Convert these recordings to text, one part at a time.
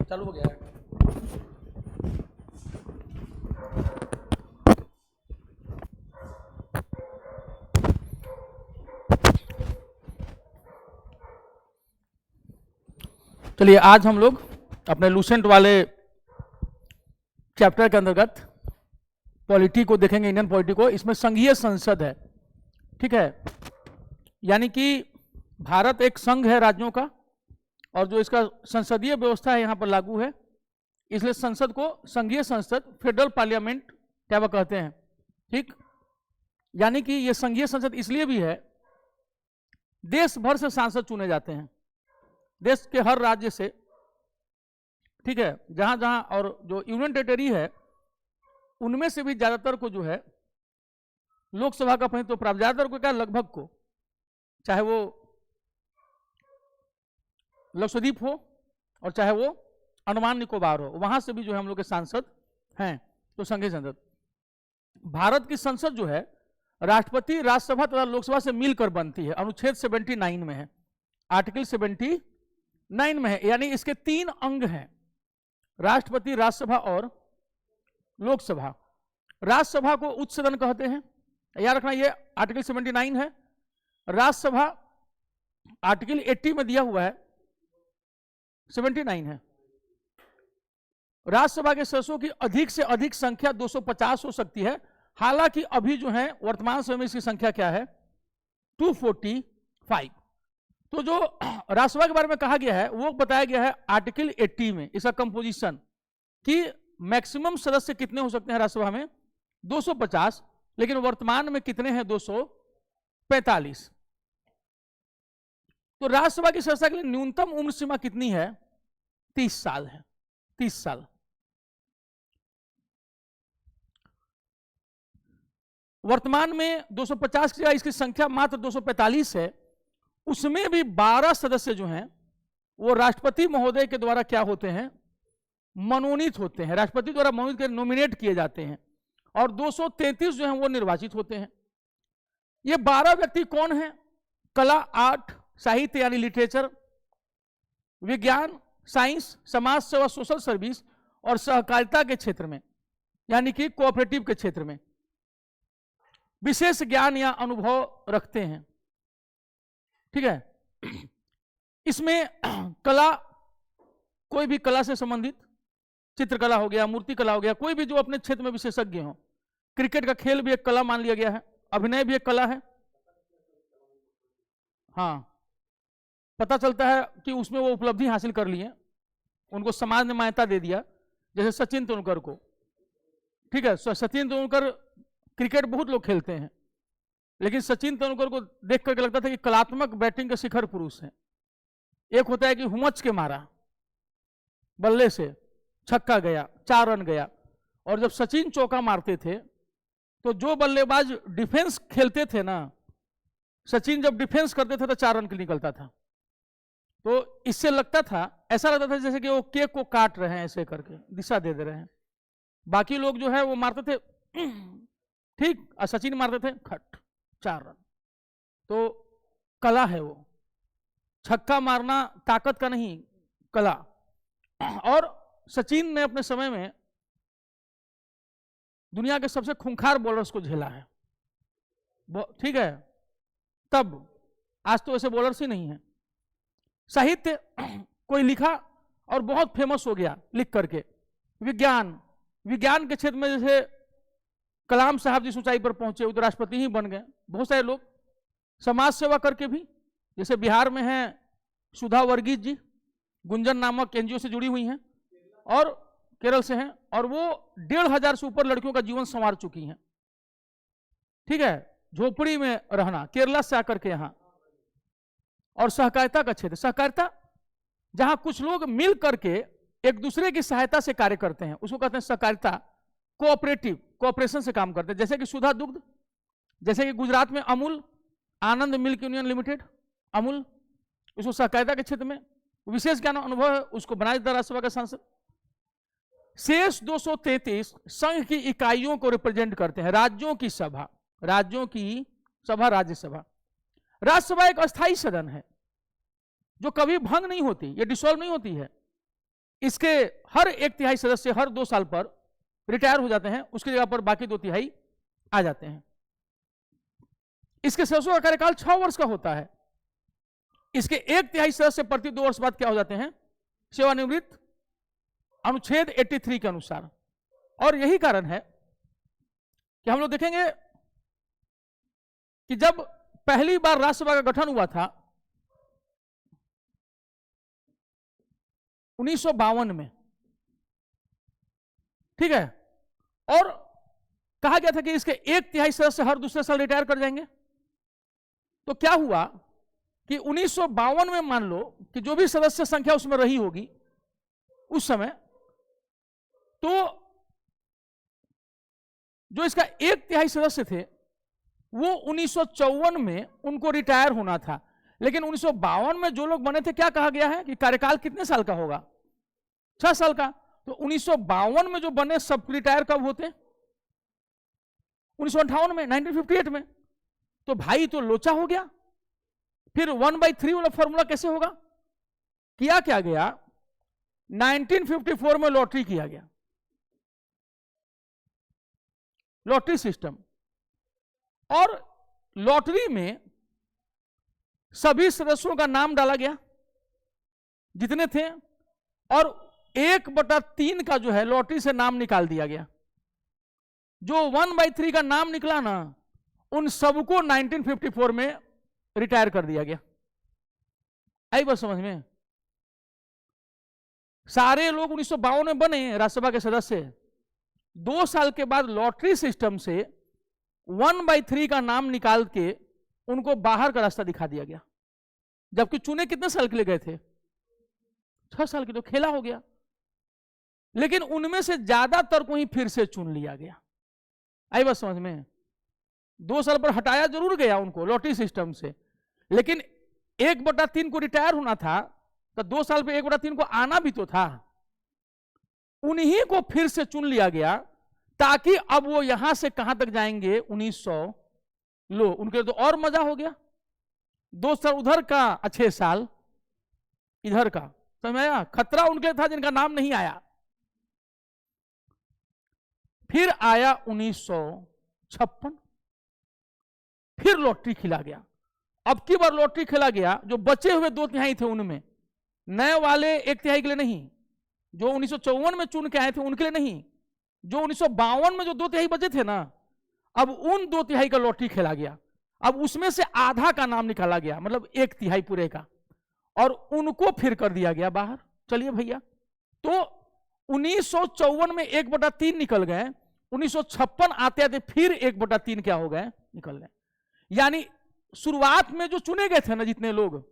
चालू हो गया है। चलिए आज हम लोग अपने लूसेंट वाले चैप्टर के अंतर्गत पॉलिटी को देखेंगे, इंडियन पॉलिटी को। इसमें संघीय संसद है, ठीक है, यानी कि भारत एक संघ है राज्यों का, और जो इसका संसदीय व्यवस्था है यहाँ पर लागू है, इसलिए संसद को संघीय संसद, फेडरल पार्लियामेंट क्या वह कहते हैं, ठीक। यानी कि ये संघीय संसद इसलिए भी है, देश भर से सांसद चुने जाते हैं, देश के हर राज्य से, ठीक है, जहां जहां, और जो यूनियन टेरिटरी है उनमें से भी ज्यादातर को जो है लोकसभा का प्रतिनिधित्व प्राप्त, ज्यादातर को क्या, लगभग को, चाहे वो लक्षद्वीप हो और चाहे वो अंडमान निकोबार हो, वहां से भी जो है हम लोग के सांसद हैं। तो संघीय संसद, भारत की संसद जो है राष्ट्रपति, राज्यसभा तथा लोकसभा से मिलकर बनती है, अनुच्छेद 79 में है, आर्टिकल 79 में है। यानी इसके 3 अंग हैं, राष्ट्रपति, राज्यसभा और लोकसभा। राज्यसभा को उच्च सदन कहते हैं, याद रखना, ये आर्टिकल 79 है। राज्यसभा आर्टिकल 80 में दिया हुआ है, 79 है। राज्यसभा के सदस्यों की अधिक से अधिक संख्या 250 हो सकती है। हालांकि अभी जो है वर्तमान समय में इसकी संख्या क्या है, 245। तो जो राज्यसभा के बारे में कहा गया है वो बताया गया है आर्टिकल 80 में, इसका कंपोजिशन, कि मैक्सिमम सदस्य कितने हो सकते हैं राज्यसभा में, 250, लेकिन वर्तमान में कितने हैं, 245। तो राज्यसभा की सदस्यता के लिए न्यूनतम उम्र सीमा कितनी है, 30 साल है, 30 साल। वर्तमान में 250 की जगह इसकी संख्या मात्र 245 है। उसमें भी 12 सदस्य जो हैं वो राष्ट्रपति महोदय के द्वारा क्या होते हैं, मनोनीत होते हैं, राष्ट्रपति द्वारा मनोनीत कर नॉमिनेट किए जाते हैं, और 233 जो हैं वो निर्वाचित होते हैं। ये 12 व्यक्ति कौन हैं, कला, आर्ट, साहित्य यानी लिटरेचर, विज्ञान, साइंस, समाज सेवा, सोशल सर्विस, और सहकारिता के क्षेत्र में, यानी कि कोऑपरेटिव के क्षेत्र में विशेष ज्ञान या अनुभव रखते हैं, ठीक है। इसमें कला, कोई भी कला से संबंधित, चित्रकला हो गया, मूर्ति कला हो गया, कोई भी जो अपने क्षेत्र में विशेषज्ञ हो। क्रिकेट का खेल भी एक कला मान लिया गया है, अभिनय भी एक कला है। हाँ, पता चलता है कि उसमें वो उपलब्धि हासिल कर लिए, उनको समाज ने मान्यता दे दिया, जैसे सचिन तेंदुलकर को, ठीक है। सचिन तेंदुलकर, क्रिकेट बहुत लोग खेलते हैं, लेकिन सचिन तेंदुलकर को देख करके लगता था कि कलात्मक बैटिंग के शिखर पुरुष हैं। एक होता है कि हुमच के मारा, बल्ले से छक्का गया, 4 रन गया, और जब सचिन चौका मारते थे तो जो बल्लेबाज डिफेंस खेलते थे ना, सचिन जब डिफेंस करते थे तो 4 रन निकलता था। तो इससे लगता था, ऐसा लगता था जैसे कि वो केक को काट रहे हैं, ऐसे करके दिशा दे रहे हैं। बाकी लोग जो है वो मारते थे ठीक, और सचिन मारते थे खट, 4 रन। तो कला है वो, छक्का मारना ताकत का नहीं, कला। और सचिन ने अपने समय में दुनिया के सबसे खूंखार बॉलर्स को झेला है, ठीक है। तब, आज तो ऐसे बॉलर्स ही नहीं है। साहित्य, कोई लिखा और बहुत फेमस हो गया लिख करके। विज्ञान, विज्ञान के क्षेत्र में जैसे कलाम साहब जिस ऊंचाई पर पहुंचे, वो राष्ट्रपति ही बन गए। बहुत सारे लोग समाज सेवा करके भी, जैसे बिहार में हैं सुधा वर्गीस जी, गुंजन नामक एनजीओ से जुड़ी हुई हैं, और केरल से हैं, और वो 1500 से ऊपर लड़कियों का जीवन संवार चुकी हैं, ठीक है। झोपड़ी में रहना, केरला से आकर के यहाँ। और सहकारिता का क्षेत्र, सहकारिता जहां कुछ लोग मिल करके एक दूसरे की सहायता से कार्य करते हैं, उसको कहते हैं सहकारिता। कोऑपरेशन से काम करते हैं, जैसे कि सुधा दुग्ध, जैसे कि गुजरात में अमूल, आनंद मिल्क यूनियन लिमिटेड, अमूल, उसको सहकारिता के क्षेत्र में विशेष ज्ञान अनुभव है, उसको बनाया था राज्यसभा का सांसद। शेष 233 संघ की इकाइयों को रिप्रेजेंट करते हैं, राज्यों की सभा राज्यसभा। राज्यसभा एक अस्थायी सदन है जो कभी भंग नहीं होती, ये डिसॉल्व नहीं होती है। इसके हर 1/3 सदस्य हर 2 साल पर रिटायर हो जाते हैं, उसकी जगह पर बाकी 2/3 आ जाते हैं। इसके सदस्यों का कार्यकाल 6 वर्ष का होता है। इसके 1/3 सदस्य प्रति 2 वर्ष बाद क्या हो जाते हैं, सेवानिवृत्त, अनुच्छेद 83 के अनुसार। और यही कारण है कि हम लोग देखेंगे कि जब पहली बार राज्यसभा का गठन हुआ था 1952 में, ठीक है, और कहा गया था कि इसके 1/3 सदस्य हर दूसरे साल रिटायर कर जाएंगे। तो क्या हुआ कि 1952 में मान लो कि जो भी सदस्य संख्या उसमें रही होगी उस समय, तो जो इसका 1/3 सदस्य थे वो 1954 में उनको रिटायर होना था। लेकिन 1952 में जो लोग बने थे, क्या कहा गया है कि कार्यकाल कितने साल का होगा, 6 साल का। तो 1952 में जो बने सब रिटायर कब होते, 1958 में, 1958 में। तो भाई तो लोचा हो गया। फिर 1/3 वाला फॉर्मूला कैसे होगा, किया क्या गया, 1954 में लॉटरी किया गया, लॉटरी सिस्टम। और लॉटरी में सभी सदस्यों का नाम डाला गया जितने थे, और 1/3 का जो है लॉटरी से नाम निकाल दिया गया। जो 1/3 का नाम निकला ना, उन सबको 1954 में रिटायर कर दिया गया। आई बात समझ में? सारे लोग 1952 में बने राज्यसभा के सदस्य, 2 साल के बाद लॉटरी सिस्टम से 1/3 का नाम निकाल के उनको बाहर का रास्ता दिखा दिया गया। जबकि चुने कितने साल के लिए गए थे, 6 साल के, तो खेला हो गया। लेकिन उनमें से ज्यादातर को ही फिर से चुन लिया गया। आई बात समझ में? 2 साल पर हटाया जरूर गया उनको लॉटरी सिस्टम से, लेकिन 1/3 को रिटायर होना था, तो 2 साल पे 1/3 को आना भी तो था। उन्हीं को फिर से चुन लिया गया, ताकि अब वो यहां से कहां तक जाएंगे, 1900। लो, उनके तो और मजा हो गया, 2 साल उधर का, 6 साल इधर का। समझ आया? खतरा उनके था जिनका नाम नहीं आया। फिर आया 1956, फिर लॉटरी खिला गया। अब की बार लॉटरी खेला गया, जो बचे हुए 2/3 थे उनमें, नए वाले 1/3 के लिए नहीं, जो 1954 में चुन के आए थे उनके लिए नहीं, जो 1952 में जो 2/3 बचे थे ना, अब उन 2/3 का लॉटरी खेला गया। अब उसमें से आधा का नाम निकाला गया, मतलब 1/3 पूरे का, और उनको फिर कर दिया गया बाहर। चलिए भैया, तो 1954 में 1/3 निकल गए, 1956 आते आते फिर 1/3 क्या हो गए, निकल गए। यानी शुरुआत में जो चुने गए थे ना जितने लोग,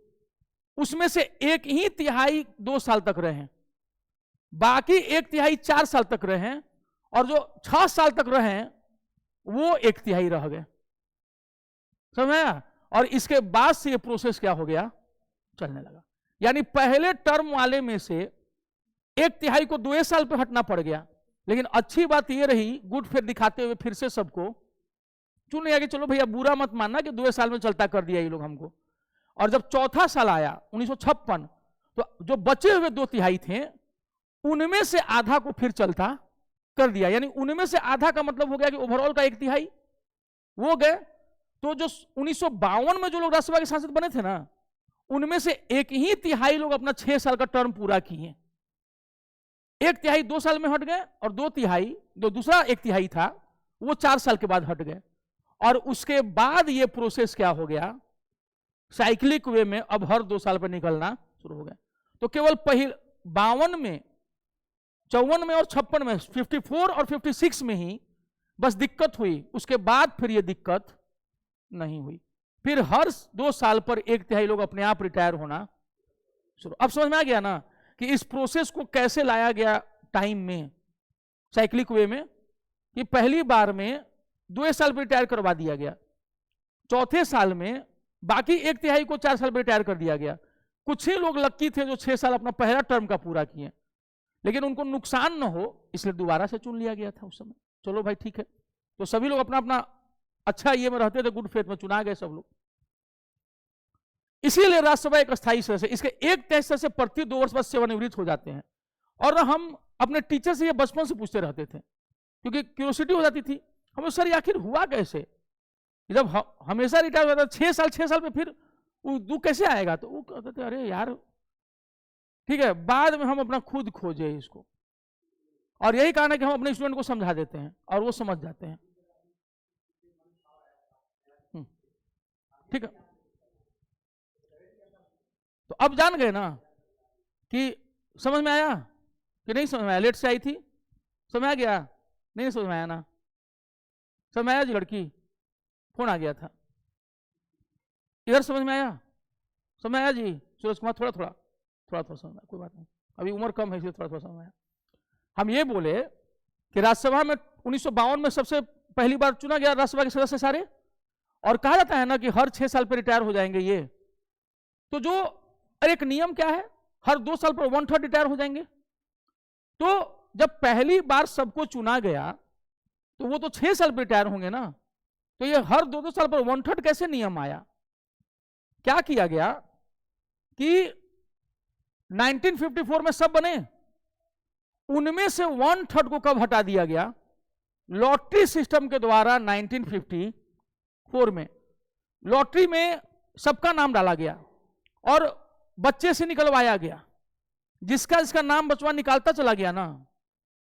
उसमें से 1/3 2 साल तक रहे, बाकी 1/3 4 साल तक रहे, और जो 6 साल तक रहे वो 1/3 रह गए। समझ आया? और इसके बाद से ये प्रोसेस क्या हो गया, चलने लगा। यानी पहले टर्म वाले में से 1/3 को 2 साल पे हटना पड़ गया, लेकिन अच्छी बात ये रही, गुड फेथ दिखाते हुए फिर से सबको चुन लिया कि चलो भैया बुरा मत मानना कि 2 साल में चलता कर दिया ये लोग हमको। और जब चौथा साल आया 1956, तो जो बचे हुए 2/3 थे उनमें से आधा को फिर चलता कर दिया। यानी उनमें से आधा का मतलब हो गया कि ओवरऑल का 1/3 वो गए। तो जो 1952 में जो लोग राज्यसभा के सांसद बने थे ना, उनमें से 1/3 लोग अपना 6 साल का टर्म पूरा किए। 1/3 2 साल में हट गए, और 2/3 जो दूसरा 1/3 था वो 4 साल के बाद हट गए। और उसके बाद ये प्रोसेस क्या हो गया, साइक्लिक वे में अब हर 2 साल पर निकलना शुरू हो गया। तो केवल 52 में, 54 में और 56 में, 54 और 56 में ही बस दिक्कत हुई, उसके बाद फिर ये दिक्कत नहीं हुई। फिर हर 2 साल पर 1/3 लोग अपने आप रिटायर होना शुरू। अब समझ में आ गया ना कि इस प्रोसेस को कैसे लाया गया टाइम में, साइक्लिक वे में। कि पहली बार में 2 साल पर रिटायर करवा दिया गया, चौथे साल में बाकी 1/3 को 4 साल पर रिटायर कर दिया गया। कुछ ही लोग लक्की थे जो 6 साल अपना पहला टर्म का पूरा किए, लेकिन उनको नुकसान न हो इसलिए दोबारा से चुन लिया गया था उस समय। चलो भाई ठीक है, तो सभी लोग अपना अपना अच्छा ये में रहते थे, गुड फेथ में चुना गए सब लोग। इसीलिए राज्यसभा एक अस्थायी सदस्य, इसके एक तय सदस्य प्रति 2 वर्ष बाद सेवानिवृत्त हो जाते हैं। और हम अपने टीचर से ये बचपन से पूछते रहते थे, क्योंकि क्यूरियोसिटी हो जाती थी हमें, सर ये आखिर हुआ कैसे, जब हमेशा रिटायर हो जाता 6 साल पे फिर वो कैसे आएगा। तो वो कहते थे अरे यार ठीक है, बाद में हम अपना खुद खोजे इसको, और यही कारण है कि हम अपने स्टूडेंट को समझा देते हैं और वो समझ जाते हैं। ठीक है, तो अब जान गए ना कि समझ में आया कि नहीं समझ में आया। लेट से आई थी, समझ में आ गया, नहीं समझ में आया ना, समझ में आया जी, लड़की फोन आ गया था, इधर समझ में आया, समझ में आया जी सूरज कुमार, थोड़ा थोड़ा समझ में, कोई बात नहीं, अभी उम्र कम है इसलिए थोड़ा समझ में आया। हम ये बोले कि राज्यसभा में 1952 में सबसे पहली बार चुना गया राज्यसभा के सदस्य सारे, और कहा जाता है ना कि हर 6 साल पर रिटायर हो जाएंगे ये, तो जो एक नियम क्या है, हर 2 साल पर 1/3 रिटायर हो जाएंगे। तो जब पहली बार सबको चुना गया तो वो तो 6 साल पर रिटायर होंगे ना, तो ये हर 2 साल पर 1/3 कैसे नियम आया। क्या किया गया कि 1954 में सब बने, उनमें से 1/3 को कब हटा दिया गया, लॉटरी सिस्टम के द्वारा 1954 में लॉटरी में सबका नाम डाला गया और बच्चे से निकलवाया गया, जिसका जिसका नाम बचवा निकालता चला गया ना,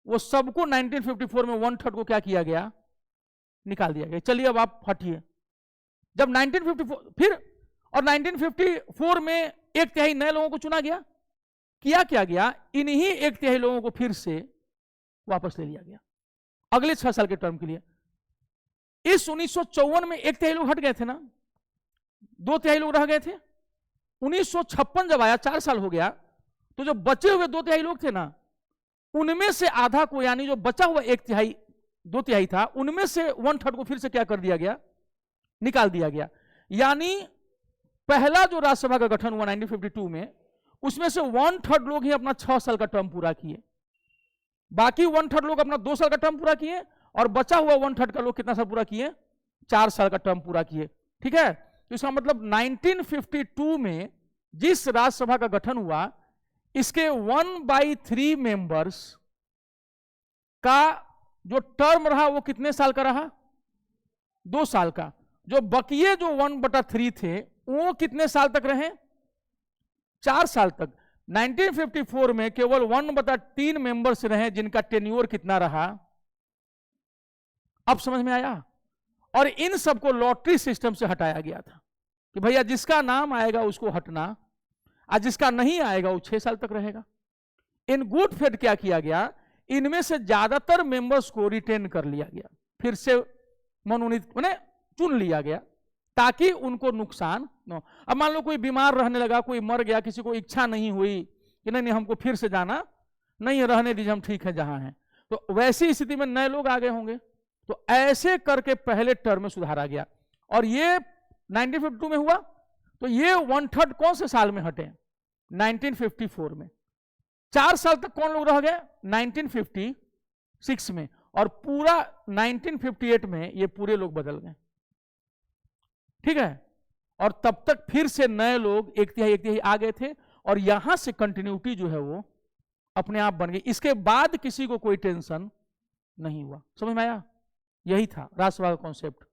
वो सबको 1954 में 1/3 को क्या किया गया, निकाल दिया गया। चलिए अब आप हटिए, जब 1954 फिर और 1954 में 1/3 नए लोगों को चुना गया, क्या गया, इन्हीं 1/3 लोगों को फिर से वापस ले लिया गया अगले 6 साल के टर्म के लिए। इस 1954 में 1/3 लोग हट गए थे ना, 2/3 लोग रह गए थे। 1956 जब आया, 4 साल हो गया, तो जो बचे हुए 2/3 लोग थे ना, उनमें से आधा को, यानी जो बचा हुआ 1/3 2/3 था, उनमें से 1/3 को फिर से क्या कर दिया गया, निकाल दिया गया। यानी पहला जो राज्यसभा का गठन हुआ 1952 में, उसमें से 1/3 लोग ही अपना 6 साल का टर्म पूरा किए, बाकी 1/3 लोग अपना 2 साल का टर्म पूरा किए, और बचा हुआ 1/3 का लोग कितना साल पूरा किए, 4 साल का टर्म पूरा किए। ठीक है, तो इसका मतलब 1952 में जिस राज्यसभा का गठन हुआ, इसके 1/3 मेंबर्स का जो टर्म रहा वो कितने साल का रहा, 2 साल का। जो बकिए जो 1/3 थे वो कितने साल तक रहे, 4 साल तक। 1954 में केवल 1/3 मेंबर्स रहे जिनका टेन्योर कितना रहा, अब समझ में आया। और इन सबको लॉटरी सिस्टम से हटाया गया था कि भैया जिसका नाम आएगा उसको हटना, और जिसका नहीं आएगा वो 6 साल तक रहेगा। इन गुड फेथ क्या किया गया, इनमें से ज्यादातर मेंबर्स को रिटेन कर लिया गया, फिर से मनोनीत माने चुन लिया गया, ताकि उनको नुकसान न हो। अब मान लो कोई बीमार रहने लगा, कोई मर गया, किसी को इच्छा नहीं हुई कि नहीं हमको फिर से जाना नहीं, रहने दीजिए हम ठीक है जहां हैं, तो वैसी स्थिति में नए लोग आ गए होंगे। तो ऐसे करके पहले टर्म में सुधारा गया, और ये 1952 में हुआ। तो ये 1/3 कौन से साल में हटे, 1954 में। 4 साल तक कौन लोग रह गए, 1956 में, और पूरा 1958 में ये पूरे लोग बदल गए। ठीक है, और तब तक फिर से नए लोग 1/3 आ गए थे, और यहां से कंटिन्यूटी जो है वो अपने आप बन गई। इसके बाद किसी को कोई टेंशन नहीं हुआ। समझ में आया, यही था राज्यसभा का कॉन्सेप्ट,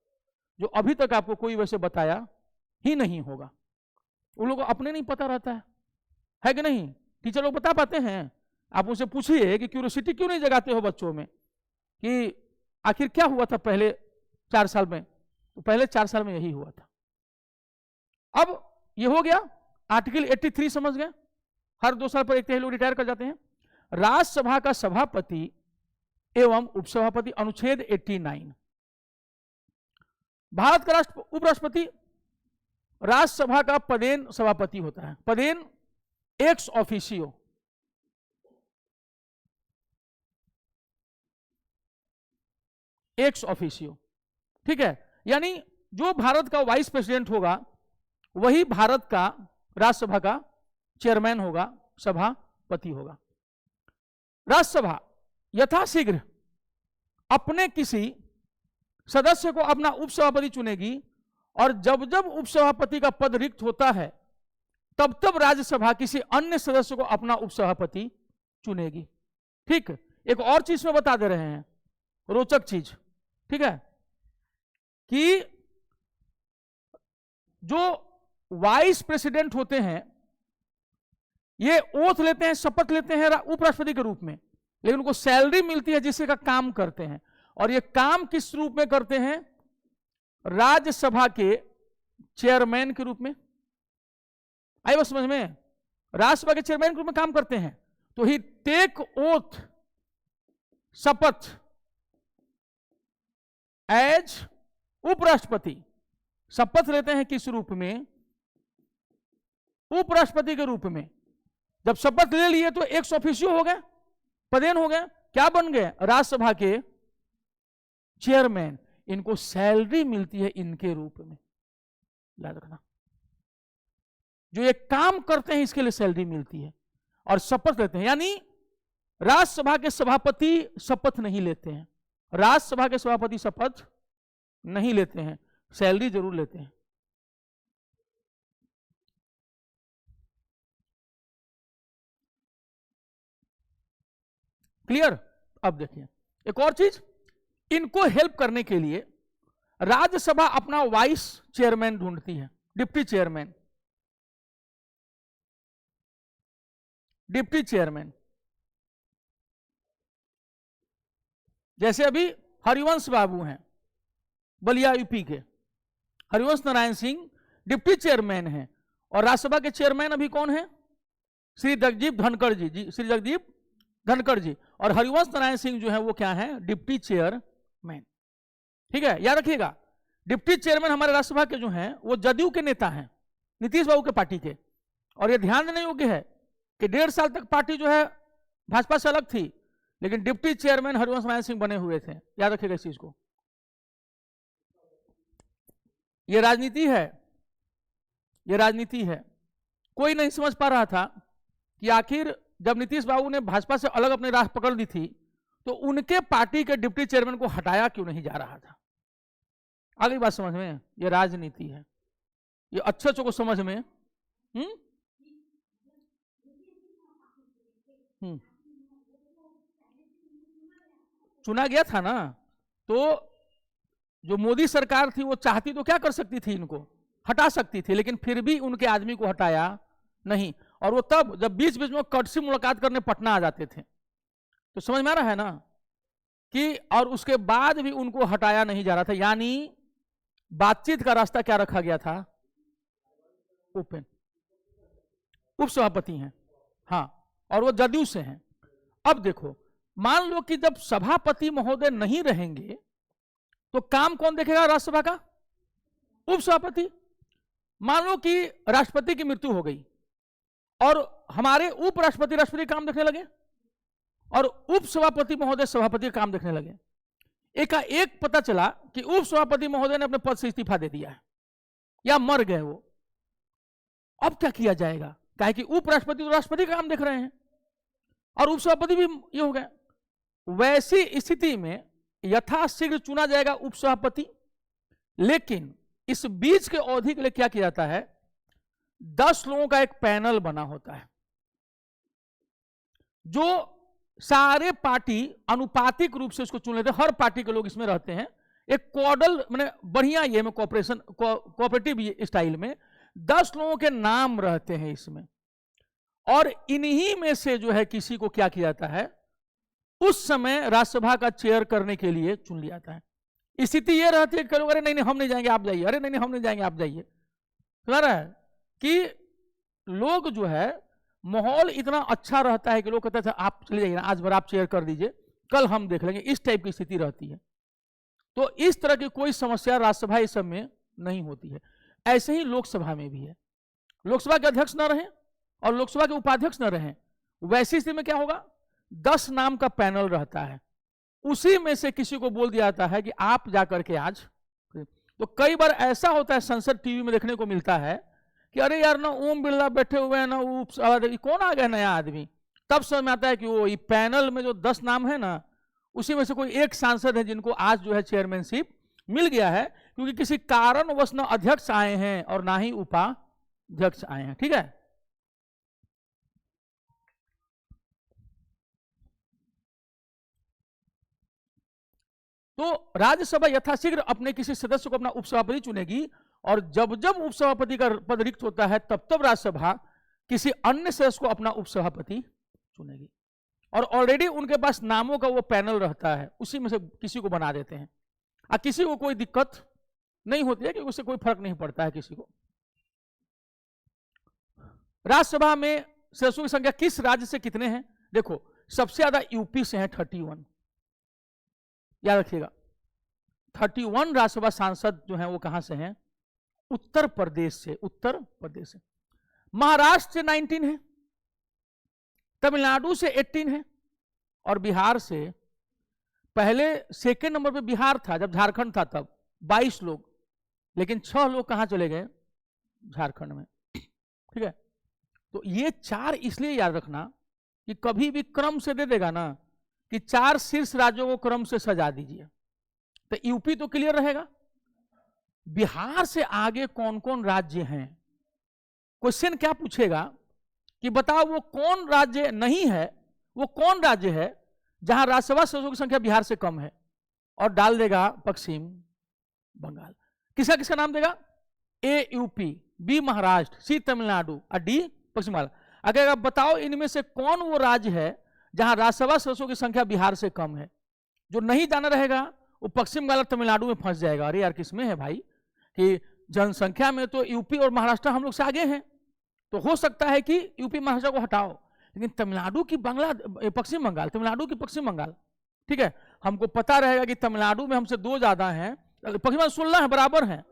जो अभी तक आपको कोई वैसे बताया ही नहीं होगा। उन लोगों को अपने नहीं पता रहता है कि नहीं, टीचर लोग बता पाते हैं। आप उनसे पूछिए कि क्यूरियोसिटी क्यों नहीं जगाते हो बच्चों में कि आखिर क्या हुआ था पहले 4 साल में, तो पहले 4 साल में यही हुआ था। अब ये हो गया, आर्टिकल 83 समझ गए, हर 2 साल पर 1/3 लोग रिटायर कर जाते हैं। राज्यसभा का सभापति एवं उपसभापति, अनुच्छेद 89। भारत का उपराष्ट्रपति राज्यसभा का पदेन सभापति होता है, पदेन एक्स ऑफिशियो। एक्स ऑफिशियो, ठीक है। यानी जो भारत का वाइस प्रेसिडेंट होगा वही भारत का राज्यसभा का चेयरमैन होगा, सभापति होगा। राज्यसभा यथाशीघ्र अपने किसी सदस्य को अपना उपसभापति चुनेगी और जब जब उपसभापति का पद रिक्त होता है तब तब राज्यसभा किसी अन्य सदस्य को अपना उपसभापति चुनेगी। ठीक, एक और चीज में बता दे रहे हैं, रोचक चीज, ठीक है, कि जो वाइस प्रेसिडेंट होते हैं ये ओथ लेते हैं, शपथ लेते हैं उपराष्ट्रपति के रूप में, लेकिन उनको सैलरी मिलती है जिससे का काम करते हैं। और ये काम किस रूप में करते हैं? राज्यसभा के चेयरमैन के रूप में। आई बात समझ में? राज्यसभा के चेयरमैन के रूप में काम करते हैं। तो ही टेक ओथ, शपथ एज उपराष्ट्रपति। शपथ लेते हैं किस रूप में? उपराष्ट्रपति के रूप में। जब शपथ ले लिए तो एक्स ऑफिशियो हो गए, पदेन हो गए, क्या बन गए? राज्यसभा के चेयरमैन। इनको सैलरी मिलती है इनके रूप में, याद रखना। जो ये काम करते हैं इसके लिए सैलरी मिलती है और शपथ लेते हैं। यानी राज्यसभा के सभापति शपथ नहीं लेते हैं, राज्यसभा के सभापति शपथ नहीं लेते हैं, सैलरी जरूर लेते हैं। क्लियर? अब देखिए एक और चीज, इनको हेल्प करने के लिए राज्यसभा अपना वाइस चेयरमैन ढूंढती है, डिप्टी चेयरमैन। डिप्टी चेयरमैन जैसे अभी हरिवंश बाबू हैं बलिया यूपी के, हरिवंश नारायण सिंह डिप्टी चेयरमैन हैं और राज्यसभा के चेयरमैन अभी कौन है? श्री जगदीप धनखड़ जी, श्री जगदीप धनखड़ जी। और हरिवंश नारायण सिंह जो है वो क्या है? Deputy chairman. ठीक है, याद रखिएगा, डिप्टी चेयरमैन हमारे राज्यसभा के जो हैं वो जदयू के नेता हैं, नीतीश बाबू के पार्टी के। और ये ध्यान देने योग्य है कि 1.5 साल तक पार्टी जो है भाजपा से अलग थी, लेकिन डिप्टी चेयरमैन हरिवंश नारायण सिंह बने हुए थे। याद रखिएगा इस चीज को। ये राजनीति है, ये राजनीति है। कोई नहीं समझ पा रहा था कि आखिर जब नीतीश बाबू ने भाजपा से अलग अपनी राह पकड़ ली थी तो उनके पार्टी के डिप्टी चेयरमैन को हटाया क्यों नहीं जा रहा था। आ गई बात समझ में? ये राजनीति है, ये अच्छे को समझ में। चुना गया था ना, तो जो मोदी सरकार थी वो चाहती तो क्या कर सकती थी? इनको हटा सकती थी, लेकिन फिर भी उनके आदमी को हटाया नहीं। और वो तब जब बीच बीच में कटसी मुलाकात करने पटना आ जाते थे, तो समझ में आ रहा है ना कि, और उसके बाद भी उनको हटाया नहीं जा रहा था। यानी बातचीत का रास्ता क्या रखा गया था? ओपन। उपसभापति हैं, हाँ, और वो जदयू से हैं। अब देखो, मान लो कि जब सभापति महोदय नहीं रहेंगे तो काम कौन देखेगा राज्यसभा का? उपसभापति। मान लो कि राष्ट्रपति की मृत्यु हो गई और हमारे उपराष्ट्रपति राष्ट्रपति काम देखने लगे और उपसभापति महोदय सभापति काम देखने लगे। एक पता चला कि उपसभापति महोदय ने अपने पद से इस्तीफा दे दिया है या मर गए वो। अब क्या किया जाएगा? काहे कि उपराष्ट्रपति तो राष्ट्रपति का काम देख रहे हैं और उपसभापति भी ये हो गए। वैसी स्थिति में यथाशीघ्र चुना जाएगा उपसभापति, लेकिन इस बीच के अवधि के लिए क्या किया जाता है? 10 लोगों का एक पैनल बना होता है जो सारे पार्टी अनुपातिक रूप से उसको चुन लेते हैं। हर पार्टी के लोग इसमें रहते हैं। एक कॉडल मैंने बढ़िया ये में कोऑपरेटिव स्टाइल में 10 लोगों के नाम रहते हैं इसमें, और इन्हीं में से जो है किसी को क्या किया जाता है? उस समय राज्यसभा का चेयर करने के लिए चुन लिया जाता है। स्थिति यह रहती है कि अरे नहीं हम नहीं जाएंगे आप जाइए, अरे नहीं हम नहीं जाएंगे आप जाइए। समझ रहा है कि लोग जो है, माहौल इतना अच्छा रहता है कि लोग कहते हैं आप चले जाइए ना, आज भर आप चेयर कर दीजिए, कल हम देख लेंगे। इस टाइप की स्थिति रहती है। तो इस तरह की कोई समस्या राज्यसभा इस सब में नहीं होती है। ऐसे ही लोकसभा में भी है। लोकसभा के अध्यक्ष न रहें और लोकसभा के उपाध्यक्ष न रहें, वैसी स्थिति में क्या होगा? 10 नाम का पैनल रहता है उसी में से किसी को बोल दिया जाता है कि आप जाकर के आज। तो कई बार ऐसा होता है, संसद टीवी में देखने को मिलता है कि अरे यार ना ओम बिरला बैठे हुए हैं ना, कौन आ गया नया आदमी, तब समझ में आता है कि वो ये पैनल में जो 10 नाम है ना, उसी में से कोई एक सांसद है जिनको आज जो है चेयरमैनशिप मिल गया है, क्योंकि किसी कारणवश न अध्यक्ष आए हैं और ना ही उपाध्यक्ष आए हैं। ठीक है, तो राज्यसभा यथाशीघ्र अपने किसी सदस्य को अपना उपसभापति चुनेगी, और जब जब उपसभापति का पद रिक्त होता है तब तब राज्यसभा किसी अन्य सदस्य को अपना उपसभापति चुनेगी। और ऑलरेडी उनके पास नामों का वो पैनल रहता है, उसी में से किसी को बना देते हैं, और किसी को कोई दिक्कत नहीं होती है, क्योंकि उससे कोई फर्क नहीं पड़ता है किसी को। राज्यसभा में सदस्यों की संख्या किस राज्य से कितने हैं? देखो, सबसे ज्यादा यूपी से हैं 31, याद रखिएगा। 31 राज्यसभा सांसद जो हैं वो कहां से हैं? उत्तर प्रदेश से, उत्तर प्रदेश से। महाराष्ट्र से 19 है, तमिलनाडु से 18 है, और बिहार से, पहले सेकेंड नंबर पे बिहार था जब झारखंड था तब 22 लोग, लेकिन 6 लोग कहां चले गए? झारखंड में। ठीक है, तो ये 4 इसलिए याद रखना कि कभी भी क्रम से दे देगा ना कि 4 शीर्ष राज्यों को क्रम से सजा दीजिए, तो यूपी तो क्लियर रहेगा। बिहार से आगे कौन कौन राज्य हैं? क्वेश्चन क्या पूछेगा कि बताओ वो कौन राज्य नहीं है, वो कौन राज्य है जहां राज्यसभा सदस्यों की संख्या बिहार से कम है, और डाल देगा पश्चिम बंगाल। किसका किसका नाम देगा? ए यूपी, बी महाराष्ट्र, सी तमिलनाडु और डी पश्चिम बंगाल। अगर आप बताओ इनमें से कौन वो राज्य है जहां राज्यसभा सदस्यों की संख्या बिहार से कम है, जो नहीं जाना रहेगा वो पश्चिम बंगाल और तमिलनाडु में फंस जाएगा। अरे यार किसमें है भाई, कि जनसंख्या में तो यूपी और महाराष्ट्र हम लोग से आगे हैं, तो हो सकता है कि यूपी महाराष्ट्र को हटाओ, लेकिन तमिलनाडु की पश्चिम बंगाल, तमिलनाडु की पश्चिम बंगाल, ठीक है, हमको पता रहेगा कि तमिलनाडु में हमसे 2 ज्यादा हैं, पश्चिम बंगाल 16 है, बराबर हैं।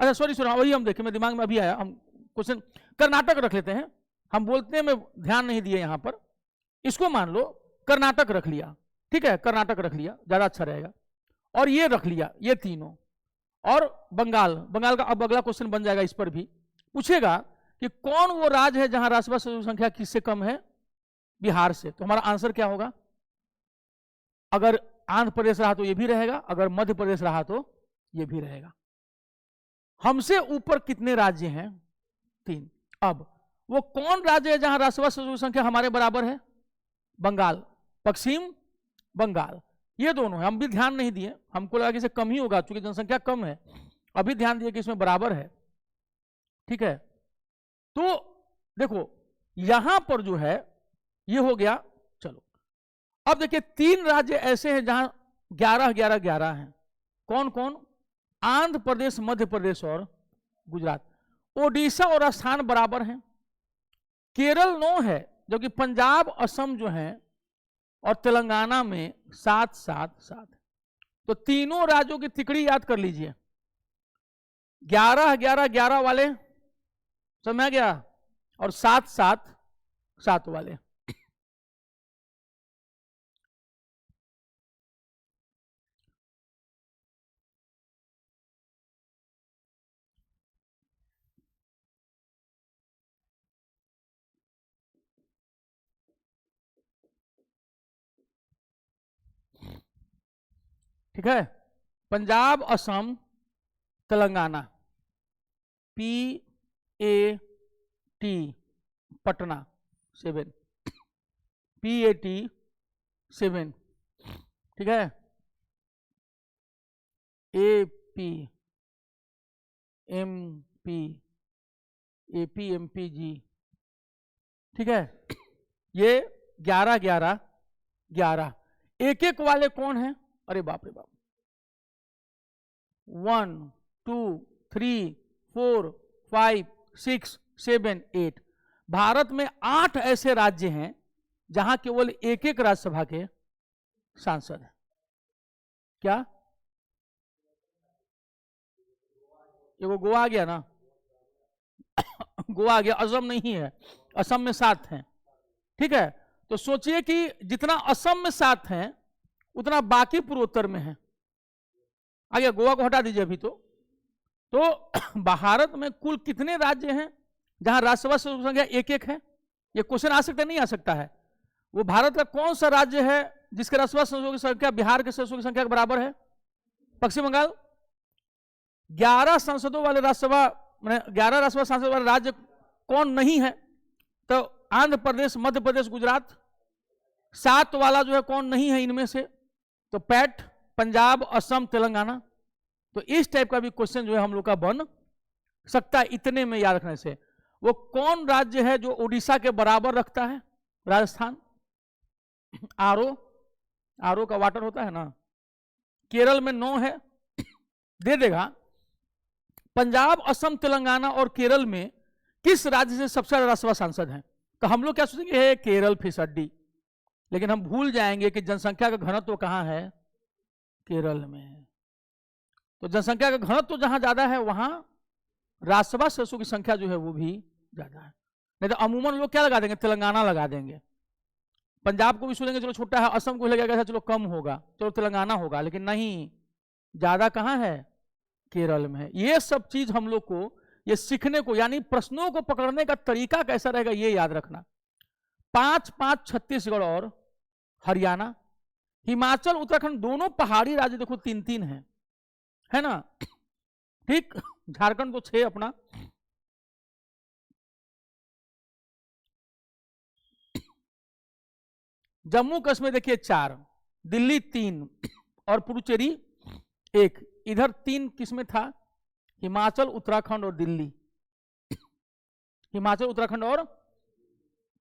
अच्छा सॉरी वही हम देखें, मैं दिमाग में अभी आया, हम क्वेश्चन कर्नाटक रख लेते हैं, हम बोलते हैं, मैं ध्यान नहीं दिए यहां पर, इसको मान लो कर्नाटक रख लिया, ठीक है, कर्नाटक रख लिया, ज्यादा अच्छा रहेगा, और ये रख लिया, ये तीनों, और बंगाल, बंगाल का अब अगला क्वेश्चन बन जाएगा, इस पर भी पूछेगा कि कौन वो राज्य है जहां राज्यसभा सदस्यों की संख्या किससे कम है? बिहार से। तो हमारा आंसर क्या होगा? अगर आंध्र प्रदेश रहा तो ये भी रहेगा, अगर मध्य प्रदेश रहा तो ये भी रहेगा। हमसे ऊपर कितने राज्य हैं? 3। अब वो कौन राज्य है जहां राज्यसभा सदस्यों की संख्या हमारे बराबर है? बंगाल, पश्चिम बंगाल, ये दोनों है। हम भी ध्यान नहीं दिए, हमको लगा कि इसे कम ही होगा क्योंकि जनसंख्या कम है, अभी ध्यान दिए कि इसमें बराबर है। ठीक है, तो देखो यहां पर जो है ये हो गया। चलो अब देखिए 3 राज्य ऐसे हैं जहां 11-11-11 हैं। कौन कौन? आंध्र प्रदेश, मध्य प्रदेश और गुजरात। ओडिशा और राजस्थान बराबर हैं। केरल 9 है, जबकि पंजाब, असम जो है और तेलंगाना में 7-7-7। तो तीनों राज्यों की तिकड़ी याद कर लीजिए, 11-11-11 वाले समझ गया, और 7-7-7 वाले। ठीक है, पंजाब, असम, तेलंगाना, PAT पटना 7, PAT 7, ठीक है, AP MP AP MPG, ठीक है, ये 11-11-11। एक एक वाले कौन है? अरे बाप रे बाप, 1 2 3 4 5 6 7 8। भारत में 8 ऐसे राज्य हैं जहां केवल एक एक राज्यसभा के सांसद हैं। क्या ये वो गोवा आ गया ना? गोवा आ गया, असम नहीं है, असम में 7 हैं। ठीक है, तो सोचिए कि जितना असम में 7 हैं उतना बाकी पूर्वोत्तर में है। आगे गोवा को हटा दीजिए अभी। तो भारत में कुल कितने राज्य हैं जहां राज्यसभा सदस्यों की संख्या एक एक है? ये क्वेश्चन आ सकता है, नहीं आ सकता है? वो भारत का कौन सा राज्य है जिसके राज्यसभा सदस्यों की संख्या बिहार के सदस्यों की संख्या के बराबर है? पश्चिम बंगाल। 11 सांसदों वाले राज्यसभा, 11 राज्यसभा सांसद वाले राज्य कौन नहीं है? तो आंध्र प्रदेश, मध्य प्रदेश, गुजरात। 7 वाला जो है कौन नहीं है इनमें से? तो पैट, पंजाब, असम, तेलंगाना। तो इस टाइप का भी क्वेश्चन जो है हम लोग का बन सकता है इतने में याद रखने से। वो कौन राज्य है जो उड़ीसा के बराबर रखता है? राजस्थान। आरओ का वाटर होता है ना। केरल में 9 है, दे देगा। पंजाब, असम, तेलंगाना और केरल में किस राज्य से सबसे ज्यादा राज्यसभा सांसद हैं? तो हम लोग क्या सोचेंगे, केरल फिश हड्डी, लेकिन हम भूल जाएंगे कि जनसंख्या का घनत्व कहां है? केरल में है। तो जनसंख्या का घनत्व जहां ज्यादा है वहां राज्यसभा सदस्यों की संख्या जो है वो भी ज्यादा है। नहीं तो अमूमन लोग क्या लगा देंगे? तेलंगाना लगा देंगे। पंजाब को भी सोचेंगे चलो छोटा है, असम को लगेगा चलो कम होगा, चलो तेलंगाना होगा, लेकिन नहीं, ज्यादा कहां है? केरल में है। ये सब चीज हम लोग को ये सीखने को, यानी प्रश्नों को पकड़ने का तरीका कैसा रहेगा ये याद रखना। 5 छत्तीसगढ़ और हरियाणा। हिमाचल, उत्तराखंड दोनों पहाड़ी राज्य देखो 3 है ना। ठीक। झारखंड तो 6 अपना। जम्मू कश्मीर देखिए 4, दिल्ली 3 और पुडुचेरी 1। इधर 3 किसमें था? हिमाचल, उत्तराखंड और दिल्ली। हिमाचल, उत्तराखंड और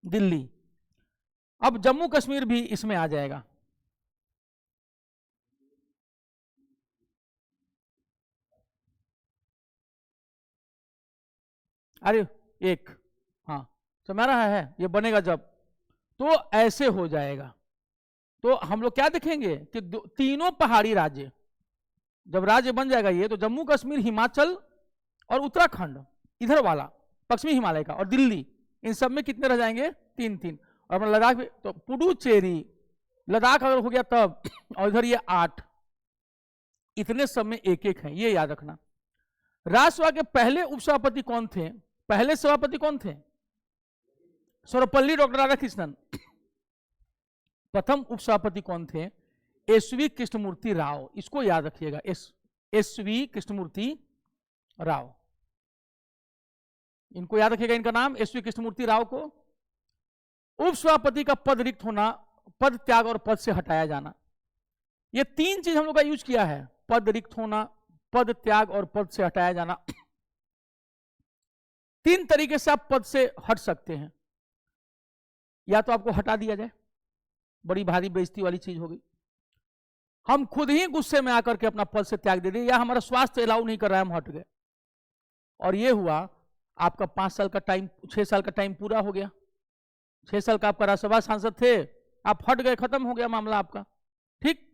दिल्ली। अब जम्मू कश्मीर भी इसमें आ जाएगा। अरे 1, हाँ समझ रहा है, ये बनेगा जब, तो ऐसे हो जाएगा। तो हम लोग क्या देखेंगे कि तीनों पहाड़ी राज्य, जब राज्य बन जाएगा ये, तो जम्मू कश्मीर, हिमाचल और उत्तराखंड इधर वाला पश्चिमी हिमालय का और दिल्ली, इन सब में कितने रह जाएंगे? 3। और अपना लद्दाख भी, तो पुडुचेरी, लद्दाख अगर हो गया तब, और इधर ये 8, इतने सब में 1 है, ये याद रखना। राज्यसभा के पहले उपसभापति कौन थे? पहले सभापति कौन थे? सर्वपल्ली डॉक्टर राधाकृष्णन। प्रथम उपसभापति कौन थे? एसवी कृष्णमूर्ति राव। इसको याद रखिएगा, एसवी कृष्णमूर्ति राव, इनको याद रखिएगा, इनका नाम एसवी कृष्णमूर्ति राव को। उपसभापति का पद रिक्त होना, पद त्याग और पद से हटाया जाना, ये 3 चीज हम लोग का यूज किया है। पद रिक्त होना, पद त्याग और पद से हटाया जाना। 3 तरीके से आप पद से हट सकते हैं। या तो आपको हटा दिया जाए, बड़ी भारी बेइज्जती वाली चीज होगी, हम खुद ही गुस्से में आकर के अपना पद से त्याग दे दिए, या हमारा स्वास्थ्य अलाउ नहीं कर रहा है, हम हट गए, और ये हुआ आपका 5 साल का टाइम, 6 साल का टाइम पूरा हो गया। 6 साल का आपका राज्यसभा सांसद थे, आप हट गए, खत्म हो गया मामला आपका। ठीक।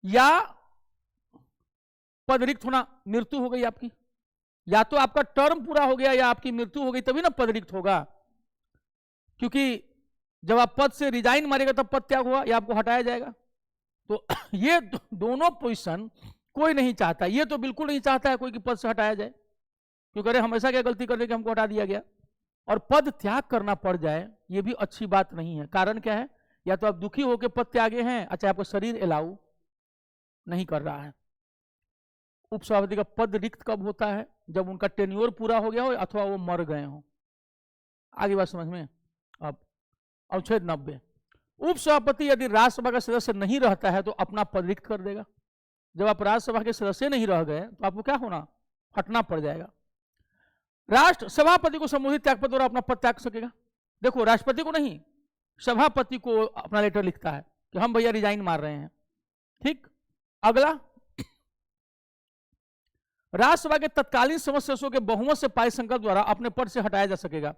या पद रिक्त होना, मृत्यु हो गई आपकी, या तो आपका टर्म पूरा हो गया या आपकी मृत्यु हो गई, तभी ना पद रिक्त होगा। क्योंकि जब आप पद से रिजाइन मारेगा तब पद त्याग होगा या आपको हटाया जाएगा। तो ये दोनों पोजीशन कोई नहीं चाहता, ये तो बिल्कुल नहीं चाहता है कोई कि पद से हटाया जाए, क्योंकि अरे हमेशा क्या गलती कर दे कि हमको हटा दिया गया। और पद त्याग करना पड़ जाए ये भी अच्छी बात नहीं है। कारण क्या है? या तो आप दुखी होकर पद त्यागे हैं, अच्छा आपका शरीर अलाउ नहीं कर रहा है। उपसभापति का पद रिक्त कब होता है? जब उनका टेन्योर पूरा हो गया हो अथवा वो मर गए हो। आगे बात समझ में। अब अनुच्छेद 90, उपसभापति यदि राज्यसभा का सदस्य नहीं रहता है तो अपना पद रिक्त कर देगा। जब आप राज्यसभा के सदस्य नहीं रह गए तो आपको क्या होना? हटना पड़ जाएगा। राष्ट्र सभापति को संबोधित त्यागपत्र द्वारा अपना पद त्याग सकेगा। देखो, राष्ट्रपति को नहीं, सभापति को अपना लेटर लिखता है कि हम भैया रिजाइन मार रहे हैं। ठीक। अगला, राज्यसभा के तत्कालीन सदस्यों के बहुमत से पारित संकल्प द्वारा अपने पद से हटाया जा सकेगा,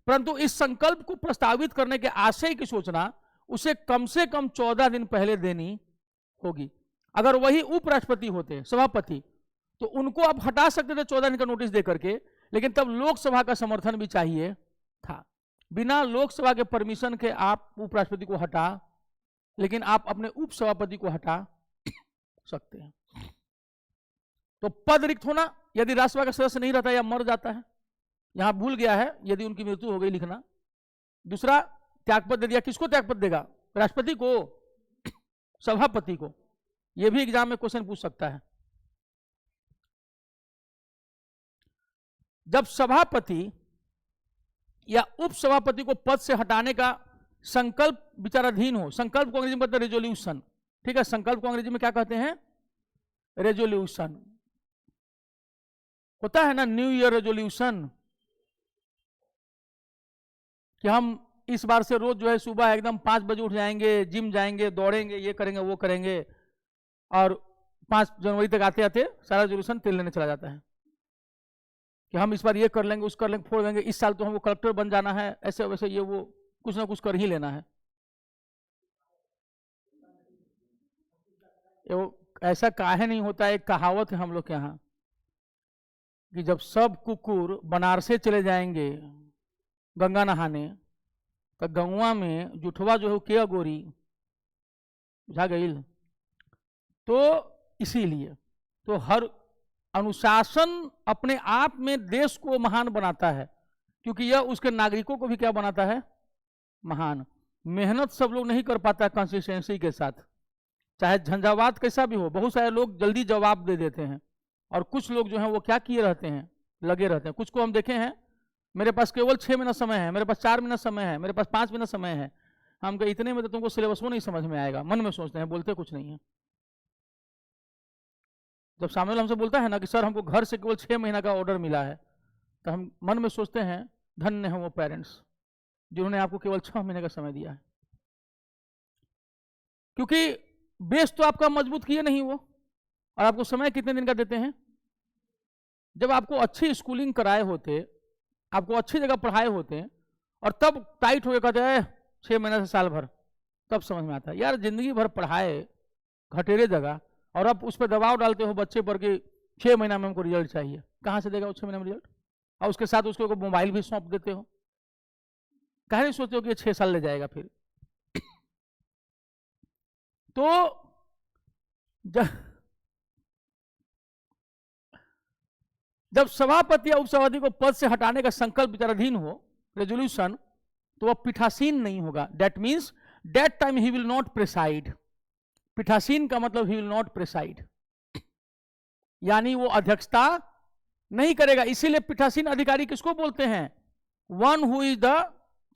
परंतु इस संकल्प को प्रस्तावित करने के आशय की सूचना उसे कम से कम 14 दिन पहले देनी होगी। अगर वही उपराष्ट्रपति होते, सभापति, तो उनको आप हटा सकते थे 14 दिन का नोटिस देकर के, लेकिन तब लोकसभा का समर्थन भी चाहिए था। बिना लोकसभा के परमिशन के आप उपराष्ट्रपति को हटा लेकिन आप अपने उपसभापति को हटा सकते हैं। तो पद रिक्त होना, यदि राज्यसभा का सदस्य नहीं रहता या मर जाता है, यहां भूल गया है यदि उनकी मृत्यु हो गई लिखना। दूसरा, त्यागपत्र दे दिया, किसको त्यागपत्र देगा? राष्ट्रपति को, सभापति को। यह भी एग्जाम में क्वेश्चन पूछ सकता है। जब सभापति या उपसभापति को पद से हटाने का संकल्प विचाराधीन हो, संकल्प को अंग्रेजी में कहते हैं रेजोल्यूशन, ठीक है, संकल्प को अंग्रेजी में क्या कहते हैं? रेजोल्यूशन। होता है ना न्यू ईयर रेजोल्यूशन, कि हम इस बार से रोज जो है सुबह एकदम 5 बजे उठ जाएंगे, जिम जाएंगे, दौड़ेंगे, ये करेंगे वो करेंगे, और 5 जनवरी तक आते आते सारा रेजोल्यूशन तेल लेने चला जाता है कि हम इस बार ये कर लेंगे, उस कर लेंगे, फोड़ देंगे, इस साल तो हमको कलेक्टर बन जाना है, ऐसे वैसे ये वो कुछ ना कुछ कर ही लेना है। ऐसा काहे नहीं होता है? एक कहावत है हम लोग के यहाँ कि जब सब कुकुर बनारसे चले जाएंगे गंगा नहाने, तो गंगवा में जुठवा जो है के गोरी बुझा गई। तो इसीलिए तो हर अनुशासन अपने आप में देश को महान बनाता है, क्योंकि यह उसके नागरिकों को भी क्या बनाता है? महान। मेहनत सब लोग नहीं कर पाता कंसिस्टेंसी के साथ, चाहे झंझावात कैसा भी हो। बहुत सारे लोग जल्दी जवाब दे देते हैं, और कुछ लोग जो हैं वो क्या किए रहते हैं? लगे रहते हैं। कुछ को हम देखे हैं, मेरे पास केवल 6 मिनट समय है, मेरे पास 4 मिनट समय है, मेरे पास 5 मिनट समय है, हम कहे इतने में तो तुमको सिलेबस वो नहीं समझ में आएगा। मन में सोचते हैं, बोलते कुछ नहीं है। जब सामने वाला हमसे बोलता है ना कि सर हमको घर से केवल 6 महीना का ऑर्डर मिला है, तो हम मन में सोचते हैं धन्य है वो पेरेंट्स जिन्होंने आपको केवल 6 महीने का समय दिया है, क्योंकि बेस तो आपका मजबूत किए नहीं वो, और आपको समय कितने दिन का देते हैं? जब आपको अच्छी स्कूलिंग कराए होते, आपको अच्छी जगह पढ़ाए होते हैं, और तब टाइट होकर कहते हैं 6 महीने से साल भर, तब समझ में आता है यार जिंदगी भर पढ़ाए घटेरे जगह, और अब उस पर दबाव डालते हो बच्चे पर कि 6 महीना में हमको रिजल्ट चाहिए। कहाँ से देगा वो 6 महीने में रिजल्ट? और उसके साथ उसको मोबाइल भी सौंप देते हो। कहे नहीं सोचते हो कि ये 6 साल ले जाएगा फिर? तो जब सभापति या उपसभापति को पद से हटाने का संकल्प विचाराधीन हो, रेजोल्यूशन, तो वह पीठासीन नहीं होगा। That means that time he will not preside. पीठासीन का मतलब ही विल नॉट प्रेसाइड, यानी वो अध्यक्षता नहीं करेगा। इसीलिए पीठासीन अधिकारी किसको बोलते हैं? One who is the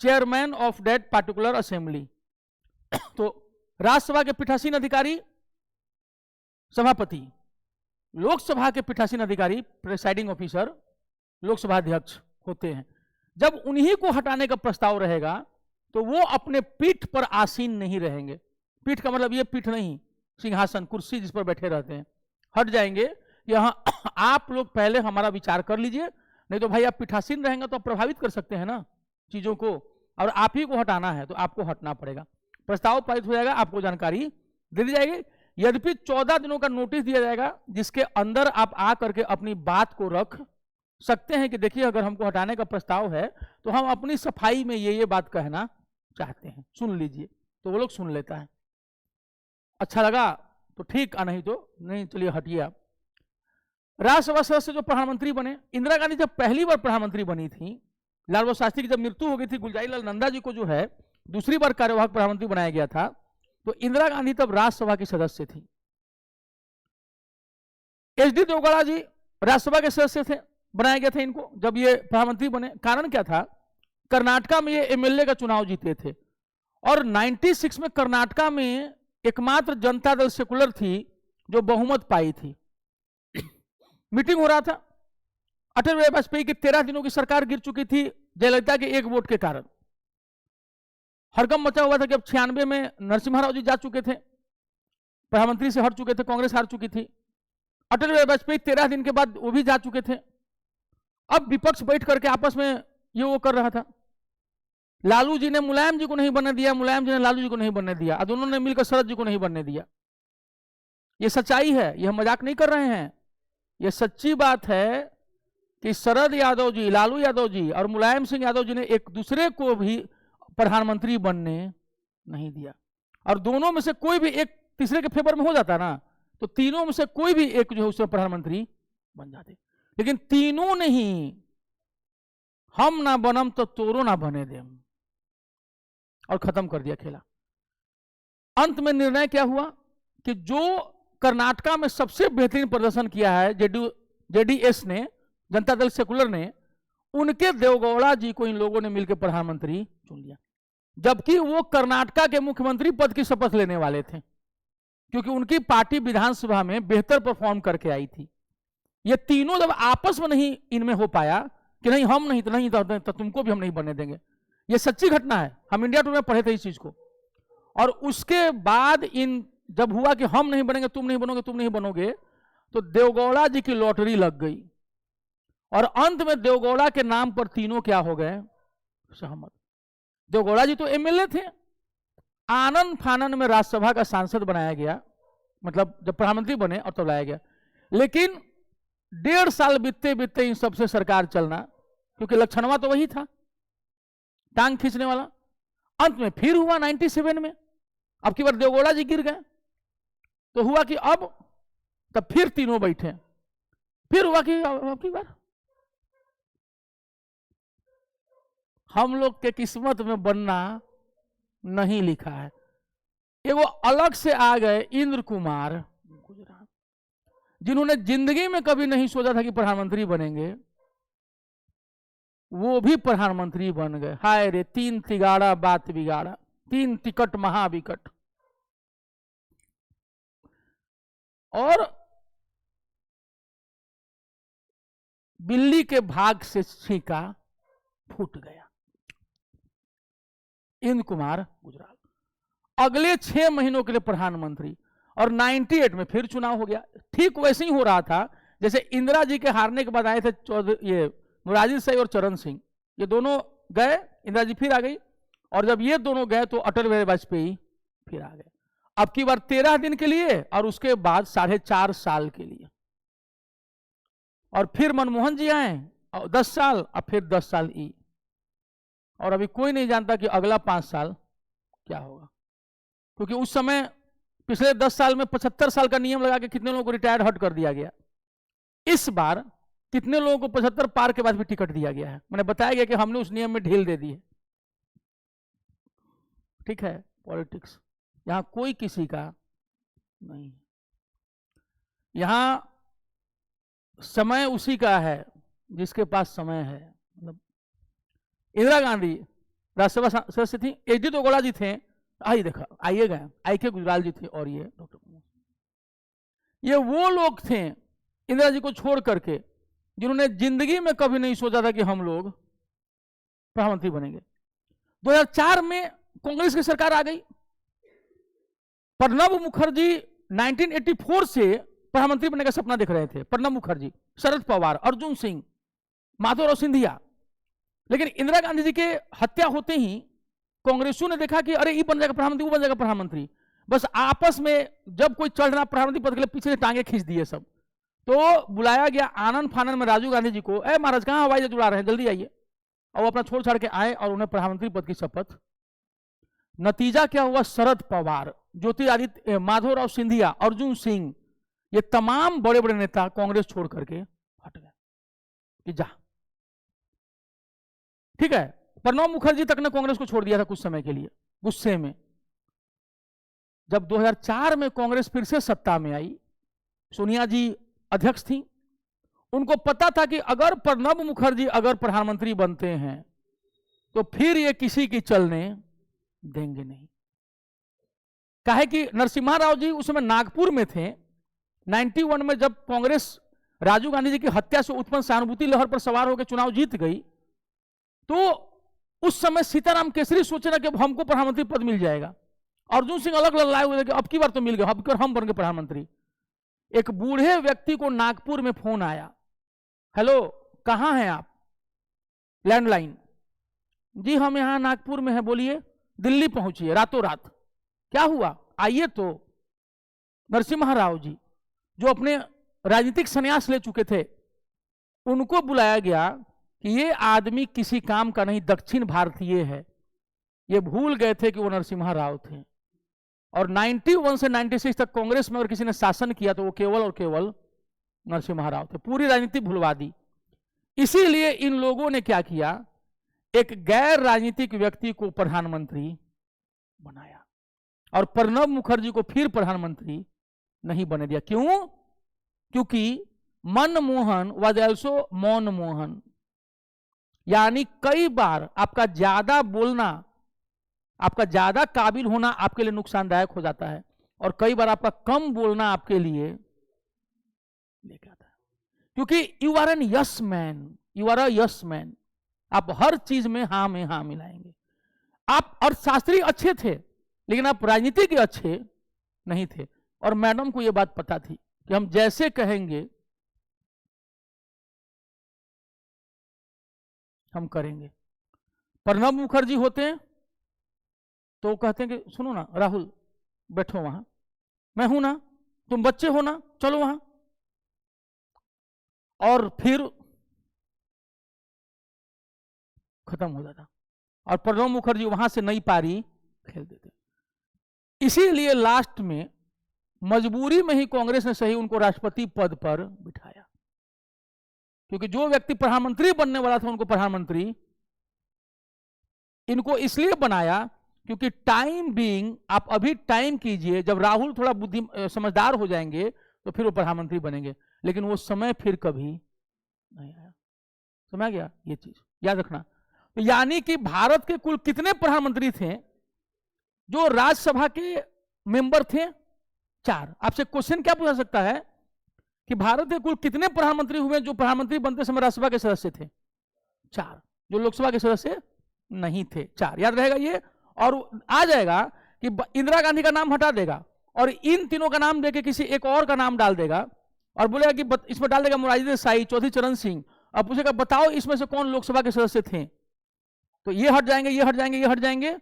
chairman of that particular assembly. तो राज्यसभा के पीठासीन अधिकारी सभापति, लोकसभा के पीठासीन अधिकारी प्रेसाइडिंग ऑफिसर लोकसभा अध्यक्ष होते हैं। जब उन्हीं को हटाने का प्रस्ताव रहेगा तो वो अपने पीठ पर आसीन नहीं रहेंगे। पीठ का मतलब ये पीठ नहीं, सिंहासन, कुर्सी जिस पर बैठे रहते हैं, हट जाएंगे। यहां आप लोग पहले हमारा विचार कर लीजिए, नहीं तो भाई आप पीठासीन रहेंगे तो आप प्रभावित कर सकते हैं ना चीजों को, और आप ही को हटाना है तो आपको हटना पड़ेगा। प्रस्ताव पारित हो जाएगा, आपको जानकारी दे दी जाएगी। यद्यपि 14 दिनों का नोटिस दिया जाएगा, जिसके अंदर आप आ करके अपनी बात को रख सकते हैं कि देखिए अगर हमको हटाने का प्रस्ताव है तो हम अपनी सफाई में ये बात कहना चाहते हैं, सुन लीजिए। तो वो लोग सुन लेता है, अच्छा लगा तो ठीक, नहीं तो नहीं, चलिए हटिए आप। राज्यसभा सदस्य जो प्रधानमंत्री बने, इंदिरा गांधी जब पहली बार प्रधानमंत्री बनी थी, लाल बहादुर शास्त्री की जब मृत्यु हो गई थी, गुलजारी लाल नंदा जी को जो है दूसरी बार कार्यवाहक प्रधानमंत्री बनाया गया था, तो इंदिरा गांधी तब राज्यसभा की सदस्य थी। एच.डी. देवगौड़ा जी राज्यसभा के सदस्य थे, बनाया गया था इनको जब ये प्रधानमंत्री बने। कारण क्या था? कर्नाटका में ये एमएलए का चुनाव जीते थे, और 96 में कर्नाटका में एकमात्र जनता दल सेकुलर थी जो बहुमत पाई थी। मीटिंग हो रहा था, अटल बिहारी वाजपेयी की 13 दिनों की सरकार गिर चुकी थी जयललिता के एक वोट के कारण। हड़कंप मचा हुआ था कि अब 96 में नरसिम्हा राव जी जा चुके थे, प्रधानमंत्री से हट चुके थे, कांग्रेस हार चुकी थी। अटल बिहारी वाजपेयी 13 दिन के बाद वो भी जा चुके थे। अब विपक्ष बैठ करके आपस में ये वो कर रहा था। लालू जी ने मुलायम जी को नहीं बनने दिया, मुलायम जी ने लालू जी को नहीं बनने दिया, और दोनों ने मिलकर शरद जी को नहीं बनने दिया। ये सच्चाई है, ये हम मजाक नहीं कर रहे हैं, ये सच्ची बात है कि शरद यादव जी, लालू यादव जी और मुलायम सिंह यादव जी ने एक दूसरे को भी प्रधानमंत्री बनने नहीं दिया। और दोनों में से कोई भी एक तीसरे के फेवर में हो जाता ना, तो तीनों में से कोई भी एक जो है उसमें प्रधानमंत्री बन जाते। लेकिन तीनों ने ही हम ना बनम तो तोरो ना बने देम, और खत्म कर दिया खेला। अंत में निर्णय क्या हुआ कि जो कर्नाटका में सबसे बेहतरीन प्रदर्शन किया है जेडीएस ने, जनता दल सेकुलर ने, उनके देवगौड़ा जी को इन लोगों ने मिलकर प्रधानमंत्री चुन लिया, जबकि वो कर्नाटका के मुख्यमंत्री पद की शपथ लेने वाले थे, क्योंकि उनकी पार्टी विधानसभा में बेहतर परफॉर्म करके आई थी। ये तीनों जब आपस में नहीं इनमें हो पाया कि नहीं हम नहीं तो तुमको भी हम नहीं बनने देंगे, ये सच्ची घटना है, हम इंडिया टुडे में पढ़े थे इस चीज को। और उसके बाद इन जब हुआ कि हम नहीं बनेंगे, तुम नहीं बनोगे, तो देवगौड़ा जी की लॉटरी लग गई, और अंत में देवगौड़ा के नाम पर तीनों क्या हो गए, सहमत। देवगौड़ा जी तो एमएलए थे, आनंद फानन में राज्यसभा का सांसद बनाया गया, मतलब जब प्रधानमंत्री बने और तब लाया गया। लेकिन 1.5 साल बीतते बीतते इन सबसे सरकार चलना, क्योंकि लक्षणवा तो वही था, टांग खींचने वाला। अंत में फिर हुआ 97 में, अब की बार देवगौड़ा जी गिर गए, तो हुआ कि अब तब फिर तीनों बैठे, फिर हुआ कि अब की बार हम लोग के किस्मत में बनना नहीं लिखा है। एगो अलग से आ गए इंद्र कुमार गुजराल, जिन्होंने जिंदगी में कभी नहीं सोचा था कि प्रधानमंत्री बनेंगे, वो भी प्रधानमंत्री बन गए। हाय रे, 3 तिगाड़ा बात बिगाड़ा, 3 टिकट महाविकट। और बिल्ली के भाग से छींका फूट गया। इंद्र कुमार गुजराल अगले 6 महीनों के लिए प्रधानमंत्री, और 98 में फिर चुनाव हो गया। ठीक वैसे ही हो रहा था जैसे इंदिरा जी के हारने के बाद आए थे ये मोरारजी देसाई और चरण सिंह, ये दोनों गए, इंदिरा जी फिर आ गई, और जब ये दोनों गए तो अटल बिहारी वाजपेयी फिर आ गए। अब की बार 13 दिन के लिए, और उसके बाद 4.5 साल के लिए, और फिर मनमोहन जी आए 10 साल, और फिर 10 साल ई, और अभी कोई नहीं जानता कि अगला 5 साल क्या होगा, क्योंकि उस समय पिछले 10 साल में 75 साल का नियम लगा के कितने लोगों को रिटायर हट कर दिया गया। इस बार कितने लोगों को 75 पार के बाद भी टिकट दिया गया है। मैंने बताया गया कि हमने उस नियम में ढील दे दी है। ठीक है, पॉलिटिक्स यहां कोई किसी का नहीं, यहां समय उसी का है जिसके पास समय है। मतलब इंदिरा गांधी राज्यसभा सदस्य थी, एजी देवगौड़ा जी थे, आई देखा आइए गए, आई के गुजराल जी थे, और ये डॉक्टर, ये वो लोग थे इंदिरा जी को छोड़ करके जिन्होंने जिंदगी में कभी नहीं सोचा था कि हम लोग प्रधानमंत्री बनेंगे। 2004 में कांग्रेस की सरकार आ गई, प्रणब मुखर्जी 1984 से प्रधानमंत्री बनने का सपना देख रहे थे। प्रणब मुखर्जी, शरद पवार, अर्जुन सिंह, माधवराव सिंधिया। लेकिन इंदिरा गांधी जी के हत्या होते ही कांग्रेसियों ने देखा कि अरे ये बन जाएगा प्रधानमंत्री, वो बन जाएगा प्रधानमंत्री, बस आपस में जब कोई चढ़ रहा प्रधानमंत्री पद के लिए पीछे से टांगे खींच दिए सब। तो बुलाया गया आनंद फानन में राजीव गांधी जी को, ए महाराज कहाँ हवाई जहाज उड़ा रहे हैं, जल्दी आइए। और वो अपना छोड़ छाड़ के आए और उन्हें प्रधानमंत्री पद की शपथ। नतीजा क्या हुआ, शरद पवार, ज्योतिरादित्य, माधवराव सिंधिया, अर्जुन सिंह, ये तमाम बड़े बड़े नेता कांग्रेस छोड़ करके हट गए कि जा। ठीक है, प्रणब मुखर्जी तक ने कांग्रेस को छोड़ दिया था कुछ समय के लिए गुस्से में। जब 2004 में कांग्रेस फिर से सत्ता में आई, सोनिया जी अध्यक्ष थी, उनको पता था कि अगर प्रणब मुखर्जी अगर प्रधानमंत्री बनते हैं तो फिर ये किसी की चलने देंगे नहीं। काहे कि नरसिम्हा राव जी उस समय नागपुर में थे। 91 में जब कांग्रेस राजीव गांधी जी की हत्या से उत्पन्न सहानुभूति लहर पर सवार होकर चुनाव जीत गई, तो उस समय सीताराम केसरी सोचे ना कि अब हमको प्रधानमंत्री पद मिल जाएगा। अर्जुन सिंह अलग लल्लाए हुए थे कि अब की बार तो मिल गया, अब की बार हम बन गए प्रधानमंत्री। एक बूढ़े व्यक्ति को नागपुर में फोन आया, हेलो कहां हैं आप, लैंडलाइन, जी हम यहां नागपुर में हैं, बोलिए, दिल्ली पहुंचिए रातों रात। क्या हुआ, आइए। तो नरसिम्हा राव जी जो अपने राजनीतिक संन्यास ले चुके थे, उनको बुलाया गया कि ये आदमी किसी काम का नहीं, दक्षिण भारतीय है। ये भूल गए थे कि वो नरसिम्हा राव थे। और 91 से 96 तक कांग्रेस में अगर किसी ने शासन किया तो वो केवल और केवल नरसिम्हा राव थे। पूरी राजनीति भुलवा दी। इसीलिए इन लोगों ने क्या किया, एक गैर राजनीतिक व्यक्ति को प्रधानमंत्री बनाया और प्रणब मुखर्जी को फिर प्रधानमंत्री नहीं बने दिया। क्यों? क्योंकि मनमोहन वाज आल्सो मौनमोहन, यानी कई बार आपका ज्यादा बोलना, आपका ज्यादा काबिल होना आपके लिए नुकसानदायक हो जाता है, और कई बार आपका कम बोलना आपके लिए लेके आता है। क्योंकि you are an yes man, you are a yes man, आप हर चीज में हाँ में हाँ मिलाएंगे। आप अर्थशास्त्री अच्छे थे लेकिन आप राजनीति के अच्छे नहीं थे, और मैडम को यह बात पता थी कि हम जैसे कहेंगे हम करेंगे। प्रणब मुखर्जी होते हैं तो कहते हैं कि सुनो ना राहुल, बैठो वहां, मैं हूं ना, तुम बच्चे हो ना, चलो वहां, और फिर खत्म हो जाता। और प्रणब मुखर्जी वहां से नई पारी खेल देते। इसीलिए लास्ट में मजबूरी में ही कांग्रेस ने सही उनको राष्ट्रपति पद पर बिठाया, क्योंकि जो व्यक्ति प्रधानमंत्री बनने वाला था उनको प्रधानमंत्री इनको इसलिए बनाया क्योंकि टाइम बीइंग, आप अभी टाइम कीजिए, जब राहुल थोड़ा बुद्धि समझदार हो जाएंगे तो फिर वो प्रधानमंत्री बनेंगे, लेकिन वो समय फिर कभी नहीं आया। समझ गया? ये चीज याद रखना। तो यानी कि भारत के कुल कितने प्रधानमंत्री थे जो राज्यसभा के मेंबर थे? 4। आपसे क्वेश्चन क्या पूछा सकता है कि भारत के कुल कितने प्रधानमंत्री हुए जो प्रधानमंत्री बनते समय राज्यसभा के सदस्य थे? 4। जो लोकसभा के सदस्य नहीं थे, 4। याद रहेगा ये। और आ जाएगा कि इंदिरा गांधी का नाम हटा देगा और इन तीनों का नाम देके किसी एक और का नाम डाल देगा और बोलेगा कि इसमें डाल देगा मोरारजी देसाई, चौधरी चरण सिंह, और पूछेगा बताओ इसमें से कौन लोकसभा के सदस्य थे? तो ये हट जाएंगे, ये हट जाएंगे, ये हट जाएंगे,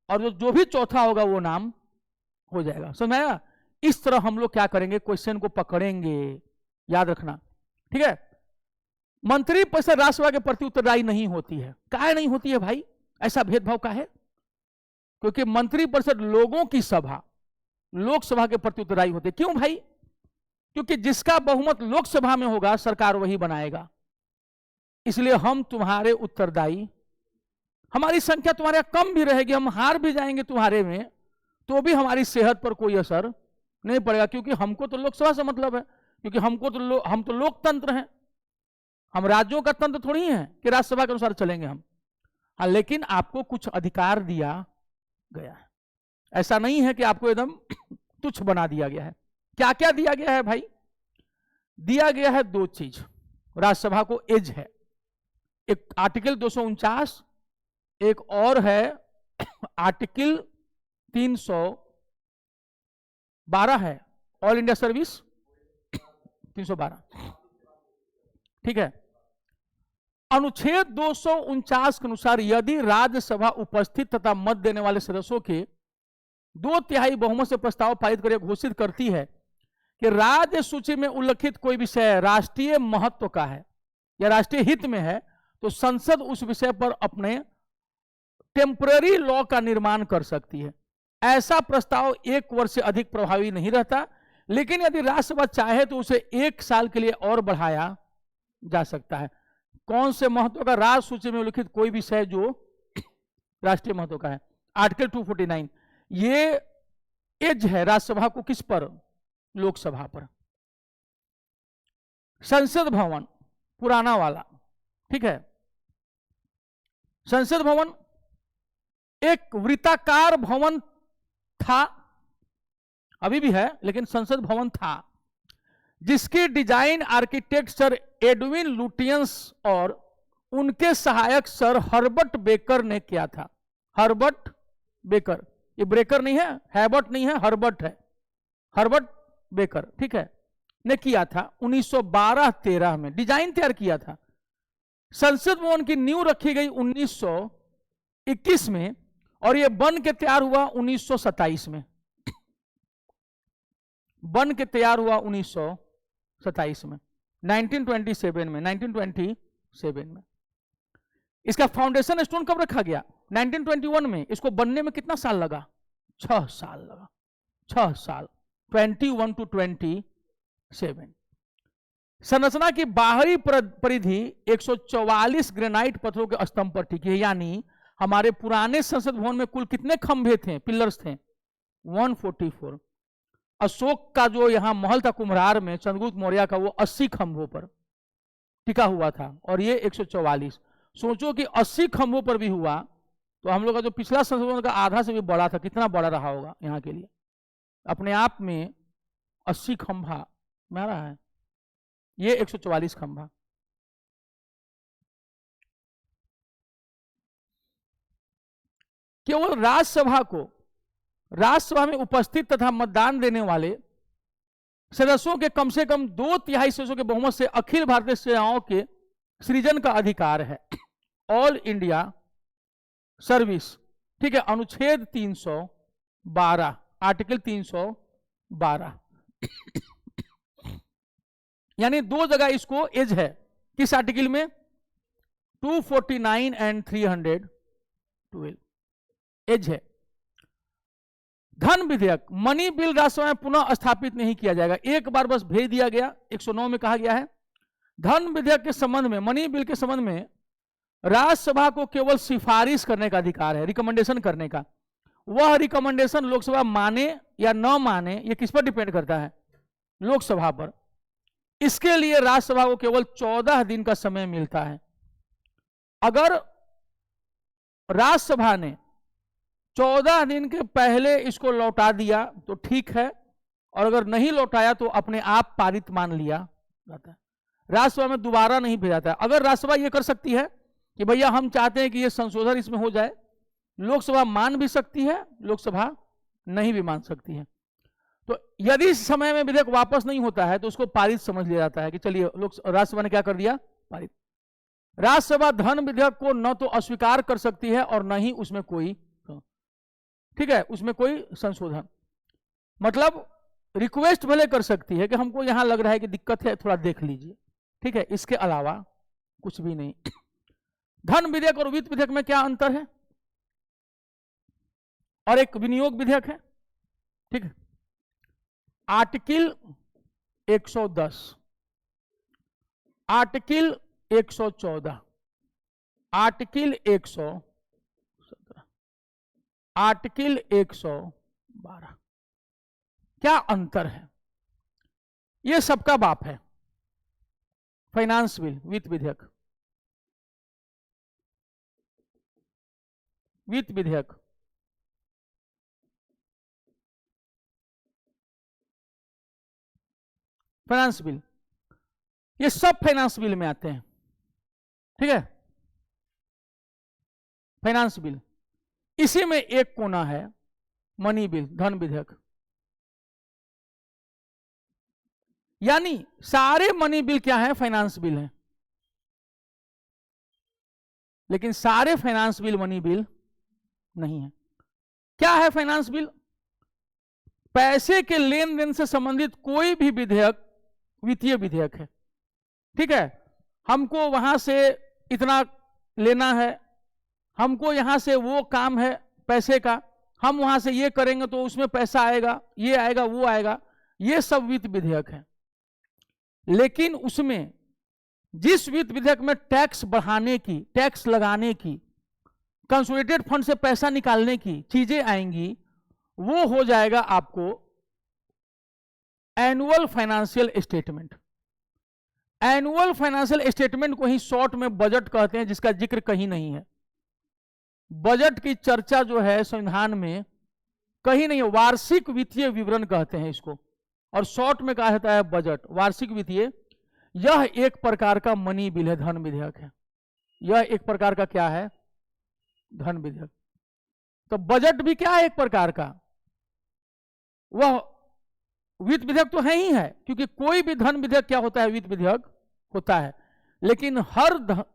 और जो भी चौथा होगा वो नाम हो जाएगा। समझ आया? इस तरह हम लोग क्या करेंगे, क्वेश्चन को पकड़ेंगे, याद रखना, ठीक है। मंत्री परिषद राज्यसभा के प्रति उत्तरदायी नहीं होती है। काहे नहीं होती है भाई? ऐसा भेदभाव का है? क्योंकि मंत्री परिषद लोगों की सभा, लोकसभा के प्रति उत्तरदायी होते। क्यों भाई? क्योंकि जिसका बहुमत लोकसभा में होगा सरकार वही बनाएगा, इसलिए हम तुम्हारे उत्तरदायी, हमारी संख्या तुम्हारे कम भी रहेगी, हम हार भी जाएंगे तुम्हारे में, तो भी हमारी सेहत पर कोई असर नहीं पड़ेगा, क्योंकि हमको तो लोकसभा से मतलब है, क्योंकि हम तो लोकतंत्र हैं, हम राज्यों का तंत्र थोड़ी है कि राज्यसभा के अनुसार चलेंगे हम। हाँ, लेकिन आपको कुछ अधिकार दिया गया है, ऐसा नहीं है कि आपको एकदम तुच्छ बना दिया गया है। क्या क्या दिया गया है भाई? दिया गया है 2 चीज राज्यसभा को। एज है, एक आर्टिकल 249, एक और है आर्टिकल 312 है, ऑल इंडिया सर्विस 312, ठीक है। अनुच्छेद 249 के अनुसार यदि राज्यसभा उपस्थित तथा मत देने वाले सदस्यों के 2/3 बहुमत से प्रस्ताव पारित कर घोषित करती है कि राज्य सूची में उल्लिखित कोई विषय राष्ट्रीय महत्व का है या राष्ट्रीय हित में है, तो संसद उस विषय पर अपने टेम्पररी लॉ का निर्माण कर सकती है। ऐसा प्रस्ताव 1 वर्ष से अधिक प्रभावी नहीं रहता, लेकिन यदि राज्यसभा चाहे तो उसे 1 साल के लिए और बढ़ाया जा सकता है। कौन से महत्व का? राज्य सूची में उल्लिखित कोई विषय जो राष्ट्रीय महत्व का है, आर्टिकल 249। ये एज है राज्यसभा को किस पर? लोकसभा पर। संसद भवन पुराना वाला, ठीक है। संसद भवन एक वृत्ताकार भवन था, अभी भी है, लेकिन संसद भवन था, जिसकी design architect sir Edwin Lutyens और उनके सहायक सर हर्बर्ट बेकर ने किया था। हर्बर्ट बेकर, ये ब्रेकर नहीं है, हैबर्ट नहीं है, हर्बर्ट है, हर्बर्ट बेकर, ठीक है, ने किया था 1912-13 में डिजाइन तैयार किया था। संसद भवन की नींव रखी गई 1921 में और यह बन के तैयार हुआ 1927 में। बन के तैयार हुआ 1927 में, 1927 में। इसका फाउंडेशन स्टोन कब रखा गया? 1921 में। इसको बनने में कितना साल लगा? 6 साल लगा। 6 साल 21 to 27। संरचना की बाहरी परिधि 144 ग्रेनाइट पत्थरों के स्तंभ पर टिकी है। यानी हमारे पुराने संसद भवन में कुल कितने खंभे थे, पिलर्स थे? 144। अशोक का जो यहां महल था कुम्हरार में, चंद्रगुप्त मौर्य का, वो 80 खंभों पर टिका हुआ था और ये 144। सोचो कि 80 खंभों पर भी हुआ तो हम लोग का जो पिछला संसद भवन का आधा से भी बड़ा था, कितना बड़ा रहा होगा यहाँ के लिए। अपने आप में 80 खंभा में रहा है, ये 144 खंभा। केवल राज्यसभा में उपस्थित तथा मतदान देने वाले सदस्यों के कम से कम 2/3 सदस्यों के बहुमत से अखिल भारतीय सेनाओं के सृजन का अधिकार है। ऑल इंडिया सर्विस, ठीक है, अनुच्छेद 312, आर्टिकल 312। यानी 2 जगह इसको एज है, किस आर्टिकल में? 249 एंड 312 एज है। धन विधेयक, मनी बिल राज्यसभा में पुनः स्थापित नहीं किया जाएगा, एक बार बस भेज दिया गया। 109 में कहा गया है धन विधेयक के संबंध में, मनी बिल के संबंध में राज्यसभा को केवल सिफारिश करने का अधिकार है, रिकमेंडेशन करने का। वह रिकमेंडेशन लोकसभा माने या न माने, ये किस पर डिपेंड करता है? लोकसभा पर। इसके लिए राज्यसभा को केवल 14 दिन का समय मिलता है। अगर राज्यसभा ने 14 दिन के पहले इसको लौटा दिया तो ठीक है, और अगर नहीं लौटाया तो अपने आप पारित मान लिया जाता है, राज्यसभा में दोबारा नहीं भेजा जाता है। अगर राज्यसभा ये कर सकती है कि भैया हम चाहते हैं कि ये संशोधन इसमें हो जाए, लोकसभा मान भी सकती है, लोकसभा नहीं भी मान सकती है। तो यदि इस समय में विधेयक वापस नहीं होता है तो उसको पारित समझ लिया जाता है कि चलिए राज्यसभा ने क्या कर दिया? पारित। राज्यसभा धन विधेयक को न तो अस्वीकार कर सकती है और न ही उसमें कोई, ठीक है, उसमें कोई संशोधन, मतलब रिक्वेस्ट भले कर सकती है कि हमको यहां लग रहा है कि दिक्कत है, थोड़ा देख लीजिए, ठीक है, इसके अलावा कुछ भी नहीं। धन विधेयक और वित्त विधेयक में क्या अंतर है? और एक विनियोग विधेयक है, ठीक है। आर्टिकल 110, आर्टिकल 114, आर्टिकल 117, आर्टिकल 112, क्या अंतर है? ये सबका बाप है, फाइनेंस बिल, वित्त विधेयक, वित्त विधेयक, फाइनेंस बिल, ये सब फाइनेंस बिल में आते हैं, ठीक है, फाइनेंस बिल। इसी में एक कोना है मनी बिल, धन विधेयक। यानी सारे मनी बिल क्या है? फाइनेंस बिल है, लेकिन सारे फाइनेंस बिल मनी बिल नहीं है। क्या है फाइनेंस बिल? पैसे के लेन देन से संबंधित कोई भी विधेयक वित्तीय विधेयक है, ठीक है। हमको वहां से इतना लेना है, हमको यहां से वो काम है पैसे का, हम वहां से ये करेंगे तो उसमें पैसा आएगा, ये आएगा, वो आएगा, ये सब वित्त विधेयक है। लेकिन उसमें जिस वित्त विधेयक में टैक्स बढ़ाने की, टैक्स लगाने की, कंसोलिडेटेड फंड से पैसा निकालने की चीजें आएंगी, वो हो जाएगा आपको annual financial statement. Annual financial statement को ही शॉर्ट में बजट कहते हैं, जिसका जिक्र कहीं नहीं है। बजट की चर्चा जो है संविधान में कहीं नहीं है, वार्षिक वित्तीय विवरण कहते हैं इसको, और शॉर्ट में कहा जाता है बजट, वार्षिक वित्तीय। यह एक प्रकार का मनी बिल है, धन विधेयक है। यह एक प्रकार का क्या है? धन विधेयक। तो बजट भी क्या है? एक प्रकार का, वह वित्त विधेयक तो है ही है, क्योंकि कोई भी धन विधेयक क्या होता है? वित्त विधेयक होता है। लेकिन हर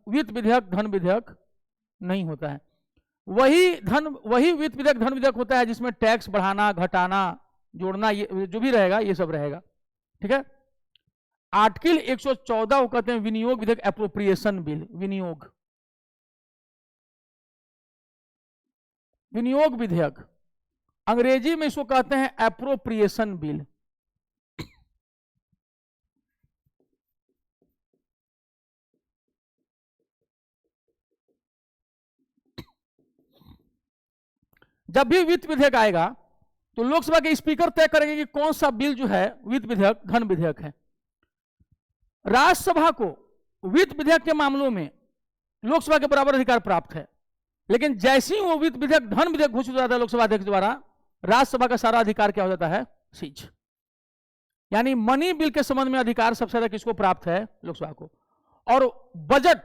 वित्त विधेयक धन विधेयक नहीं होता है। वही वित्त विधेयक धन विधेयक होता है जिसमें टैक्स बढ़ाना, घटाना, जोड़ना, ये जो भी रहेगा ये सब रहेगा, ठीक है। आर्टिकल 114 को कहते हैं विनियोग विधेयक, एप्रोप्रिएशन बिल, विनियोग, विनियोग विधेयक। अंग्रेजी में इसको कहते हैं एप्रोप्रिएशन बिल। जब भी वित्त विधेयक आएगा तो लोकसभा के स्पीकर तय करेंगे कि कौन सा बिल जो है वित्त विधेयक, धन विधेयक है। राज्यसभा को वित्त विधेयक के मामलों में लोकसभा के बराबर अधिकार प्राप्त है, लेकिन जैसे ही वो वित्त विधेयक, धन विधेयक घोषित हो जाता है लोकसभा अध्यक्ष द्वारा, राज्यसभा का सारा अधिकार क्या हो जाता है? सीज। यानी मनी बिल के संबंध में अधिकार सबसे ज्यादा किसको प्राप्त है? लोकसभा को। और बजट,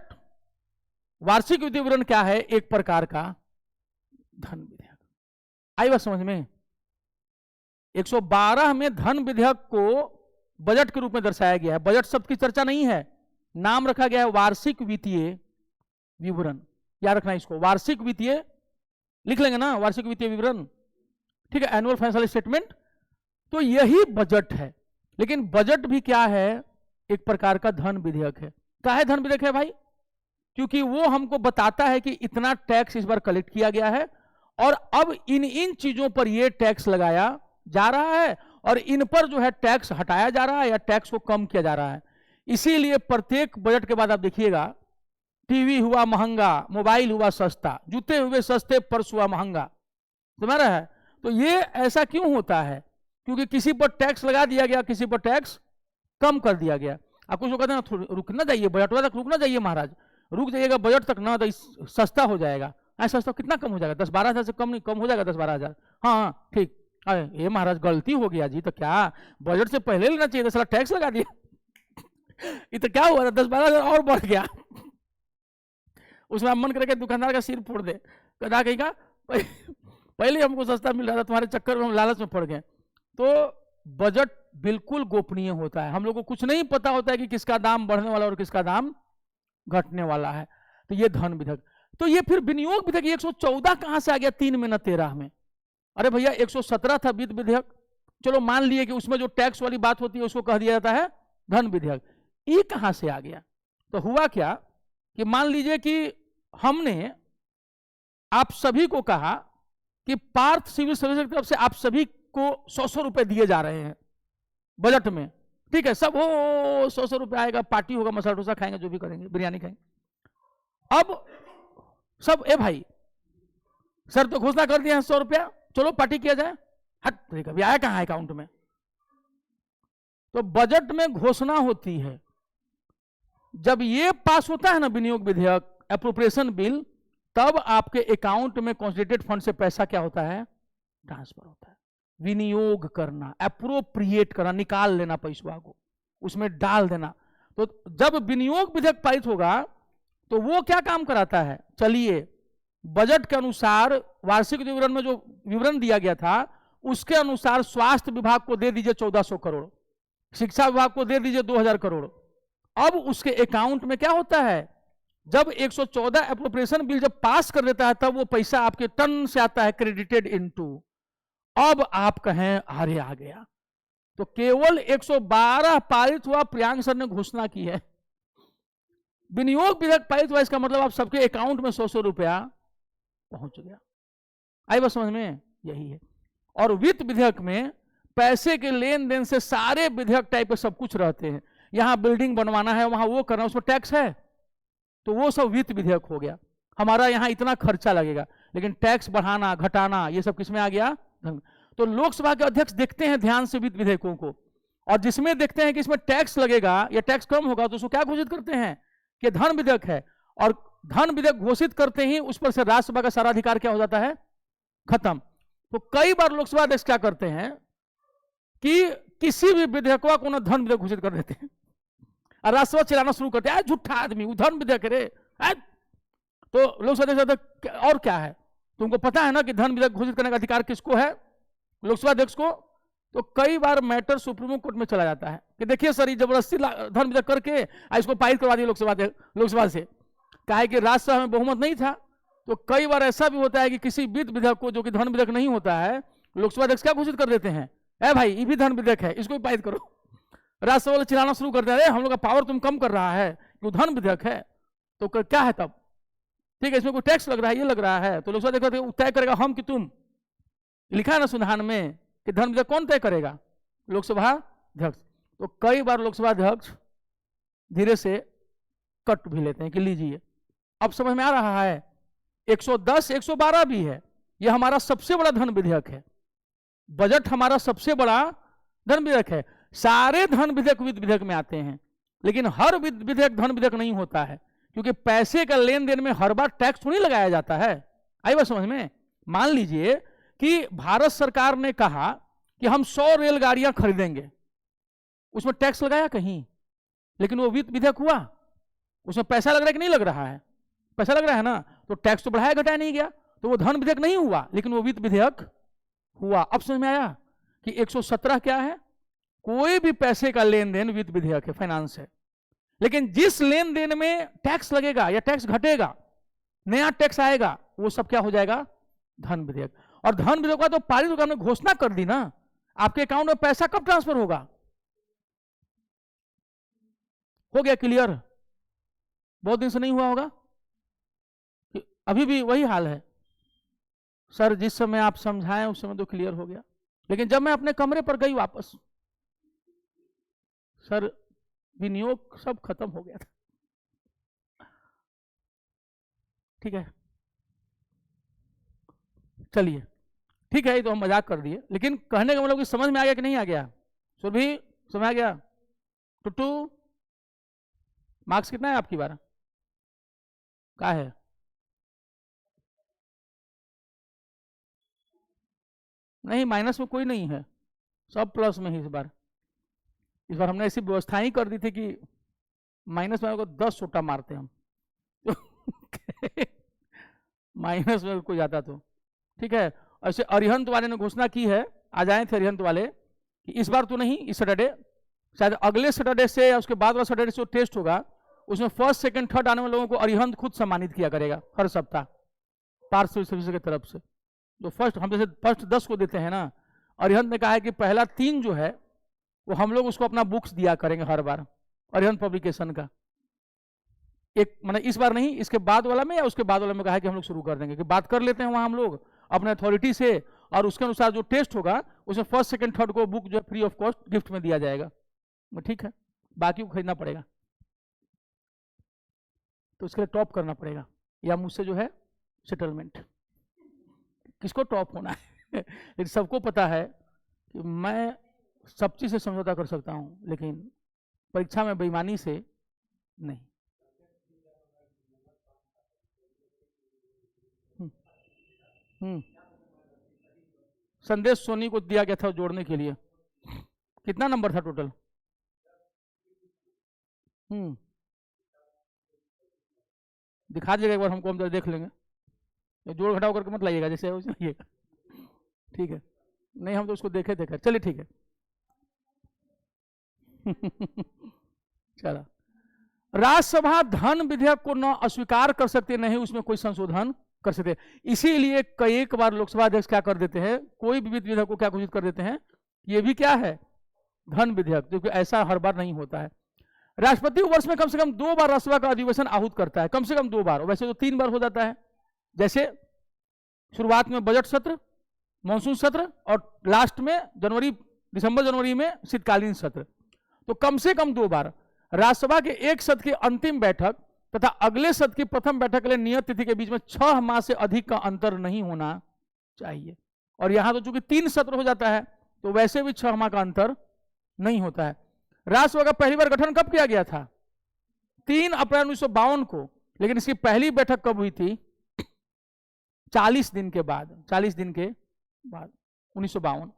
वार्षिक वित्तीय विवरण क्या है? एक प्रकार का धन विधेयक। आई बात समझ में? 112 में धन विधेयक को बजट के रूप में दर्शाया गया है। बजट शब्द की चर्चा नहीं है, नाम रखा गया है वार्षिक वित्तीय विवरण। याद रखना इसको, वार्षिक वित्तीय लिख लेंगे ना, वार्षिक वित्तीय विवरण, ठीक है, एनुअल फाइनेंशियल स्टेटमेंट। तो यही बजट है। लेकिन बजट भी क्या है? एक प्रकार का धन विधेयक है। क्या है धन विधेयक है भाई? क्योंकि वो हमको बताता है कि इतना टैक्स इस बार कलेक्ट किया गया है और अब इन चीजों पर ये टैक्स लगाया जा रहा है और इन पर जो है टैक्स हटाया जा रहा है या टैक्स को कम किया जा रहा है। इसीलिए प्रत्येक बजट के बाद आप देखिएगा, टीवी हुआ महंगा, मोबाइल हुआ सस्ता, जूते हुए सस्ते, पर्स हुआ महंगा। समझ रहा है? तो ये ऐसा क्यों होता है? क्योंकि किसी पर टैक्स लगा दिया गया, किसी पर टैक्स कम कर दिया गया। आप कुछ कहते हैं रुकना जाइए, बजट तक रुकना जाइए महाराज, रुक जाइएगा बजट तक ना, तो सस्ता हो जाएगा। सस्ता कितना कम हो जाएगा? 10-12 हज़ार से कम नहीं, कम हो जाएगा 10-12 हज़ार। हाँ ठीक। अरे ये महाराज गलती हो गया जी, तो क्या बजट से पहले लेना चाहिए था, साला टैक्स लगा दिया। ये तो क्या हुआ, 10-12 हज़ार और बढ़ गया। उसमें मन करके दुकानदार का सिर फोड़ दे, कदा कहेगा पहले हमको सस्ता मिल रहा था, तुम्हारे चक्कर में हम लालच में पड़ गए। तो बजट बिल्कुल गोपनीय होता है, हम लोग को कुछ नहीं पता होता है कि किसका दाम बढ़ने वाला और किसका दाम घटने वाला है। तो ये धन विधेयक। तो ये फिर विनियोग विधेयक 114 कहां से आ गया 3 में न 13 में? अरे भैया 117 था वित्त विधेयक, चलो मान लिए कि उसमें जो टैक्स वाली बात होती है उसको कह दिया जाता है धन विधेयक। ये कहां से आ गया? तो हुआ क्या कि मान लीजिए कि हमने आप सभी को कहा कि पार्थ सिविल सर्विस की तरफ से आप सभी को 100 रुपए दिए जा रहे हैं बजट में, ठीक है, सब हो 100 रुपए आएगा, पार्टी होगा, मसाला डोसा खाएंगे, जो भी करेंगे, बिरयानी खाएंगे। अब सब ए भाई सर तो घोषणा कर दिया है 100 रुपया, चलो पार्टी किया जाए। हट, अभी आया कहां अकाउंट में? तो बजट में घोषणा होती है, जब ये पास होता है ना विनियोग विधेयक, एप्रोप्रिएशन बिल, तब आपके अकाउंट में कंसोलिडेटेड फंड से पैसा क्या होता है? ट्रांसफर होता है। विनियोग करना, एप्रोप्रिएट करना, निकाल लेना पैसा को, उसमें डाल देना। तो जब विनियोग विधेयक पारित होगा तो वो क्या काम कराता है? चलिए, बजट के अनुसार वार्षिक विवरण में जो विवरण दिया गया था उसके अनुसार स्वास्थ्य विभाग को दे दीजिए 1400 करोड़, शिक्षा विभाग को दे दीजिए 2000 करोड़। अब उसके अकाउंट में क्या होता है? जब 114 एप्रोप्रिएशन बिल जब पास कर देता है तब वो पैसा आपके टर्न से आता है, क्रेडिटेड इनटू। अब आप कहें अरे आ गया, तो केवल 112 पारित हुआ, प्रियांक सर ने घोषणा की है विनियोग विधेयक पारित हुआ, इसका मतलब आप सबके अकाउंट में 100 रुपया पहुंच गया। आई बात समझ में? यही है। और वित्त विधेयक में पैसे के लेन देन से सारे विधेयक टाइप के सब कुछ रहते हैं। यहां बिल्डिंग बनवाना है, वहां वो करना, उसमें टैक्स है, तो वो सब वित्त विधेयक हो गया। हमारा यहां इतना खर्चा लगेगा, लेकिन टैक्स बढ़ाना घटाना ये सब किसमें आ गया? तो लोकसभा के अध्यक्ष देखते हैं ध्यान से वित्त विधेयकों को, और जिसमें देखते हैं कि इसमें टैक्स लगेगा या टैक्स कम होगा तो उसको क्या घोषित करते हैं कि धन विधेयक है। और धन विधेयक घोषित करते ही उस पर से राज्यसभा का सारा अधिकार क्या हो जाता है? खत्म। तो कई बार लोकसभा अध्यक्ष क्या करते हैं कि किसी भी विधेयक को ना धन विधेयक घोषित कर देते हैं और राज्यसभा चलाना शुरू करते हैं, झूठा आदमी, वो धन विधेयक रे। तो लोकसभा अध्यक्ष और क्या है? तुमको पता है ना कि धन विधेयक घोषित करने का अधिकार किसको है? लोकसभा अध्यक्ष को। तो कई बार मैटर सुप्रीम कोर्ट में चला जाता है कि देखिए सर, जबरदस्ती धन विधेयक करके इसको पारित करवा दिया लोकसभा से, कहा कि राज्यसभा में बहुमत नहीं था। तो कई बार ऐसा भी होता है कि किसी वित्त विधेयक को, जो कि धन विधेयक नहीं होता है, लोकसभा अध्यक्ष क्या घोषित कर देते हैं? ए भाई ये भी धन विधेयक है, इसको भी पारित करो। राज्यसभा वाले चिल्लाना शुरू कर दे, हम लोग का पावर तुम कम कर रहा है, वो धन विधेयक है। तो क्या है तब? ठीक है, इसमें कोई टैक्स लग रहा है, ये लग रहा है, तो लोकसभा अध्यक्ष तय करेगा हम कि तुम। लिखा है ना संविधान में कि धन विधेयक कौन तय करेगा? लोकसभा अध्यक्ष। तो कई बार लोकसभा अध्यक्ष धीरे से कट भी लेते हैं कि लीजिए। अब समझ में आ रहा है? 110 112 भी है, यह हमारा सबसे बड़ा धन विधेयक है। बजट हमारा सबसे बड़ा धन विधेयक है। सारे धन विधेयक वित्त विधेयक में आते हैं, लेकिन हर वित्त विधेयक धन विधेयक नहीं होता है, क्योंकि पैसे का लेन देन में हर बार टैक्स थोड़ी लगाया जाता है। आई बात समझ में? मान लीजिए कि भारत सरकार ने कहा कि हम 100 रेलगाड़ियां खरीदेंगे, उसमें टैक्स लगाया कहीं? लेकिन वो वित्त विधेयक हुआ, उसमें पैसा लग रहा है कि नहीं लग रहा है? पैसा लग रहा है ना, तो टैक्स तो बढ़ाया घटाया नहीं गया, तो वो धन विधेयक नहीं हुआ, लेकिन वो वित्त विधेयक हुआ। अब समझ में आया कि 117 क्या है? कोई भी पैसे का लेन देन वित्त विधेयक है, फाइनेंस है। लेकिन जिस लेन देन में टैक्स लगेगा या टैक्स घटेगा, नया टैक्स आएगा, वो सब क्या हो जाएगा? धन विधेयक। और धन विधेयक का तो पारित होकर हमने घोषणा कर दी ना, आपके अकाउंट में पैसा कब ट्रांसफर होगा? हो गया क्लियर? बहुत दिन से नहीं हुआ होगा, अभी भी वही हाल है। सर जिस समय आप समझाएं उस समय तो क्लियर हो गया, लेकिन जब मैं अपने कमरे पर गई वापस, सर विनियोग सब खत्म हो गया था। ठीक है, चलिए ठीक है, ये तो हम मजाक कर दिए, लेकिन कहने का मतलब कि समझ में आ गया कि नहीं आ गया? सुरभि समझ आ गया? टुट्टू मार्क्स कितना है आपकी बार? क्या है? नहीं, माइनस में कोई नहीं है, सब प्लस में ही इस बार। इस बार हमने ऐसी व्यवस्था ही कर दी थी कि माइनस में को 10 छोटा मारते हम माइनस में कोई जाता तो ठीक है। ऐसे अरिहंत वाले ने घोषणा की है, आज आए थे अरिहंत वाले, कि इस बार तो नहीं, इस सैटरडे, शायद अगले सैटरडे से या उसके बाद वाला सैटरडे से टेस्ट होगा, उसमें फर्स्ट सेकंड थर्ड आने वाले लोगों को अरिहंत खुद सम्मानित किया करेगा हर सप्ताह पार्थ सिविल सर्विस की तरफ से। जो फर्स्ट, हम जैसे फर्स्ट 10 को देते हैं ना, अरिहंत ने कहा है कि पहला 3 जो है वो हम लोग उसको अपना बुक्स दिया करेंगे हर बार, अरिहंत पब्लिकेशन का। एक मतलब इस बार नहीं, इसके बाद वाला में या उसके बाद वाला में कहा है कि हम लोग शुरू कर देंगे, कि बात कर लेते हैं वहां हम लोग अपने अथॉरिटी से, और उसके अनुसार जो टेस्ट होगा उसमें फर्स्ट सेकंड थर्ड को बुक जो है फ्री ऑफ कॉस्ट गिफ्ट में दिया जाएगा। ठीक है, बाकी को खरीदना पड़ेगा, तो उसके लिए टॉप करना पड़ेगा, या मुझसे जो है सेटलमेंट। किसको टॉप होना है लेकिन सबको पता है कि मैं सब चीज से समझौता कर सकता हूं, लेकिन परीक्षा में बेईमानी से नहीं। संदेश सोनी को दिया गया था जोड़ने के लिए। कितना नंबर था टोटल? दिखा दीजिएगा एक बार हमको, हम देख लेंगे, जोड़ घटाव करके मत लाइएगा, जैसे लाइएगा। ठीक है, नहीं हम तो उसको देखे थे, चलिए ठीक है चला। राज्यसभा धन विधेयक को न अस्वीकार कर सकते, नहीं उसमें कोई संशोधन कर सकते। इसीलिए कई बार लोकसभा अध्यक्ष क्या कर देते हैं, कोई भी विधेयक को क्या घोषित कर देते हैं, ये भी क्या है, धन विधेयक, क्योंकि ऐसा हर बार नहीं होता है। राष्ट्रपति वर्ष में कम से कम 2 बार राज्यसभा का अधिवेशन आहूत करता है, कम से कम 2 बार, वैसे तो 3 बार हो जाता है, जैसे शुरुआत में बजट सत्र, मानसून सत्र, और लास्ट में दिसंबर जनवरी में शीतकालीन सत्र। तो कम से कम 2 बार राज्यसभा के एक सत्र की अंतिम बैठक तथा अगले सत्र की प्रथम बैठक के लिए नियत तिथि के बीच में 6 माह से अधिक का अंतर नहीं होना चाहिए। और यहां तो चूंकि 3 सत्र हो जाता है, तो वैसे भी 6 माह का अंतर नहीं होता है। राज्यसभा का पहली बार गठन कब किया गया था? 3 अप्रैल 1952 को, लेकिन इसकी पहली बैठक कब हुई थी? 40 दिन के बाद, 40 दिन के बाद 1952।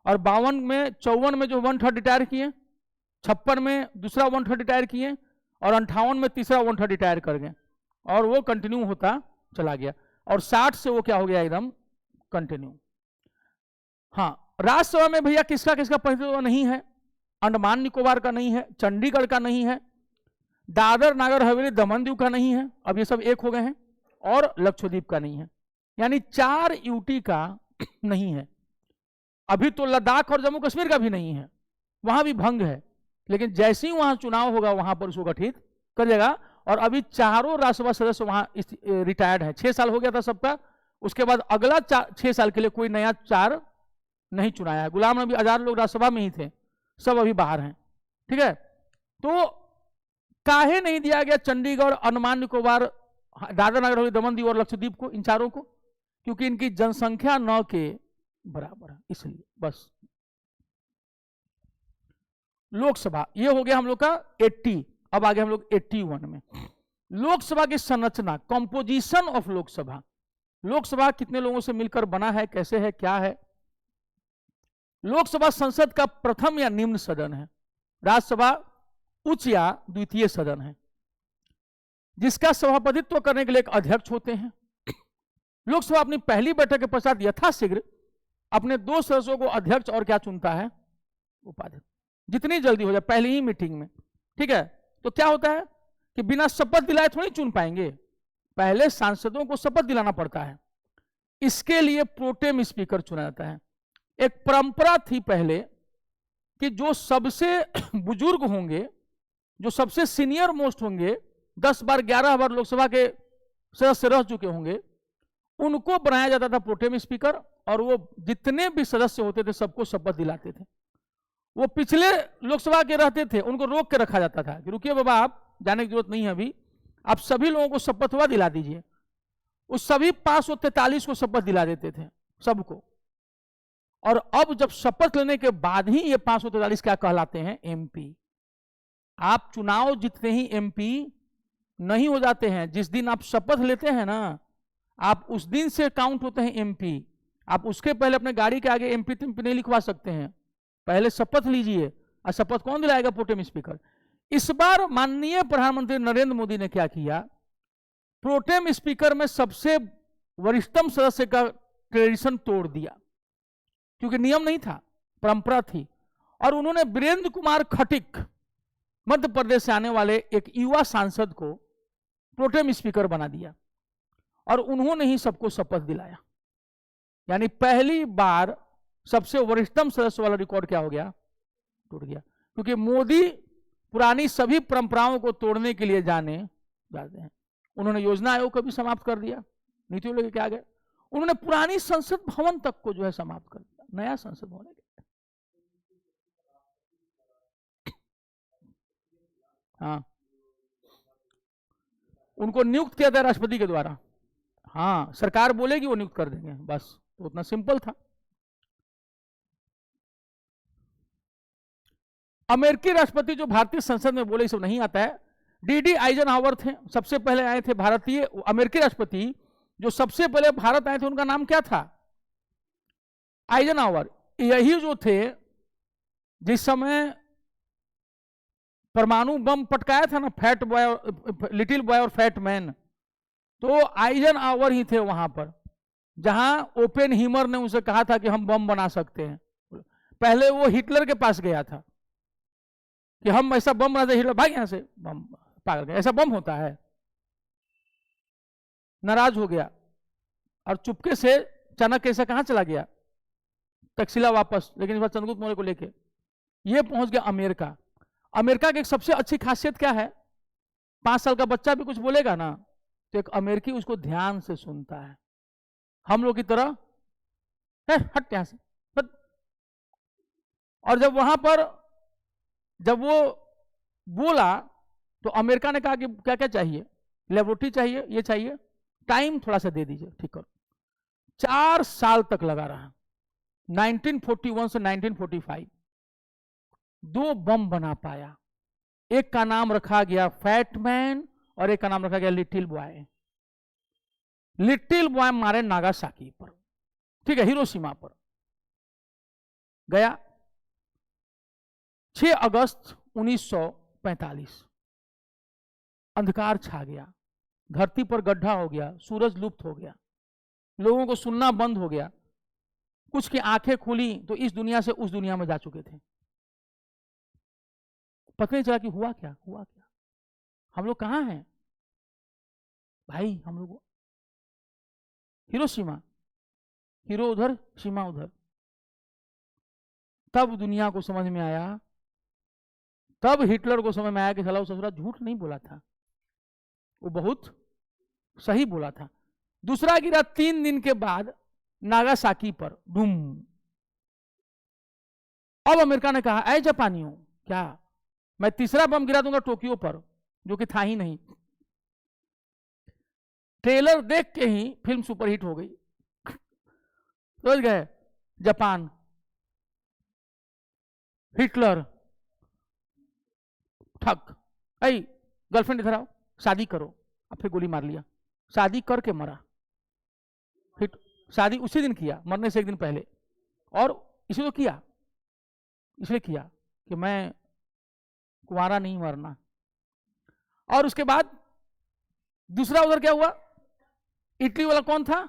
और 52 में 54 में जो 1/3 रिटायर किए, 56 में दूसरा 1/3 रिटायर किए, और 58 में तीसरा 1/3 रिटायर कर गए, और वो कंटिन्यू होता चला गया। और 60 से वो क्या हो गया, एकदम कंटिन्यू। हाँ, राज्यसभा में भैया किसका किसका प्रतिनिधित्व नहीं है? अंडमान निकोबार का नहीं है, चंडीगढ़ का नहीं है, दादर नागर हवेली दमन दीव का नहीं है, अब ये सब एक हो गए हैं, और लक्षद्वीप का नहीं है, यानी 4 यूटी का नहीं है। अभी तो लद्दाख और जम्मू कश्मीर का भी नहीं है, वहां भी भंग है, लेकिन जैसे ही वहां चुनाव होगा वहां पर उसको गठित कर देगा। और अभी चारों राज्यसभा सदस्य वहां रिटायर्ड है, 6 साल हो गया था सबका, उसके बाद अगला 6 साल के लिए कोई नया चार नहीं चुनाया है। गुलाम नबी आजाद लोग राज्यसभा में ही थे, सब अभी बाहर हैं। ठीक है, तो काहे नहीं दिया गया चंडीगढ़, अंडमान निकोबार, दादरा नगर हवेली, दमन दीव और लक्षद्वीप को, इन चारों को? क्योंकि इनकी जनसंख्या 9 के बराबर है, इसलिए। बस लोकसभा ये हो गया हम लोग का 80। अब आगे हम लोग 81 में लोकसभा की संरचना, कंपोजिशन ऑफ लोकसभा। लोकसभा कितने लोगों से मिलकर बना है, कैसे है, क्या है? लोकसभा संसद का प्रथम या निम्न सदन है। राज्यसभा उच्च या द्वितीय सदन है, जिसका सभापतित्व करने के लिए एक अध्यक्ष होते हैं। लोकसभा अपनी पहली बैठक के पश्चात यथाशीघ्र अपने 2 सदस्यों को अध्यक्ष और क्या चुनता है, उपाध्यक्ष, जितनी जल्दी हो जाए, पहली ही मीटिंग में। ठीक है, तो क्या होता है कि बिना शपथ दिलाए थोड़ी चुन पाएंगे, पहले सांसदों को शपथ दिलाना पड़ता है। इसके लिए प्रोटेम स्पीकर चुना जाता है। एक परंपरा थी पहले कि जो सबसे बुजुर्ग होंगे, जो सबसे सीनियर मोस्ट होंगे, 10 बार 11 बार लोकसभा के सदस्य रह चुके होंगे, उनको बनाया जाता था प्रोटेम स्पीकर, और वो जितने भी सदस्य होते थे सबको शपथ दिलाते थे। वो पिछले लोकसभा के रहते थे, उनको रोक के रखा जाता था कि रुकिए बाबा, आप जाने की जरूरत नहीं है अभी, आप सभी लोगों को शपथवा दिला दीजिए। उस सभी 543 को शपथ दिला देते थे, सबको। और अब जब शपथ लेने के बाद ही ये 543 क्या कहलाते हैं, एमपी। आप चुनाव जीतते ही एमपी नहीं हो जाते हैं, जिस दिन आप शपथ लेते हैं ना, आप उस दिन से काउंट होते हैं एमपी। आप उसके पहले अपने गाड़ी के आगे एमपी टिम्पी नहीं लिखवा सकते हैं, पहले शपथ लीजिए। और शपथ कौन दिलाएगा, प्रोटेम स्पीकर। इस बार माननीय प्रधानमंत्री नरेंद्र मोदी ने क्या किया, प्रोटेम स्पीकर में सबसे वरिष्ठतम सदस्य का ट्रेडिशन तोड़ दिया, क्योंकि नियम नहीं था, परंपरा थी। और उन्होंने वीरेंद्र कुमार खटिक, मध्य प्रदेश से आने वाले एक युवा सांसद को प्रोटेम स्पीकर बना दिया, और उन्होंने ही सबको शपथ दिलाया। यानी पहली बार सबसे वरिष्ठतम सदस्य वाला रिकॉर्ड क्या हो गया, टूट गया। क्योंकि मोदी पुरानी सभी परंपराओं को तोड़ने के लिए जाने जाते हैं। उन्होंने योजना आयोग को भी समाप्त कर दिया, नीति आयोग लेके आ गए। उन्होंने पुरानी संसद भवन तक को जो है समाप्त कर दिया, नया संसद भवन है। हाँ, उनको नियुक्त किया था राष्ट्रपति के द्वारा। हाँ, सरकार बोलेगी वो नियुक्त कर देंगे, बस। तो उतना सिंपल था। अमेरिकी राष्ट्रपति जो भारतीय संसद में बोले, सब नहीं आता है। डीडी आइजनहावर थे, सबसे पहले आए थे भारतीय अमेरिकी राष्ट्रपति। जो सबसे पहले भारत आए थे उनका नाम क्या था, आइजनहावर। यही जो थे जिस समय परमाणु बम पटकाया था ना, फैट बॉय, लिटिल बॉय और फैट मैन, तो आइजनहावर ही थे वहां पर, जहां ओपेनहीमर ने उनसे कहा था कि हम बम बना सकते हैं। पहले वो हिटलर के पास गया था कि हम ऐसा बम बना दे, हिटलर भाग यहां से, बम पागल गया, ऐसा बम होता है। नाराज हो गया और चुपके से चाणक्य ऐसा कहां चला गया, तक्षशिला वापस, लेकिन इस बार चंद्रगुप्त मौर्य को लेके ये पहुंच गया अमेरिका। अमेरिका की एक सबसे अच्छी खासियत क्या है, 5 साल का बच्चा भी कुछ बोलेगा ना, तो एक अमेरिकी उसको ध्यान से सुनता है। हम लोग की तरह है, हट यहां से, हट। और जब वहां पर जब वो बोला तो अमेरिका ने कहा कि क्या क्या चाहिए, लेबोरेटरी चाहिए, ये चाहिए, टाइम थोड़ा सा दे दीजिए, ठीक करो। 4 साल तक लगा रहा, 1941 से 1945 2 बम बना पाया। एक का नाम रखा गया फैट मैन और एक का नाम रखा गया लिटिल बॉय। लिटिल बॉय मारे नागासाकी पर, ठीक है, हिरोशिमा पर गया 6 अगस्त 1945। अंधकार छा गया, धरती पर गड्ढा हो गया, सूरज लुप्त हो गया, लोगों को सुनना बंद हो गया। कुछ की आंखें खुली तो इस दुनिया से उस दुनिया में जा चुके थे। पता नहीं चला कि हुआ क्या, हुआ क्या, हम लोग कहां हैं भाई। हम लोग हिरोशिमा, हीरो उधर, सीमा उधर। तब दुनिया को समझ में आया, तब हिटलर को समझ में आया कि साला ससुरा झूठ नहीं बोला था, वो बहुत सही बोला था। दूसरा गिरा 3 दिन के बाद नागासाकी पर, धूम। अब अमेरिका ने कहा, ऐ जापानियों, क्या मैं तीसरा बम गिरा दूंगा टोक्यो पर, जो कि था ही नहीं। ट्रेलर देख के ही फिल्म सुपरहिट हो गई। समझ गए? जापान, हिटलर, ठग, ऐ गर्लफ्रेंड इधर आओ, शादी करो। अब फिर गोली मार लिया, शादी करके मरा। शादी उसी दिन किया, मरने से एक दिन पहले। और इसे तो किया, इसलिए किया कि मैं कुंवारा नहीं मरना। और उसके बाद दूसरा उधर क्या हुआ, इटली वाला कौन था?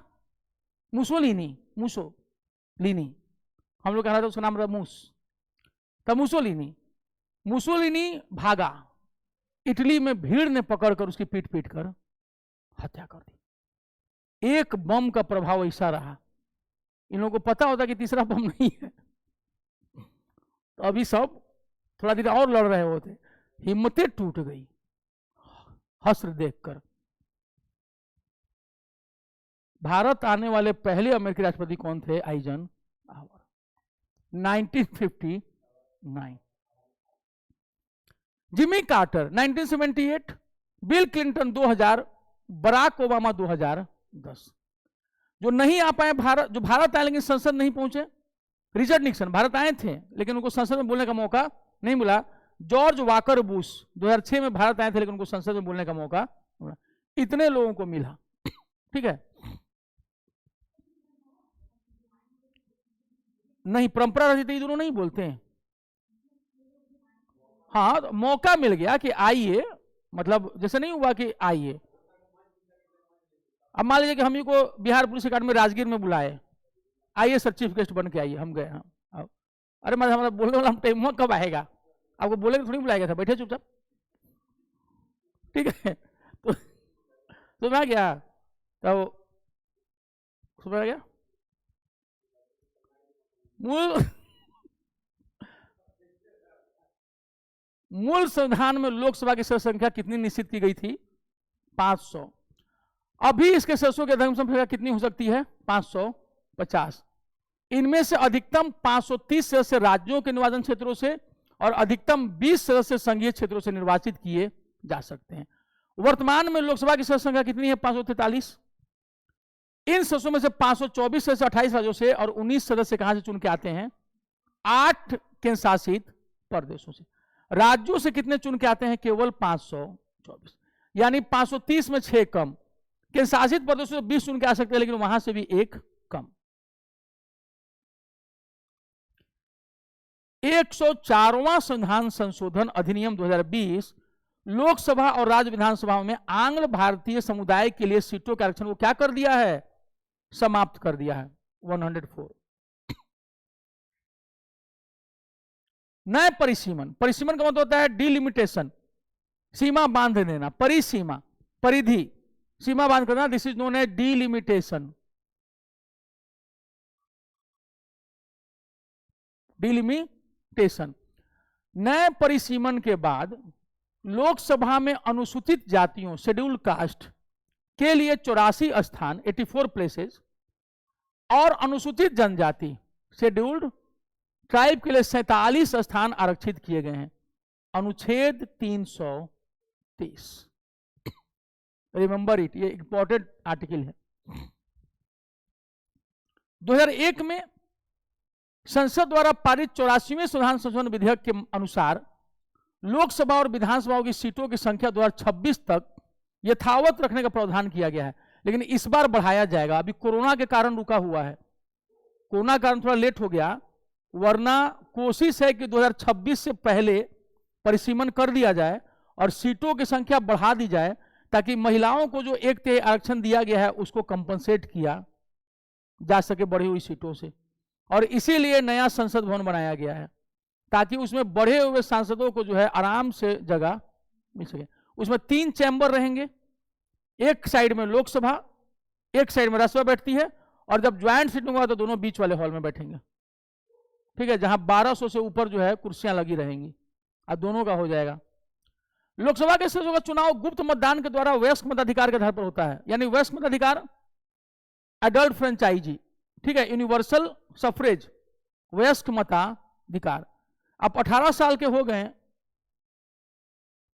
मुसोलिनी, मुसोलिनी, हम लोग कह रहे थे उसका नाम था मूस, तब मुसोलिनी। मुसोलिनी भागा, इटली में भीड़ ने पकड़कर उसकी पीट पीट कर हत्या कर दी। एक बम का प्रभाव ऐसा रहा, इन लोगों को पता होता कि तीसरा बम नहीं है, तो अभी सब थोड़ा देर और लड़ रहे होते। हिम्मतें टूट गई हस्र देखकर। भारत आने वाले पहले अमेरिकी राष्ट्रपति कौन थे? Eisenhower, 1959। Jimmy Carter 1978, Bill Clinton 2000, Barack Obama 2010। जो नहीं आ पाए भारत, जो भारत आए लेकिन संसद नहीं पहुंचे, रिचर्ड निक्सन भारत आए थे लेकिन उनको संसद में बोलने का मौका नहीं मिला। जॉर्ज वाकर बुश 2006 में भारत आए थे लेकिन उनको संसद में बोलने का मौका मिला। इतने लोगों को मिला, ठीक है। नहीं, परंपरा रहती तो ये दोनों नहीं बोलते हैं। हाँ, तो मौका मिल गया कि आइए, मतलब जैसे नहीं हुआ कि आइए। अब मान लीजिए कि हम ही को बिहार पुलिस अकादमी राजगीर में बुलाए, आइए सर चीफ गेस्ट बन के आइए, हम गए। हाँ, अरे मैं हमारा बोलने वाला टाइम कब आएगा? आपको बोले थोड़ी बुलाएगा था, बैठे चुपचाप, ठीक है। तो मैं गया, तो सुबह गया, मूल संविधान में लोकसभा की सदस्य संख्या कितनी निश्चित की गई थी? 500। अभी इसके सदस्यों की अधिकतम संख्या कितनी हो सकती है? 550। इनमें से अधिकतम 530 सदस्य राज्यों के निर्वाचन क्षेत्रों से और अधिकतम 20 सदस्य संघीय क्षेत्रों से निर्वाचित किए जा सकते हैं। वर्तमान में लोकसभा की सदस्य संख्या कितनी है? 543। इन सदस्यों में से 524 सदस्य 28 राज्यों से और 19 सदस्य कहां से चुन के आते हैं? 8 केंद्र शासित प्रदेशों से। राज्यों से कितने चुन के आते हैं? केवल 524, यानी 530 में 6 कम। केंद्र शासित प्रदेशों से 20 चुन के आ सकते हैं लेकिन वहां से भी 1 कम। 104वां संविधान संशोधन अधिनियम 2020 लोकसभा और राज्य विधानसभाओं में आंग्ल भारतीय समुदाय के लिए सीटों के आरक्षण को क्या कर दिया है? समाप्त कर दिया है। 104। नए परिसीमन, परिसीमन का मतलब होता है डिलिमिटेशन, सीमा बांध देना, परिसीमा, परिधि, सीमा बांध करना, this is known as delimitation. Delimitation. नए परिसीमन के बाद लोकसभा में अनुसूचित जातियों, शेड्यूल्ड कास्ट के लिए 84 स्थान, 84 प्लेसेस, और अनुसूचित जनजाति, शेड्यूल्ड ट्राइब के लिए 47 स्थान आरक्षित किए गए हैं। अनुच्छेद 330। रिमेंबर इट, ये इंपॉर्टेंट आर्टिकल है। 2001 में संसद द्वारा पारित 84वें संविधान संशोधन विधेयक के अनुसार लोकसभा और विधानसभाओं की सीटों की संख्या 2026 तक यथावत रखने का प्रावधान किया गया है, लेकिन इस बार बढ़ाया जाएगा। अभी कोरोना के कारण रुका हुआ है, कोरोना के कारण थोड़ा लेट हो गया, वरना कोशिश है कि 2026 से पहले परिसीमन कर दिया जाए और सीटों की संख्या बढ़ा दी जाए, ताकि महिलाओं को जो 1/3 आरक्षण दिया गया है उसको कंपनसेट किया जा सके बढ़ी हुई सीटों से। और इसीलिए नया संसद भवन बनाया गया है, ताकि उसमें बढ़े हुए सांसदों को जो है आराम से जगह मिल सके। उसमें 3 चैम्बर रहेंगे, एक साइड में लोकसभा, एक साइड में राज्यसभा बैठती है, और जब ज्वाइंट सीटिंग होगा तो दोनों बीच वाले हॉल में बैठेंगे, ठीक है, जहां 1200 से ऊपर जो है कुर्सियां लगी रहेंगी, अब दोनों का हो जाएगा। लोकसभा के सदस्यों का चुनाव गुप्त मतदान के द्वारा वयस्क मताधिकार के आधार पर होता है, यानी वयस्क मताधिकार एडल्ट फ्रेंचाइजी, ठीक है, यूनिवर्सल सफरेज, वयस्क मताधिकार। आप 18 साल के हो गए,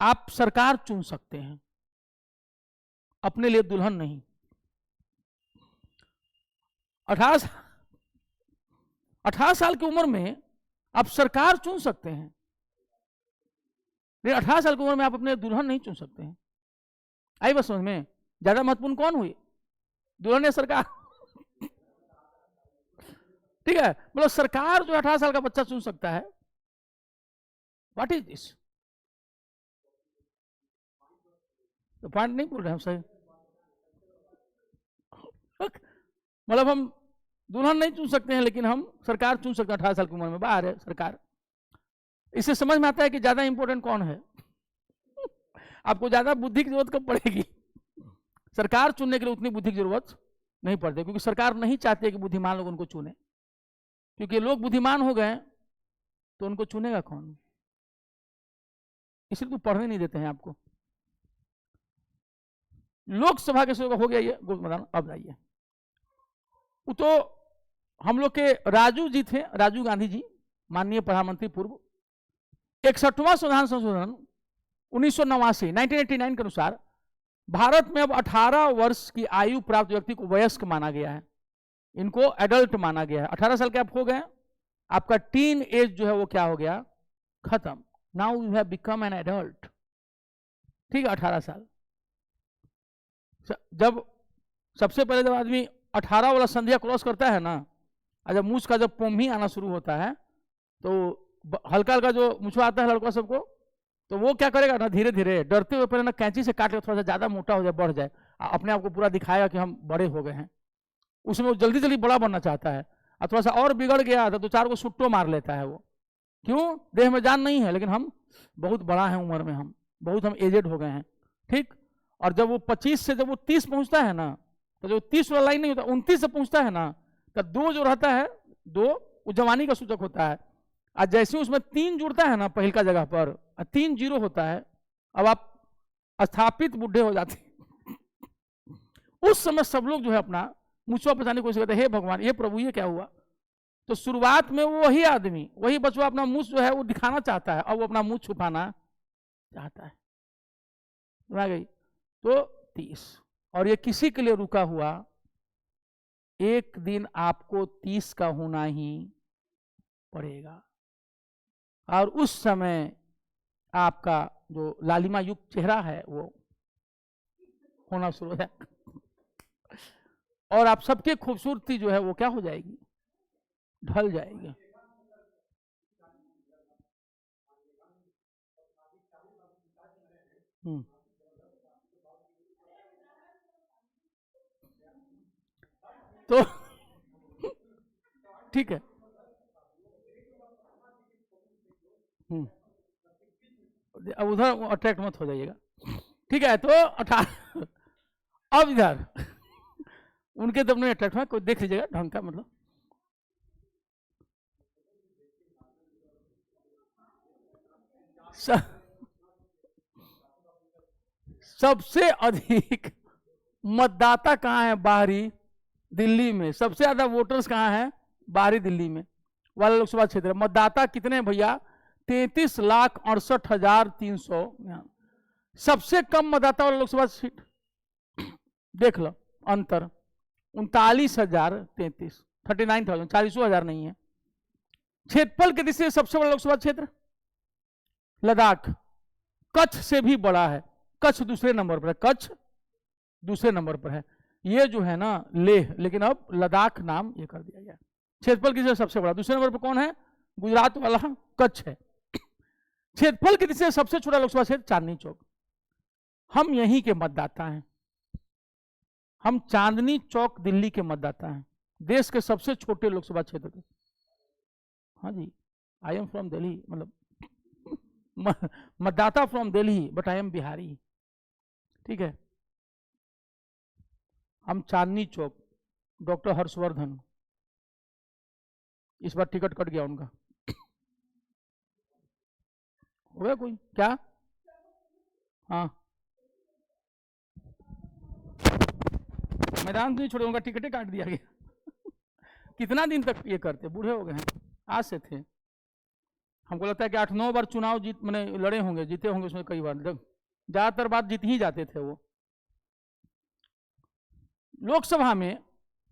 आप सरकार चुन सकते हैं, अपने लिए दुल्हन नहीं। 18 साल की उम्र में आप सरकार चुन सकते हैं, लेकिन 18 साल की उम्र में आप अपने दुल्हन नहीं चुन सकते हैं। आई बस समझ में? ज्यादा महत्वपूर्ण कौन हुई, दुल्हन या सरकार? ठीक है, मतलब सरकार जो 18 साल का बच्चा चुन सकता है। What is this? तो पॉइंट नहीं बोल रहे हम सही। मतलब हम दुल्हन नहीं चुन सकते हैं, लेकिन हम सरकार चुन सकते हैं 18 साल की उम्र में। बाहर है सरकार। इससे समझ में आता है कि ज्यादा इंपॉर्टेंट कौन है। आपको ज्यादा बुद्धि की जरूरत कब पड़ेगी? सरकार चुनने के लिए उतनी बुद्धि की जरूरत नहीं पड़ती, क्योंकि सरकार नहीं चाहती है कि बुद्धिमान लोग उनको चुने, क्योंकि लोग बुद्धिमान हो गए तो उनको चुनेगा कौन? इसलिए तो पढ़ने नहीं देते हैं आपको। लोकसभा के सदस्य हो गया ये मैदान। अब आइए, तो हम लोग के राजू जी थे, राजीव गांधी जी, माननीय प्रधानमंत्री पूर्व। 61वां संविधान संशोधन 1989 के अनुसार भारत में अब 18 वर्ष की आयु प्राप्त व्यक्ति को वयस्क माना गया है, इनको एडल्ट माना गया है। 18 साल के आप हो गए, आपका टीन एज जो है वो क्या हो गया, खत्म। Now you have become an adult. ठीक है, 18 साल। जब सबसे पहले जब आदमी 18 वाला संध्या क्रॉस करता है ना, और जब मूछ का जब पोम ही आना शुरू होता है, तो हल्का हल्का जो मुछवा आता है लड़का सबको, तो वो क्या करेगा ना, धीरे धीरे डरते हुए पहले ना कैंची से काट के थोड़ा सा ज्यादा मोटा हो जाए, बढ़ जाए, अपने आप को पूरा दिखाएगा कि हम बड़े हो गए हैं। उसमें वो जल्दी जल्दी बड़ा बनना चाहता है, और थोड़ा सा और बिगड़ गया तो 2-4 को सुट्टो मार लेता है वो। क्यों? देह में जान नहीं है, लेकिन हम बहुत बड़ा है उम्र में, हम बहुत हम एजेड हो गए हैं। ठीक। और जब वो 25 से जब वो 30 पहुंचता है ना, तो जो 30 वाला लाइन नहीं होता, 29 से पहुंचता है ना, तो 2 जो रहता है, 2 वो जवानी का सूचक होता है। और जैसे उसमें 3 जुड़ता है ना पहल का जगह पर, 3 जीरो होता है, अब आप स्थापित बुढ़े हो जाते हैं। उस समय सब लोग जो है अपना मुछुआ पहचानने की कोशिश करते हैं, हे भगवान, ये प्रभु, ये क्या हुआ? तो शुरुआत में वो वही आदमी, वही बचवा अपना मुंह जो है वो दिखाना चाहता है, और वो अपना मुंह छुपाना चाहता है। आ गई तो 30, और ये किसी के लिए रुका हुआ, एक दिन आपको 30 का होना ही पड़ेगा, और उस समय आपका जो लालिमा युक्त चेहरा है वो होना शुरू हो जाएगा, और आप सबकी खूबसूरती जो है वो क्या हो जाएगी, ढल जाएगी। तो ठीक है, अब उधर अट्रैक्ट मत हो जाइएगा। ठीक है, तो 18 अब इधर उनके तब नहीं अट्रैक्ट हुआ, कोई देख लीजिएगा ढंग का, मतलब सबसे अधिक मतदाता कहाँ है? बाहरी दिल्ली में। सबसे ज्यादा वोटर्स कहाँ हैं? बाहरी दिल्ली में वाला लोकसभा क्षेत्र। मतदाता कितने भैया? 33,68,300। सबसे कम मतदाता वाला लोकसभा सीट देख लो, अंतर 39,033, 39,000, 40,000 नहीं है। क्षेत्रफल के दृष्टि से सबसे बड़ा लोकसभा क्षेत्र लद्दाख, कच्छ से भी बड़ा है। कच्छ दूसरे नंबर पर है, कच्छ दूसरे नंबर पर है। ये जो है ना लेह, लेकिन अब लद्दाख नाम ये कर दिया गया। क्षेत्रफल की सबसे बड़ा। दूसरे नंबर पर कौन है? गुजरात वाला कच्छ है। क्षेत्रफल की दृष्टि से सबसे छोटा लोकसभा क्षेत्र चांदनी चौक। हम यहीं के मतदाता हैं, हम चांदनी चौक दिल्ली के मतदाता हैं, देश के सबसे छोटे लोकसभा क्षेत्र के। हाँ जी, आई एम फ्रॉम दिल्ली, मतलब मतदाता from Delhi, but I am Bihari. ठीक है, हम चांदनी चौक, डॉक्टर हर्षवर्धन, इस बार टिकट कट गया उनका। हो गया कोई क्या? हाँ, मैदान नहीं छोड़े, उनका टिकट काट दिया गया। कितना दिन तक ये करते, बूढ़े हो गए हैं, आज से थे। हमको लगता है कि 8-9 बार चुनाव जीत मैंने लड़े होंगे, जीते होंगे उसमें कई बार, ज्यादातर बात जीत ही जाते थे वो। लोकसभा में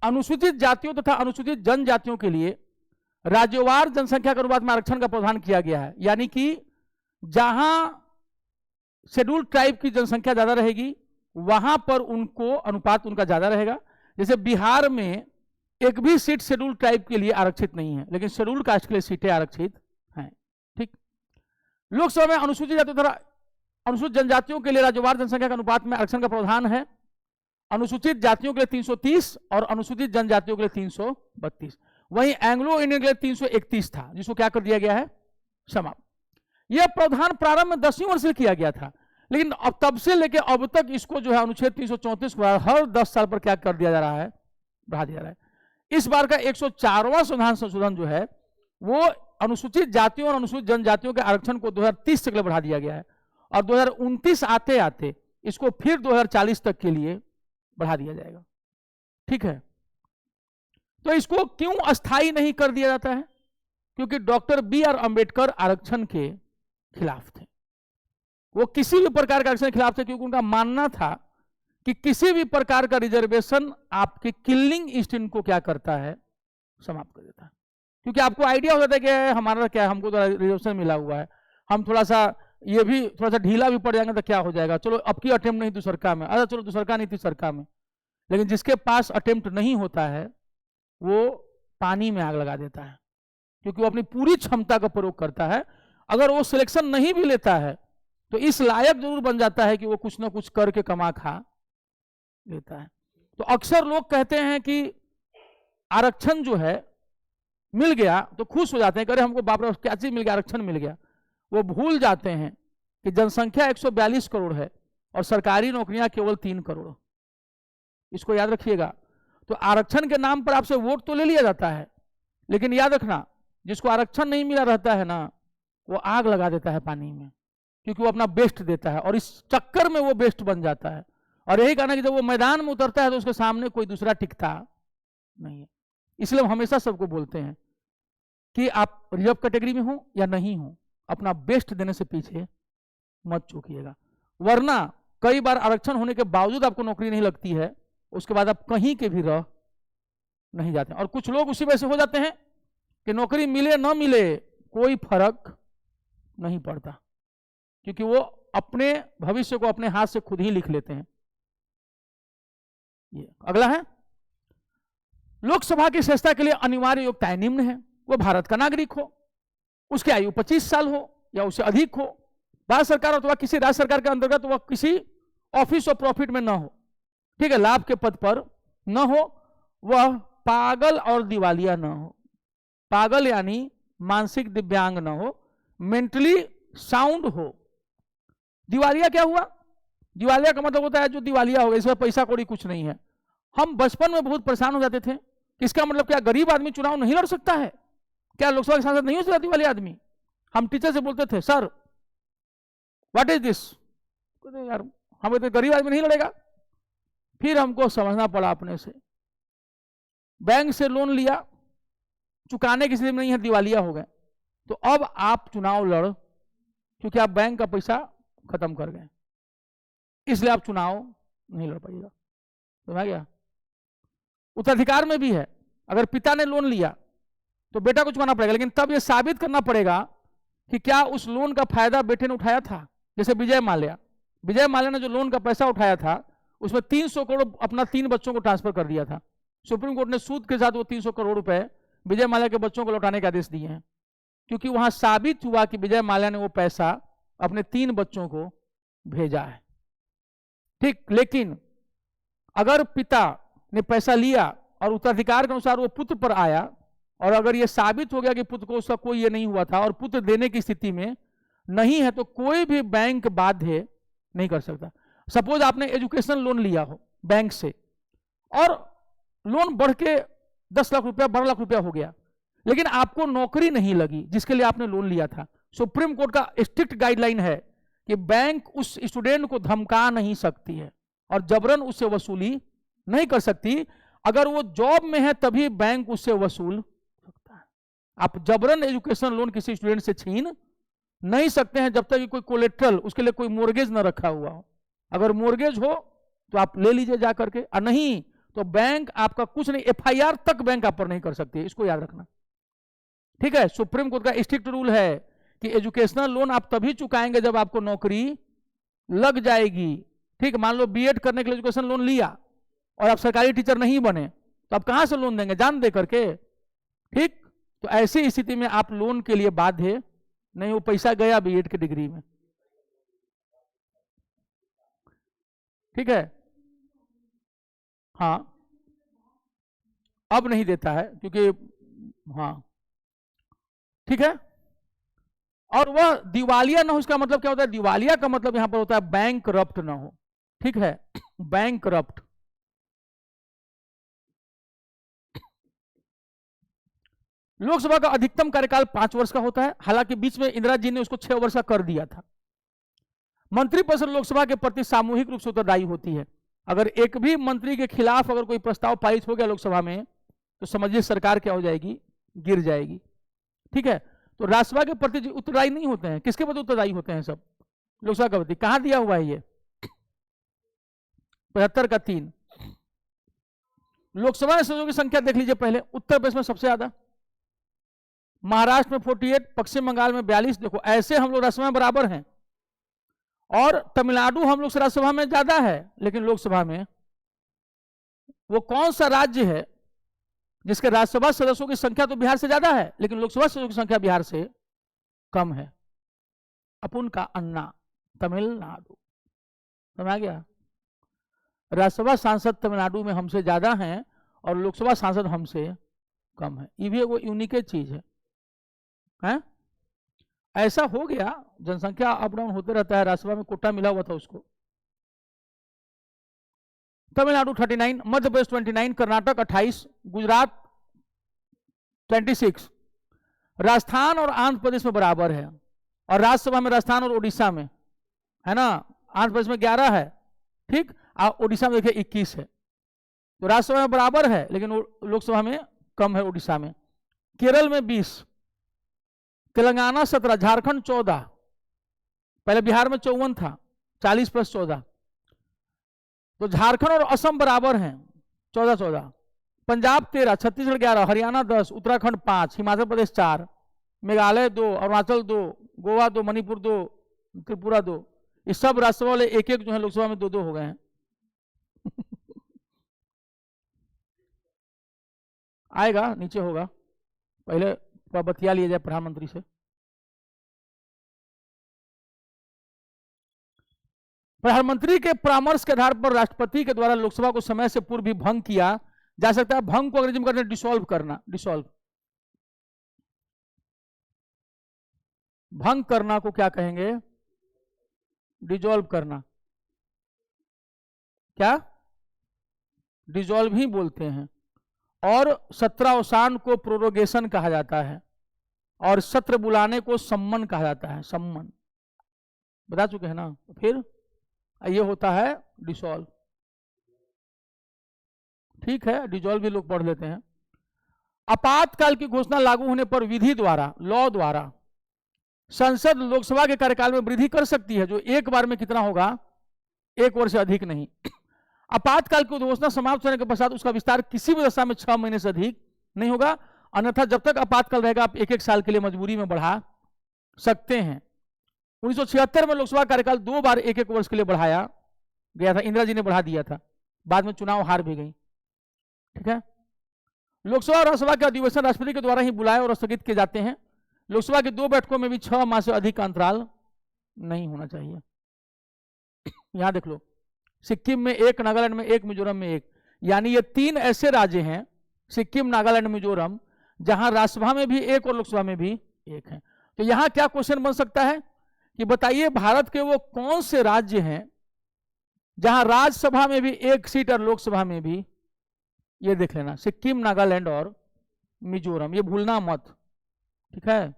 अनुसूचित जातियों तथा अनुसूचित जनजातियों के लिए राज्यवार जनसंख्या के अनुपात में आरक्षण का प्रावधान किया गया है। यानी कि जहां शेड्यूल्ड ट्राइब की जनसंख्या ज्यादा रहेगी वहां पर उनको अनुपात उनका ज्यादा रहेगा। जैसे बिहार में एक भी सीट शेड्यूल्ड ट्राइब के लिए आरक्षित नहीं है, लेकिन शेड्यूल्ड कास्ट के लिए सीटें आरक्षित हैं। ठीक। लोकसभा में अनुसूचित जातियों तथा अनुसूचित जनजातियों के लिए राज्यवार जनसंख्या के अनुपात में आरक्षण का प्रावधान है। अनुसूचित जातियों के लिए 330 और अनुसूचित जनजातियों के लिए 332। वहीं एंग्लो इंडियन के लिए 331 था, जिसको क्या कर दिया गया है, समाप्त। यह प्रावधान प्रारंभ में 10वीं वर्ष से किया गया था, लेकिन अब तब से लेकर अब तक इसको जो है अनुच्छेद 334 हर 10 साल पर क्या कर दिया जा रहा है, बढ़ा दिया जा रहा है। इस बार का 104वां संविधान संशोधन जो है वो अनुसूचित जातियों और अनुसूचित जनजातियों के आरक्षण को 2030 तक के लिए बढ़ा दिया गया है, और 2029 आते आते इसको फिर 2040 तक के लिए बढ़ा दिया जाएगा। ठीक है। तो इसको क्यों अस्थायी नहीं कर दिया जाता है? क्योंकि डॉक्टर BR अंबेडकर आरक्षण के खिलाफ थे। वो किसी भी प्रकार के आरक्षण के खिलाफ थे, क्योंकि उनका मानना था कि किसी भी प्रकार का रिजर्वेशन आपके किलिंग इंस्टिंक्ट को क्या करता है, समाप्त कर देता है। क्योंकि आपको आइडिया हो जाता है कि हमारा क्या, हमको तो रिजर्वेशन मिला हुआ है, हम थोड़ा सा ये भी थोड़ा सा ढीला भी पड़ जाएंगे तो क्या हो जाएगा, चलो अब की अटेम्प्ट नहीं दूसरका में, अरे चलो दूसरका नहीं तीसरका में। लेकिन जिसके पास अटेम्प्ट नहीं होता है वो पानी में आग लगा देता है, क्योंकि वो अपनी पूरी क्षमता का प्रयोग करता है। अगर वो सिलेक्शन नहीं भी लेता है तो इस लायक जरूर बन जाता है कि वो कुछ ना कुछ करके कमा खा लेता है। तो अक्सर लोग कहते हैं कि आरक्षण जो है मिल गया तो खुश हो जाते हैं, अरे हमको बाप रे क्या चीज मिल गया, आरक्षण मिल गया। वो भूल जाते हैं कि जनसंख्या 142 करोड़ है और सरकारी नौकरियां केवल 3 करोड़। इसको याद रखिएगा। तो आरक्षण के नाम पर आपसे वोट तो ले लिया जाता है, लेकिन याद रखना जिसको आरक्षण नहीं मिला रहता है ना, वो आग लगा देता है पानी में, क्योंकि वो अपना बेस्ट देता है और इस चक्कर में वो बेस्ट बन जाता है। और यही कहना कि जब वो मैदान में उतरता है तो उसके सामने कोई दूसरा टिकता नहीं है। इसलिए हम हमेशा सबको बोलते हैं कि आप रिजर्व कैटेगरी में हो या नहीं हो, अपना बेस्ट देने से पीछे मत चूकिएगा, वरना कई बार आरक्षण होने के बावजूद आपको नौकरी नहीं लगती है, उसके बाद आप कहीं के भी रह नहीं जाते। और कुछ लोग उसी वजह से हो जाते हैं कि नौकरी मिले ना मिले कोई फर्क नहीं पड़ता, क्योंकि वो अपने भविष्य को अपने हाथ से खुद ही लिख लेते हैं। ये अगला है, लोकसभा की सदस्यता के लिए अनिवार्य योग्यताएं निम्न है। वो भारत का नागरिक हो, उसकी आयु 25 साल हो या उससे अधिक हो, भारत सरकार अथवा किसी राज्य सरकार के अंतर्गत वह किसी ऑफिस और प्रॉफिट में न हो, ठीक है, लाभ के पद पर न हो, वह पागल और दिवालिया न हो। पागल यानी मानसिक दिव्यांग न हो, मेंटली साउंड हो। दिवालिया क्या हुआ? दिवालिया का मतलब होता है जो दिवालिया हो गया, इसमें पैसा कौड़ी कुछ नहीं है। हम बचपन में बहुत परेशान हो जाते थे, इसका मतलब क्या गरीब आदमी चुनाव नहीं लड़ सकता है? क्या लोकसभा के सांसद नहीं हो सकता दिवालिया आदमी? हम टीचर से बोलते थे, सर व्हाट इज दिस, यार हम तो गरीब आदमी नहीं लड़ेगा। फिर हमको समझना पड़ा अपने से, बैंक से लोन लिया, चुकाने की स्थिति में नहीं है, दिवालिया हो गए, तो अब आप चुनाव लड़, क्योंकि आप बैंक का पैसा खत्म कर गए, इसलिए आप चुनाव नहीं लड़ पाइएगा। समझ गया? उत्तराधिकार में भी है, अगर पिता ने लोन लिया तो बेटा को चुकाना पड़ेगा, लेकिन तब यह साबित करना पड़ेगा कि क्या उस लोन का फायदा बेटे ने उठाया था। जैसे विजय माल्या ने जो लोन का पैसा उठाया था उसमें 300 करोड़ अपना 3 बच्चों को ट्रांसफर कर दिया था। सुप्रीम कोर्ट ने सूद के साथ वो 300 करोड़ रुपए विजय माल्या के बच्चों को लौटाने के आदेश दिए हैं, क्योंकि वहां साबित हुआ कि विजय माल्या ने वो पैसा अपने 3 बच्चों को भेजा है। ठीक, लेकिन अगर पिता ने पैसा लिया और उत्तराधिकार के अनुसार वो पुत्र पर आया, और अगर ये साबित हो गया कि पुत्र को उसका कोई ये नहीं हुआ था और पुत्र देने की स्थिति में नहीं है, तो कोई भी बैंक बाध्य नहीं कर सकता। सपोज आपने एजुकेशन लोन लिया हो बैंक से और लोन बढ़ के 10 लाख रुपया 12 लाख रुपया हो गया, लेकिन आपको नौकरी नहीं लगी जिसके लिए आपने लोन लिया था। सुप्रीम कोर्ट का स्ट्रिक्ट गाइडलाइन है कि बैंक उस स्टूडेंट को धमका नहीं सकती है और जबरन उससे वसूली नहीं कर सकती। अगर वो जॉब में है तभी बैंक उससे वसूल सकता है। आप जबरन एजुकेशन लोन किसी स्टूडेंट से छीन नहीं सकते हैं जब तक कि कोई कोलेट्रल, उसके लिए कोई मोर्गेज ना रखा हुआ हो। अगर मोर्गेज हो तो आप ले लीजिए जा करके, और नहीं तो बैंक आपका कुछ नहीं, एफआईआर तक बैंक आप पर नहीं कर सकती है, इसको याद रखना। ठीक है, सुप्रीम कोर्ट का स्ट्रिक्ट रूल है कि एजुकेशनल लोन आप तभी चुकाएंगे जब आपको नौकरी लग जाएगी। ठीक, मान लो बीएड करने के लिए एजुकेशन लोन लिया और आप सरकारी टीचर नहीं बने तो आप कहां से लोन देंगे, जान दे करके। ठीक, तो ऐसी स्थिति में आप लोन के लिए बाध्य नहीं, वो पैसा गया बीएड की डिग्री में। ठीक है, हाँ अब नहीं देता है क्योंकि, हाँ ठीक है। और वह दिवालिया ना हो, इसका मतलब क्या होता है, दिवालिया का मतलब यहां पर होता है बैंक करप्ट ना हो। ठीक है, बैंक करप्ट। लोकसभा का अधिकतम कार्यकाल 5 वर्ष का होता है, हालांकि बीच में इंदिरा जी ने उसको 6 वर्ष का कर दिया था। मंत्रिपरिषद लोकसभा के प्रति सामूहिक रूप से उत्तरदायी होती है। अगर एक भी मंत्री के खिलाफ अगर कोई प्रस्ताव पारित हो गया लोकसभा में तो समझिए सरकार क्या हो जाएगी, गिर जाएगी। ठीक है, तो राज्यसभा के प्रति उत्तरदायी नहीं होते हैं, किसके प्रति उत्तरदायी होते हैं सब, लोकसभा के प्रति। कहां दिया हुआ है ये 75 का 3। लोकसभा में सदस्यों की संख्या देख लीजिए पहले, उत्तर प्रदेश में सबसे ज्यादा, महाराष्ट्र में 48, पश्चिम बंगाल में 42। देखो ऐसे हम लोग राज्यसभा में बराबर हैं, और तमिलनाडु हम लोग से राज्यसभा में ज्यादा है, लेकिन लोकसभा में वो कौन सा राज्य है जिसके राज्यसभा सदस्यों की संख्या तो बिहार से ज्यादा है लेकिन लोकसभा सदस्यों की संख्या बिहार से कम है? अपुन का अन्ना, तमिलनाडु। समझ आ गया? राज्यसभा सांसद तमिलनाडु में हमसे ज्यादा हैं और लोकसभा सांसद हमसे कम है। ये भी वो यूनिक चीज है? ऐसा हो गया, जनसंख्या अप डाउन होते रहता है, राज्यसभा में कोटा मिला हुआ था उसको। तमिलनाडु 39, मध्य प्रदेश 29, कर्नाटक 28, गुजरात 26, राजस्थान और आंध्र प्रदेश में बराबर है, और राज्यसभा में राजस्थान और उड़ीसा में है ना, आंध्र प्रदेश में 11 है। ठीक, उड़ीसा में देखिए 21 है। तो राज्यसभा में बराबर है लेकिन लोकसभा में कम है उड़ीसा में। केरल में 20, तेलंगाना 17, झारखंड 14, पहले बिहार में 54 था, 40 + 14। तो झारखंड और असम बराबर हैं 14-14, पंजाब 13, छत्तीसगढ़ 11, हरियाणा 10, उत्तराखंड 5, हिमाचल प्रदेश 4, मेघालय 2, अरुणाचल 2, गोवा 2, मणिपुर 2, त्रिपुरा 2। ये सब राज्यसभा वाले एक जो है लोकसभा में 2-2 हो गए हैं। आएगा, नीचे होगा, पहले बतिया लिया जाए प्रधानमंत्री से। प्रधानमंत्री के परामर्श के आधार पर राष्ट्रपति के द्वारा लोकसभा को समय से पूर्व भी भंग किया जा सकता है। भंग को अंग्रेजी में कहते हैं डिसॉल्व करना। डिसॉल्व, भंग करना को क्या कहेंगे? डिसॉल्व करना। क्या? डिसॉल्व ही बोलते हैं। और सत्रावसान को प्रोरोगेशन कहा जाता है, और सत्र बुलाने को सम्मन कहा जाता है। सम्मन बता चुके हैं ना। फिर ये होता है डिसॉल्व। ठीक है, डिसॉल्व भी लोग पढ़ लेते हैं। आपातकाल की घोषणा लागू होने पर विधि द्वारा, लॉ द्वारा संसद लोकसभा के कार्यकाल में वृद्धि कर सकती है, जो एक बार में कितना होगा? 1 वर्ष से अधिक नहीं। आपातकाल की घोषणा समाप्त होने के पश्चात उसका विस्तार किसी भी दशा में 6 महीने से अधिक नहीं होगा, अन्यथा जब तक आपातकाल रहेगा आप 1-1 साल के लिए मजबूरी में बढ़ा सकते हैं। 1976 में लोकसभा कार्यकाल 2 बार 1-1 वर्ष के लिए बढ़ाया गया था, इंदिरा जी ने बढ़ा दिया था, बाद में चुनाव हार भी गई। ठीक है, लोकसभा और राज्यसभा के अधिवेशन राष्ट्रपति के द्वारा ही बुलाए और स्थगित किए जाते हैं। लोकसभा की 2 बैठकों में भी 6 माह से अधिक का अंतराल नहीं होना चाहिए। यहां देख लो, सिक्किम में 1, नागालैंड में 1, मिजोरम में 1, यानी ये 3 ऐसे राज्य हैं, सिक्किम, नागालैंड, मिजोरम, जहां राज्यसभा में भी 1 और लोकसभा में भी 1 है। तो यहां क्या क्वेश्चन बन सकता है कि बताइए भारत के वो कौन से राज्य हैं जहां राज्यसभा में भी 1 सीट और लोकसभा में भी, ये देख लेना, सिक्किम, नागालैंड और मिजोरम, ये भूलना मत। ठीक है,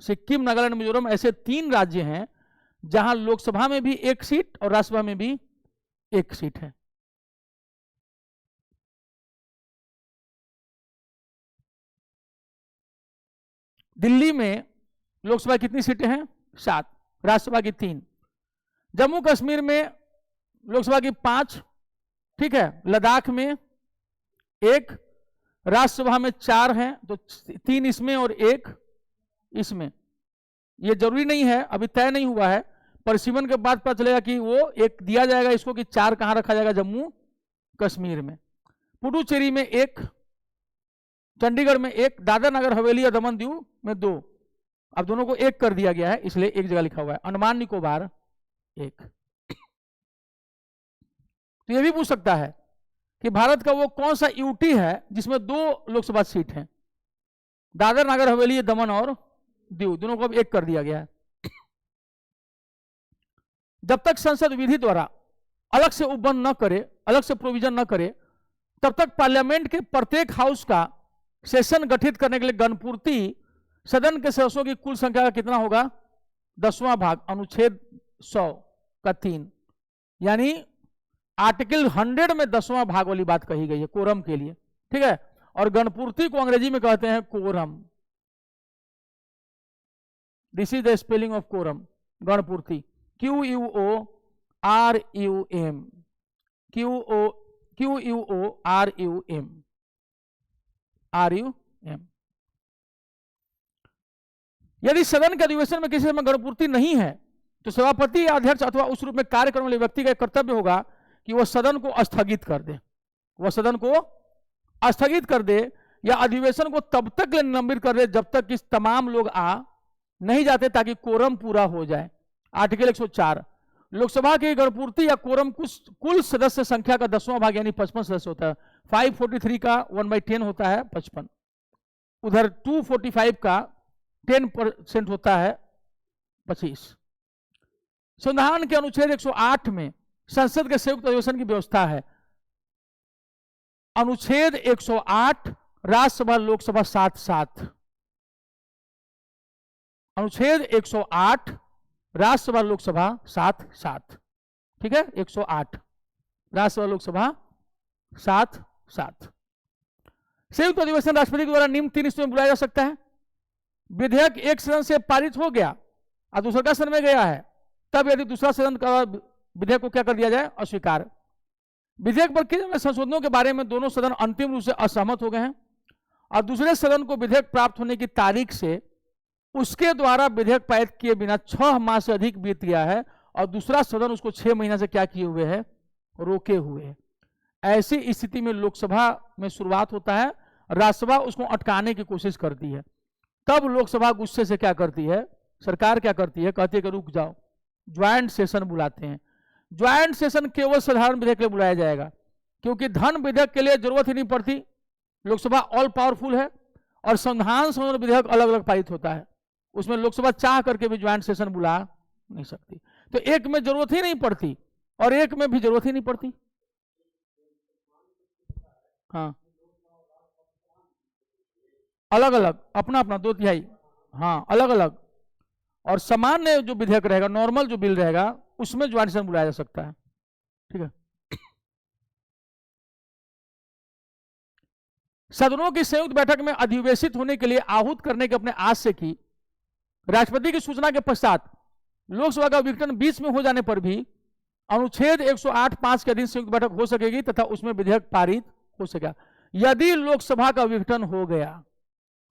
सिक्किम, नागालैंड, मिजोरम ऐसे 3 राज्य हैं जहां लोकसभा में भी 1 सीट और राज्यसभा में भी 1 सीट है। दिल्ली में लोकसभा कितनी सीटें हैं? 7, राज्यसभा की 3। जम्मू कश्मीर में लोकसभा की 5, ठीक है। लद्दाख में 1, राज्यसभा में 4 हैं, तो 3 इसमें और 1 इसमें। ये जरूरी नहीं है, अभी तय नहीं हुआ है, परिसीमन के बाद पता चलेगा कि वो एक दिया जाएगा इसको कि 4 कहां रखा जाएगा? जम्मू कश्मीर में। पुडुचेरी में 1, चंडीगढ़ में 1, दादरा नगर हवेली और दमन दीव में 2। अब दोनों को 1 कर दिया गया है, इसलिए एक जगह लिखा हुआ है। अंडमान निकोबार 1। तो यह भी पूछ सकता है कि भारत का वो कौन सा यूटी है जिसमें 2 लोकसभा सीट हैं? दादरा नगर हवेली, दमन और दीव, दोनों को अब 1 कर दिया गया है। जब तक संसद विधि द्वारा अलग से उपबंध न करे, अलग से प्रोविजन न करे, तब तक पार्लियामेंट के प्रत्येक हाउस का सेशन गठित करने के लिए गणपूर्ति सदन के सदस्यों की कुल संख्या का कितना होगा? 10वां भाग अनुच्छेद 100 का 3, यानी आर्टिकल 100 में 10वां भाग वाली बात कही गई है कोरम के लिए, ठीक है। और गणपूर्ति को अंग्रेजी में कहते हैं quorum. This is the spelling of quorum, गणपूर्ति, QUORUM, QUORUM। यदि सदन के अधिवेशन में किसी समय गणपूर्ति नहीं है तो सभापति या अध्यक्ष अथवा उस रूप में कार्य करने वाले व्यक्ति का कर्तव्य होगा कि वह सदन को स्थगित कर दे, वह सदन को स्थगित कर दे या अधिवेशन को तब तक निलंबित कर दे जब तक कि तमाम लोग आ नहीं जाते, ताकि कोरम पूरा हो जाए। आर्टिकल 104, लोकसभा की गणपूर्ति या कोरम कुल सदस्य संख्या का 10वां भाग यानी 55 सदस्य होता है। 543 का 1/10 होता है 55, उधर 245 का 10% होता है 25। संविधान के अनुच्छेद 108 में संसद के संयुक्त अधिवेशन की व्यवस्था है। अनुच्छेद 108 राज्यसभा लोकसभा साथ, अनुच्छेद 108 राज्यसभा लोकसभा साथ, ठीक है। 108 राज्यसभा लोकसभा साथ। संयुक्त अधिवेशन राष्ट्रपति के द्वारा निम्न 3 स्थितियों में बुलाया जा सकता है। विधेयक एक सदन से पारित हो गया और दूसरा सदन में गया है, तब यदि दूसरा सदन का विधेयक को क्या कर दिया जाए? अस्वीकार। विधेयक पर किए गए संशोधनों के बारे में दोनों सदन अंतिम रूप से असहमत हो गए हैं और दूसरे सदन को विधेयक प्राप्त होने की तारीख से उसके द्वारा विधेयक पारित किए बिना 6 माह से अधिक बीत गया है और दूसरा सदन उसको 6 महीना से क्या किए हुए है? रोके हुए है। ऐसी स्थिति में लोकसभा में शुरुआत होता है, राज्यसभा उसको अटकाने की कोशिश करती है। तब लोकसभा गुस्से से क्या करती है? सरकार क्या करती है? कहती है कि रुक जाओ, ज्वाइंट सेशन बुलाते हैं। ज्वाइंट सेशन केवल साधारण विधेयक के लिए बुलाया जाएगा, क्योंकि धन विधेयक के लिए जरूरत ही नहीं पड़ती, लोकसभा ऑल पावरफुल है और संविधान संशोधन विधेयक अलग अलग पारित होता है, उसमें लोकसभा चाह करके भी ज्वाइंट सेशन बुला नहीं सकती। तो एक में जरूरत ही नहीं पड़ती और एक में भी जरूरत ही नहीं पड़ती। हाँ, अलग अलग, अपना अपना 2/3, हाँ अलग अलग। और सामान्य जो विधेयक रहेगा, नॉर्मल जो बिल रहेगा, उसमें ज्वाइंट सेशन बुलाया जा सकता है, ठीक है। सदनों की संयुक्त बैठक में अधिवेशित होने के लिए आहूत करने के अपने आस से की राष्ट्रपति की सूचना के पश्चात लोकसभा का विघटन बीच में हो जाने पर भी अनुच्छेद 108(5) के अधीन संयुक्त बैठक हो सकेगी तथा उसमें विधेयक पारित हो सकेगा। यदि लोकसभा का विघटन हो गया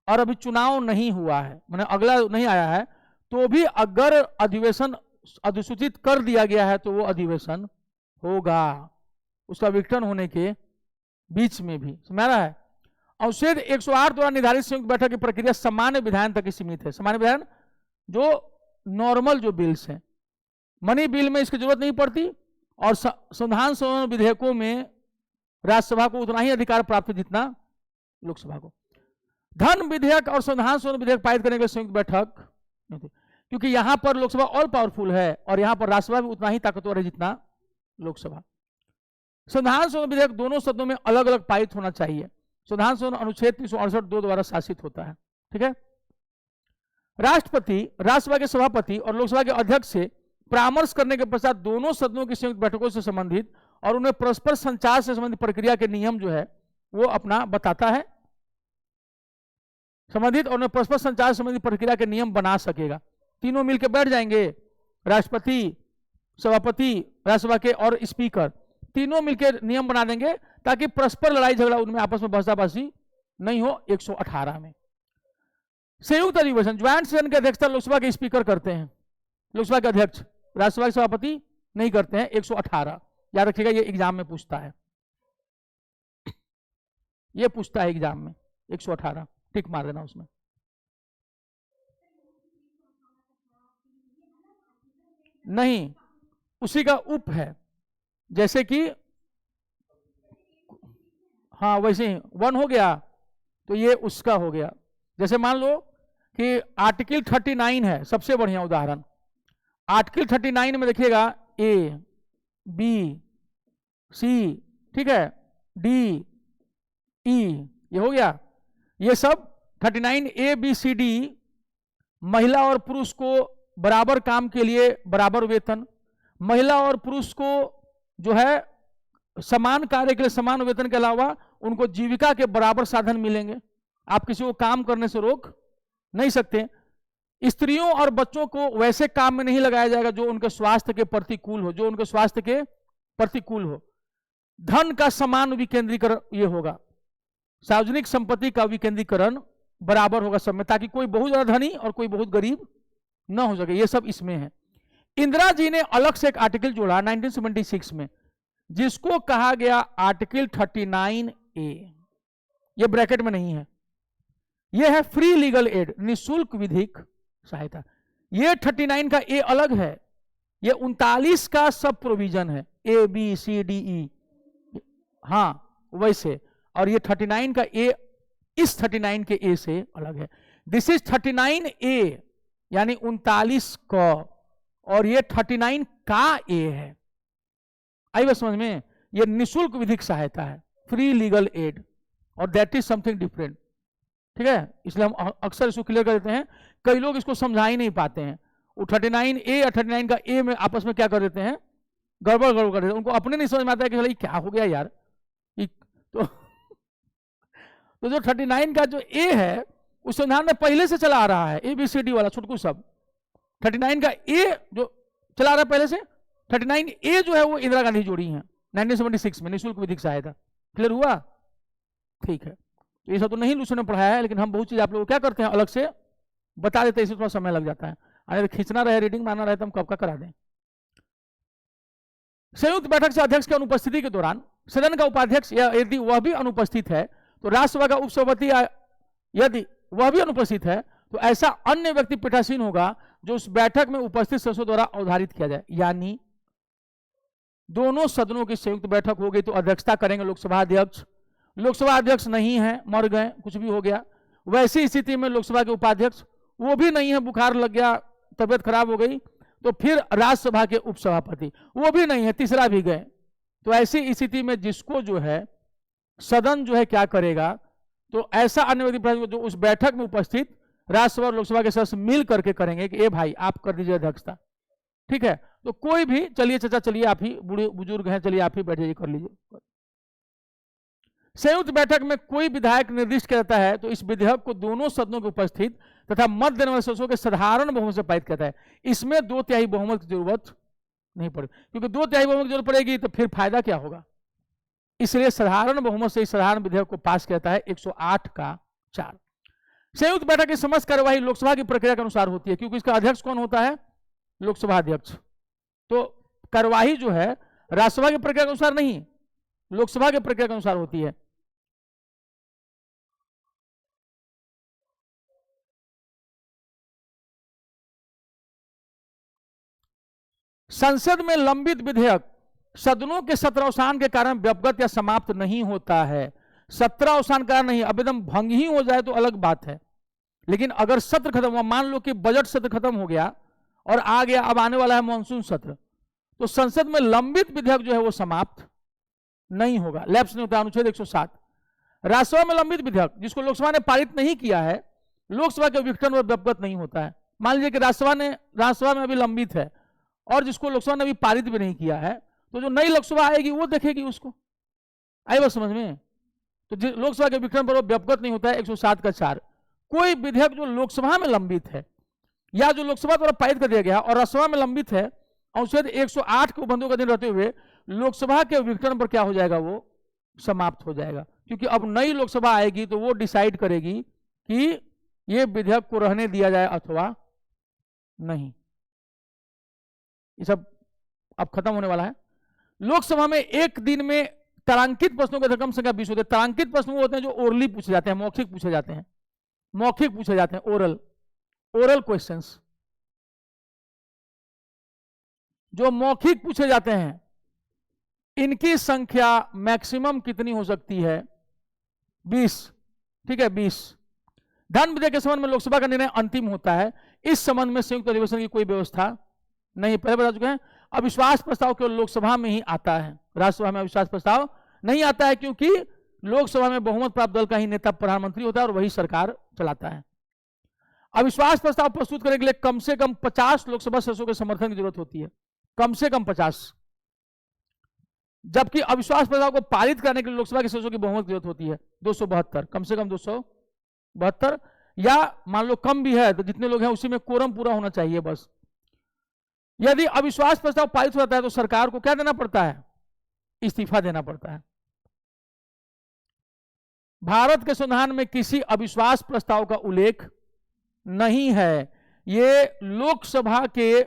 और अभी चुनाव नहीं हुआ है, माने अगला नहीं आया है, तो भी अगर अधिवेशन अधिसूचित कर दिया गया है तो वो अधिवेशन होगा, उसका विघटन होने के बीच में भी। समझ रहा है? अनुच्छेद 108 द्वारा निर्धारित संयुक्त बैठक की प्रक्रिया सामान्य विधायन तक ही सीमित है। सामान्य विधायन जो नॉर्मल जो बिल्स हैं, मनी बिल में इसकी जरूरत नहीं पड़ती और संविधान संशोधन विधेयकों में राज्यसभा को उतना ही अधिकार प्राप्त है जितना लोकसभा को। धन विधेयक और संविधान संशोधन विधेयक पारित करने के लिए संयुक्त बैठक नहीं थी, क्योंकि यहां पर लोकसभा ऑल पावरफुल है और यहां पर राज्यसभा भी उतना ही ताकतवर है जितना लोकसभा। संविधान संशोधन विधेयक दोनों सदनों में अलग अलग पारित होना चाहिए। संविधान संशोधन अनुच्छेद 368(2) द्वारा शासित होता है, ठीक है। राष्ट्रपति, राज्यसभा के सभापति और लोकसभा के अध्यक्ष से परामर्श करने के पश्चात दोनों सदनों की संयुक्त बैठकों से संबंधित और उन्हें परस्पर संचार से संबंधित प्रक्रिया के नियम जो है वो अपना बताता है। संबंधित और परस्पर संचार संबंधी प्रक्रिया के नियम बना सकेगा। तीनों मिलकर बैठ जाएंगे, राष्ट्रपति, सभापति राज्यसभा के और स्पीकर, तीनों मिलकर नियम बना देंगे ताकि परस्पर लड़ाई झगड़ा उनमें आपस में बहसाबाजी नहीं हो। 118 में संयुक्त अधिवेशन, ज्वाइंट सेशन की अध्यक्षता लोकसभा के स्पीकर करते हैं, लोकसभा के अध्यक्ष, राज्यसभा के सभापति नहीं करते हैं। 118 याद रखिएगा, ये एग्जाम में पूछता है, ये पूछता है एग्जाम में। 118 टिक मार देना उसमें। नहीं, उसी का उप है, जैसे कि हाँ वैसे ही 1 हो गया तो ये उसका हो गया। जैसे मान लो कि आर्टिकल 39 है, सबसे बढ़िया उदाहरण। आर्टिकल 39 में देखिएगा ए बी सी, ठीक है, डी ई, ये हो गया। ये सब 39 ए बी सी डी महिला और पुरुष को बराबर काम के लिए बराबर वेतन, महिला और पुरुष को जो है समान कार्य के लिए समान वेतन के अलावा उनको जीविका के बराबर साधन मिलेंगे। आप किसी को काम करने से रोक नहीं सकते। स्त्रियों और बच्चों को वैसे काम में नहीं लगाया जाएगा जो उनके स्वास्थ्य के प्रतिकूल हो, जो उनके स्वास्थ्य के प्रतिकूल हो। धन का समान विकेंद्रीकरण ये होगा, सार्वजनिक संपत्ति का विकेंद्रीकरण बराबर होगा सब में, ताकि कोई बहुत ज्यादा धनी और कोई बहुत गरीब ना हो सके। ये सब इसमें है। इंदिरा जी ने अलग से एक आर्टिकल जोड़ा 1976 में, जिसको कहा गया आर्टिकल 39A। ये ब्रैकेट में नहीं है, ये है फ्री लीगल एड, निःशुल्क विधिक सहायता। ये 39 का ए अलग है, ये 39 का सब प्रोविजन है, A B C D E, हाँ वैसे। और ये 39 का ए इस 39 के ए से अलग है। दिस इज 39A यानी 39 का, और ये 39 का ए है। आई बात समझ में? ये निःशुल्क विधिक सहायता है, फ्री लीगल एड, और दैट इज समथिंग डिफरेंट, ठीक है। इसलिए हम अक्सर इसको क्लियर कर देते हैं। कई लोग इसको समझा ही नहीं पाते हैं, वो 39A और 39 का ए में आपस में क्या कर देते हैं, गड़बड़ कर देते हैं। उनको अपने नहीं समझ में आता है कि भाई क्या हो गया यार। तो जो 39 का जो ए है उस संविधान में पहले से चला आ रहा है, ABCD वाला छुटकू सब। 39 का ए जो चला रहा है पहले से, 39A जो है वो इंदिरा गांधी जोड़ी है 1976 में, निःशुल्क विधिक सहायता। क्लियर हुआ? ठीक है। तो ये सब तो नहीं लूसने ने पढ़ाया है, लेकिन हम बहुत चीज आप लोग क्या करते हैं अलग से बता देते हैं, इससे थोड़ा समय लग जाता है। अगर खींचना रहे, रीडिंग मारना रहे तो हम कब का करा दें। संयुक्त बैठक से अध्यक्ष की अनुपस्थिति के दौरान सदन का उपाध्यक्ष या यदि वह भी अनुपस्थित है तो राज्यसभा का उपसभापति यदि वह भी अनुपस्थित है तो ऐसा अन्य व्यक्ति पीठासीन होगा जो उस बैठक में उपस्थित सदस्यों द्वारा अवधारित किया जाए। यानी दोनों सदनों की संयुक्त बैठक हो गई तो अध्यक्षता करेंगे लोकसभा अध्यक्ष। लोकसभा अध्यक्ष नहीं है, मर गए, कुछ भी हो गया, वैसी स्थिति में लोकसभा के उपाध्यक्ष वो भी नहीं है, बुखार लग गया, तबियत खराब हो गई, तो फिर राज्यसभा के उपसभापति वो भी नहीं है, तीसरा भी गए। तो ऐसी स्थिति में जिसको जो है सदन जो है क्या करेगा, तो ऐसा अन्य व्यक्ति जो उस बैठक में उपस्थित राज्यसभा और लोकसभा के सदस्य मिल करके करेंगे कि ए भाई आप कर दीजिए अध्यक्षता, ठीक है। तो कोई भी, चलिए चाचा चलिए आप ही बूढ़े बुजुर्ग हैं, चलिए आप ही बैठ जाइए, कर लीजिए। संयुक्त बैठक में कोई विधायक निर्दिष्ट किया जाता है तो इस विधेयक को दोनों सदनों के उपस्थित तथा मत देने वाले सदस्यों के साधारण बहुमत से पारित करता है। इसमें 2/3 बहुमत की जरूरत नहीं पड़ेगी, क्योंकि 2/3 बहुमत की जरूरत पड़ेगी तो फिर फायदा क्या होगा। इसलिए साधारण बहुमत से इस साधारण विधेयक को पास किया जाता है 108 का 4। संयुक्त बैठक की समस्त कार्यवाही लोकसभा की प्रक्रिया के अनुसार होती है, क्योंकि इसका अध्यक्ष कौन होता है, लोकसभा अध्यक्ष। तो कार्यवाही जो है राज्यसभा की प्रक्रिया के अनुसार नहीं, लोकसभा की प्रक्रिया के अनुसार होती है। संसद में लंबित विधेयक सदनों के सत्रावसान के कारण व्यवगत या समाप्त नहीं होता है। सत्रावसान कारण नहीं, आवेदन भंग ही हो जाए तो अलग बात है, लेकिन अगर सत्र खत्म हुआ, मान लो कि बजट सत्र खत्म हो गया और आ गया, अब आने वाला है मानसून सत्र, तो संसद में लंबित विधेयक जो है वो समाप्त नहीं होगा, लैप्स नहीं होता। अनुच्छेद 107। राज्यसभा में लंबित विधेयक जिसको लोकसभा ने पारित नहीं किया है, लोकसभा के विघटन और व्यवगत नहीं होता है। मान लीजिए कि राज्यसभा में अभी लंबित है और जिसको लोकसभा ने अभी पारित भी नहीं किया है, तो जो नई लोकसभा आएगी वो देखेगी उसको। आई बात समझ में? तो लोकसभा के विघटन पर व्यवगत नहीं होता है 107 का 4। कोई विधेयक जो लोकसभा में लंबित है या जो लोकसभा द्वारा पारित कर दिया गया और राज्यसभा में लंबित है, अनुच्छेद 108 के उल्लंघन का दिन रहते हुए लोकसभा के विघटन पर क्या हो जाएगा, वो समाप्त हो जाएगा। क्योंकि अब नई लोकसभा आएगी तो वो डिसाइड करेगी कि ये विधेयक को रहने दिया जाए अथवा नहीं। ये सब अब खत्म होने वाला है। लोकसभा में एक दिन में तारांकित प्रश्नों की कम संख्या 20 होते हैं। तारांकित प्रश्न वो होते हैं जो ओरली पूछे जाते हैं, मौखिक पूछे जाते हैं, मौखिक पूछे जाते हैं, ओरल क्वेश्चंस जो मौखिक पूछे जाते हैं, इनकी संख्या मैक्सिमम कितनी हो सकती है, 20। ठीक है, 20। धन विधेयक के संबंध में लोकसभा का निर्णय अंतिम होता है। इस संबंध में संयुक्त अधिवेशन की कोई व्यवस्था नहीं, पहले बता चुके हैं। अविश्वास प्रस्ताव केवल लोकसभा में ही आता है, राज्यसभा में अविश्वास प्रस्ताव नहीं आता है, क्योंकि लोकसभा में बहुमत प्राप्त दल का ही नेता प्रधानमंत्री होता है और वही सरकार चलाता है। अविश्वास प्रस्ताव प्रस्तुत करने के लिए कम से कम 50 लोकसभा सदस्यों के समर्थन की जरूरत होती है, कम से कम 50। जबकि अविश्वास प्रस्ताव को पारित करने के लिए लोकसभा के सदस्यों की बहुमत की जरूरत होती है 272, कम से कम 272, या मान लो कम भी है तो जितने लोग हैं उसी में कोरम पूरा होना चाहिए बस। यदि अविश्वास प्रस्ताव पारित हो जाता है तो सरकार को क्या देना पड़ता है, इस्तीफा देना पड़ता है। भारत के संविधान में किसी अविश्वास प्रस्ताव का उल्लेख नहीं है। ये लोकसभा के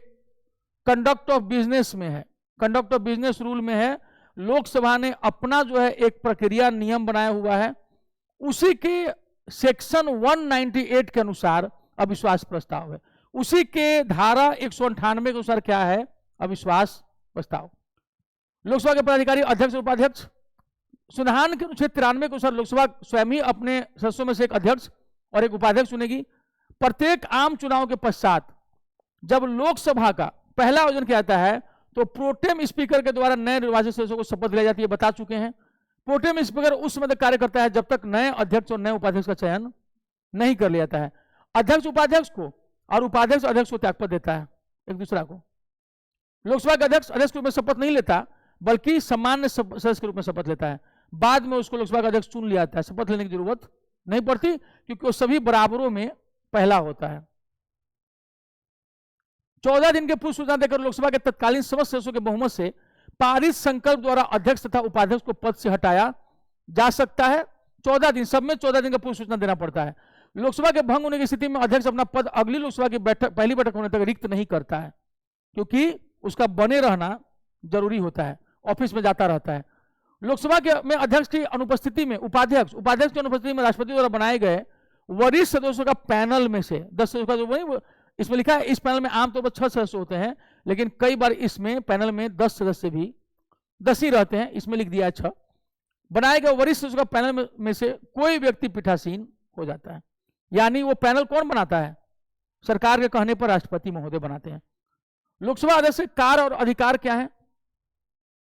कंडक्ट ऑफ बिजनेस में है, कंडक्ट ऑफ बिजनेस रूल में है। लोकसभा ने अपना जो है एक प्रक्रिया नियम बनाया हुआ है, उसी के सेक्शन 198 के अनुसार अविश्वास प्रस्ताव है। उसी के धारा 198 के अनुसार क्या है, अविश्वास प्रस्ताव। लोकसभा के पदाधिकारी अध्यक्ष और उपाध्यक्ष, संविधान के अनुच्छेद 93 के अनुसार लोकसभा स्वयं ही अपने सदस्यों में से एक अध्यक्ष और एक उपाध्यक्ष चुनेगी। प्रत्येक आम चुनाव के पश्चात जब लोकसभा का पहला आयोजन किया जाता है तो प्रोटेम स्पीकर के द्वारा नए निर्वाचित सदस्यों को शपथ दिलाई जाती है, बता चुके हैं। प्रोटेम स्पीकर उस समय तक कार्य करता है जब तक नए अध्यक्ष और नए उपाध्यक्ष का चयन नहीं कर लिया जाता है। अध्यक्ष उपाध्यक्ष को और उपाध्यक्ष अध्यक्ष को त्यागपत्र देता है एक दूसरा को। लोकसभा के अध्यक्ष अध्यक्ष के रूप में शपथ नहीं लेता बल्कि सामान्य सदस्य के रूप में शपथ लेता है। बाद में उसको लोकसभा का अध्यक्ष चुन लिया जाता है, शपथ लेने की जरूरत नहीं पड़ती क्योंकि वो सभी बराबरों में पहला होता है। 14 दिन के पूर्व सूचना देकर लोकसभा के तत्कालीन समस्त सदस्यों के बहुमत से पारित संकल्प द्वारा अध्यक्ष तथा उपाध्यक्ष को पद से हटाया जा सकता है। 14 दिन, सब में 14 दिन का पूर्व सूचना देना पड़ता है। लोकसभा के भंग होने की स्थिति में अध्यक्ष अपना पद अगली लोकसभा की पहली बैठक होने तक रिक्त नहीं करता है, क्योंकि उसका बने रहना जरूरी होता है, ऑफिस में जाता रहता है। लोकसभा के में अध्यक्ष की अनुपस्थिति में उपाध्यक्ष की अनुपस्थिति में राष्ट्रपति द्वारा बनाए गए वरिष्ठ सदस्यों का पैनल में से 10 सदस्यों का, जो वही इसमें लिखा है, इस पैनल में आमतौर पर 6 सदस्य होते हैं, लेकिन कई बार इसमें पैनल में 10 सदस्य भी 10 ही रहते हैं, इसमें लिख दिया है 6। बनाए गए वरिष्ठ सदस्यों का पैनल में से कोई व्यक्ति पीठासीन हो जाता है। यानी वो पैनल कौन बनाता है, सरकार के कहने पर राष्ट्रपति महोदय बनाते हैं। लोकसभा अध्यक्ष के कार्य और अधिकार क्या है?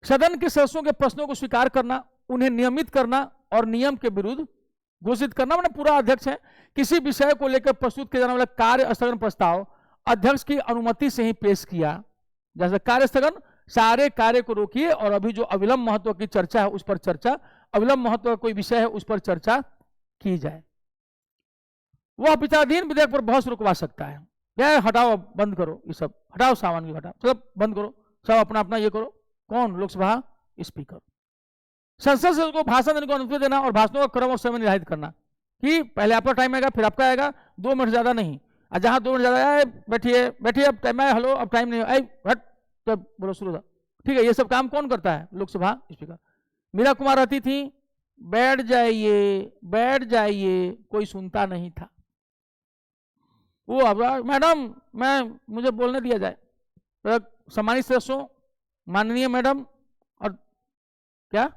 सदन के सदस्यों के प्रश्नों को स्वीकार करना, उन्हें नियमित करना और नियम के विरुद्ध घोषित करना। मैंने पूरा अध्यक्ष है। किसी विषय को लेकर प्रस्तुत किया जाने वाला कार्य स्थगन प्रस्ताव अध्यक्ष की अनुमति से ही पेश किया। जैसे कार्य स्थगन, सारे कार्य को रोकिए और अभी जो अविलंब महत्व की चर्चा है उस पर चर्चा, अविलंब महत्व का कोई विषय है उस पर चर्चा की जाए। वह विचाराधीन विधेयक पर बहस रुकवा सकता है। क्या हटाओ, बंद करो, ये सब हटाओ, सामान की हटाओ, सब बंद करो, सब अपना अपना ये करो। कौन? लोकसभा स्पीकर। संसद सदस्य को भाषण देने को अनुमति देना और भाषणों का क्रम और समय निर्धारित करना कि पहले आपका टाइम आएगा फिर आपका आएगा, 2 मिनट ज्यादा नहीं। और जहां 2 मिनट ज्यादा आए, बैठिए बैठिए, अब टाइम आया, हेलो अब टाइम नहीं है, हट, तब बोलो शुरू था। ठीक है, ये सब काम कौन करता है? लोकसभा स्पीकर। मीरा कुमार रहती थी, बैठ जाइए बैठ जाइए, कोई सुनता नहीं था। वो अब मैडम मुझे बोलने दिया जाए, सम्मानित सदस्यों, माननीय मैडम, और क्या,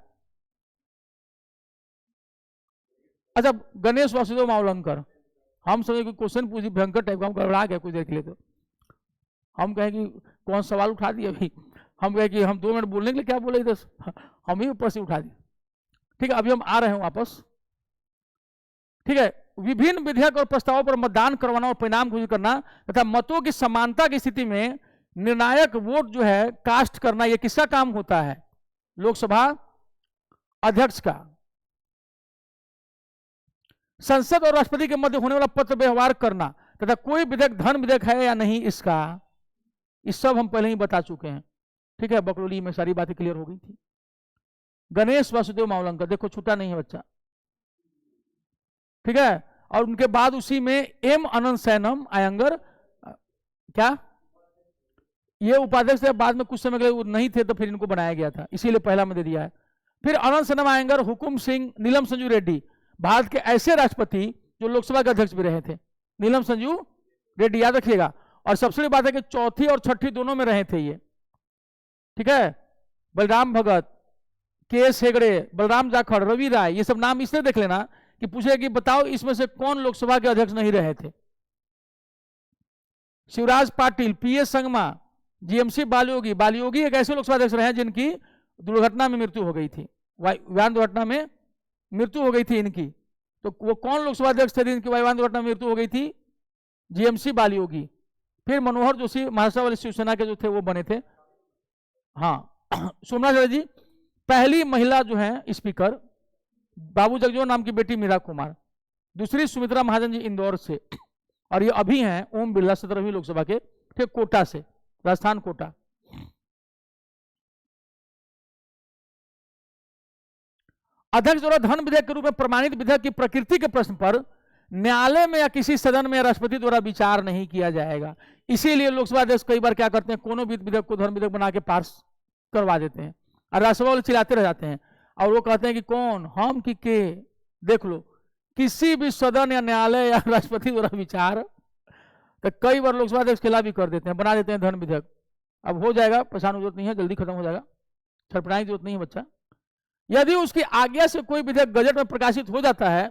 अच्छा गणेश वासुदेव मावलंकर, हम समझे कोई क्वेश्चन पूछी भयंकर टाइप का, हम गड़बड़ा गया कुछ देर के लिए। तो हम कहें कि कौन सवाल उठा दिया अभी, हम कहें कि हम 2 मिनट बोलने के लिए क्या बोले इधर, हम ही ऊपर से उठा दिए। ठीक है, अभी हम आ रहे हैं वापस। ठीक है, विभिन्न विधेयक और प्रस्तावों पर मतदान करवाना और परिणाम घोषित करना तथा मतों की समानता की स्थिति में निर्णायक वोट जो है कास्ट करना, यह किसका काम होता है? लोकसभा अध्यक्ष का। संसद और राष्ट्रपति के मध्य होने वाला पत्र व्यवहार करना तथा कोई विधेयक धन विधेयक है या नहीं इसका, इस सब हम पहले ही बता चुके हैं। ठीक है, बकलोली में सारी बातें क्लियर हो गई थी। गणेश वासुदेव मावलंकर, देखो छूटा नहीं है बच्चा। ठीक है, और उनके बाद उसी में एम अनंत सैनम अयंगर, क्या ये उपाध्यक्ष थे, बाद में कुछ समय के लिए नहीं थे तो फिर इनको बनाया गया था, इसीलिए पहला में दे दिया है। फिर अनंत सैनम अयंगर, हुकुम सिंह, नीलम संजू रेड्डी, भारत के ऐसे राष्ट्रपति जो लोकसभा के अध्यक्ष भी रहे थे, नीलम संजू रेड्डी, याद रखिएगा। और सबसे बड़ी बात है कि चौथी और छठी दोनों में रहे थे ये। ठीक है, बलराम भगत, के एस हेगड़े, बलराम जाखड़, रवि राय, ये सब नाम इसलिए देख लेना कि पूछे कि बताओ इसमें से कौन लोकसभा के अध्यक्ष नहीं रहे थे। Shivraj Patil, P S Sangma, GMC Balayogi, Balayogi एक ऐसे लोकसभा अध्यक्ष रहे जिनकी दुर्घटना में मृत्यु हो गई थी, वायुयान दुर्घटना में मृत्यु हो गई थी इनकी। तो वो कौन लोकसभा अध्यक्ष थे जिनकी वायुयान दुर्घटना में मृत्यु हो गई थी? जीएमसी बालियोगी। फिर मनोहर जोशी, महाराष्ट्र वाले शिवसेना के जो थे वो बने थे। हाँ, सोमनाथ चटर्जी, पहली महिला जो है स्पीकर, बाबू जगजीवन नाम की बेटी मीरा कुमार, दूसरी सुमित्रा महाजन जी इंदौर से, और ये अभी हैं ओम बिरला 17वीं लोकसभा के, ठीक, कोटा से, राजस्थान कोटा। अध्यक्ष द्वारा धन विधेयक के रूप में प्रमाणित विधेयक की प्रकृति के प्रश्न पर न्यायालय में या किसी सदन में या राष्ट्रपति द्वारा विचार नहीं किया जाएगा। इसीलिए लोकसभा अध्यक्ष कई बार क्या करते हैं, कोनो भी विधेयक को धन विधेयक बना के पास करवा देते हैं, और राज्यसभा वाले चिल्लाते रह जाते हैं, और वो कहते हैं कि कौन, हम कि के। देख लो, किसी भी सदन या न्यायालय या राष्ट्रपति द्वारा विचार, तो कई बार लोकसभा अध्यक्ष खिलाफ भी कर देते हैं, बना देते हैं धन विधेयक। अब हो जाएगा, परेशान की जरूरत नहीं है, जल्दी खत्म हो जाएगा, छटपटाने की जरूरत नहीं है बच्चा। यदि उसकी आज्ञा से कोई विधेयक गजट में प्रकाशित हो जाता है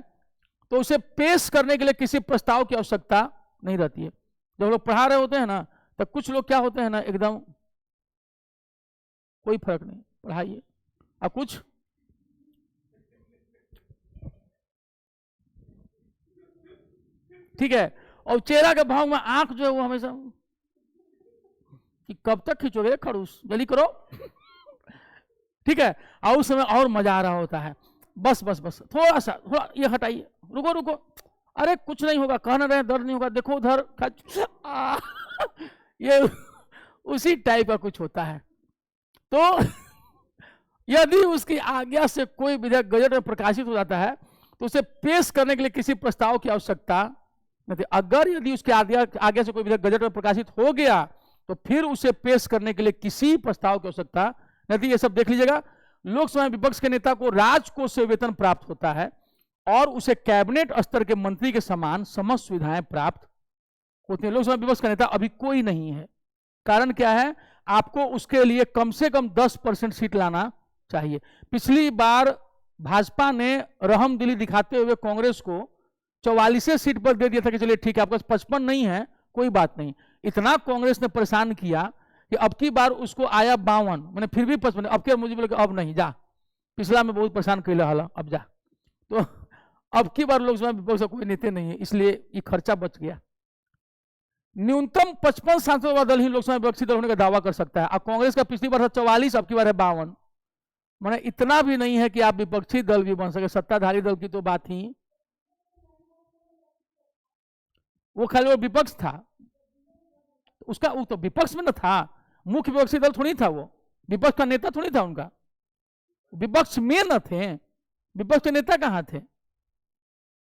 तो उसे पेश करने के लिए किसी प्रस्ताव की आवश्यकता नहीं रहती है। जब लोग पढ़ा रहे होते हैं ना, तो कुछ लोग क्या होते हैं ना, एकदम कोई फर्क नहीं, पढ़ाइए, और कुछ ठीक है, और चेहरा के भाव में आंख जो है वो हमेशा कि कब तक खींचोगे खड़ूस, जल्दी करो। ठीक है, और उस समय और मजा आ रहा होता है, बस बस बस थोड़ा सा, थोड़ा ये हटाइए, रुको रुको, अरे कुछ नहीं होगा, कहना रहे दर्द नहीं होगा, देखो उधर, ये उसी टाइप का कुछ होता है। तो यदि उसकी आज्ञा से कोई विधेयक गजट में प्रकाशित हो जाता है तो उसे पेश करने के लिए किसी प्रस्ताव की आवश्यकता नहीं। अगर यदि उसकी आज्ञा से कोई विधेयक गजट में प्रकाशित हो गया तो फिर उसे पेश करने के लिए किसी प्रस्ताव की आवश्यकता नहीं। ये सब देख लीजिएगा। लोकसभा में विपक्ष के नेता को राजकोष से वेतन प्राप्त होता है और उसे कैबिनेट स्तर के मंत्री के समान समस्त सुविधाएं प्राप्त होती हैं। लोकसभा विपक्ष का नेता अभी कोई नहीं है। कारण क्या है? आपको उसके लिए कम से कम 10% सीट लाना चाहिए। पिछली बार भाजपा ने रहमदिली दिखाते हुए कांग्रेस को 44 सीट पर दे दिया था कि चलिए ठीक है, आपके पास 55 नहीं है, कोई बात नहीं। इतना कांग्रेस ने परेशान किया कि अब की बार उसको आया 52, मैंने फिर भी 55, अब क्या मुझे बोले अब नहीं जा, पिछला में बहुत परेशान कर हाला, अब जा। तो अब की बार लोकसभा विपक्ष का कोई नेता नहीं है, इसलिए ये खर्चा बच गया। न्यूनतम 55 सांसदों वाला दल ही लोकसभा विपक्षी दल होने का दावा कर सकता है। अब कांग्रेस का पिछली बार था 44, अब की बार है 52। मैंने इतना भी नहीं है कि आप विपक्षी दल भी बन सके। सत्ताधारी दल की तो बात ही, वो खाली वो विपक्ष था, उसका वो तो विपक्ष में न था, मुख्य विपक्षी दल थोड़ी था, वो विपक्ष का नेता थोड़ी था, उनका विपक्ष में न थे। विपक्ष के नेता कहां थे?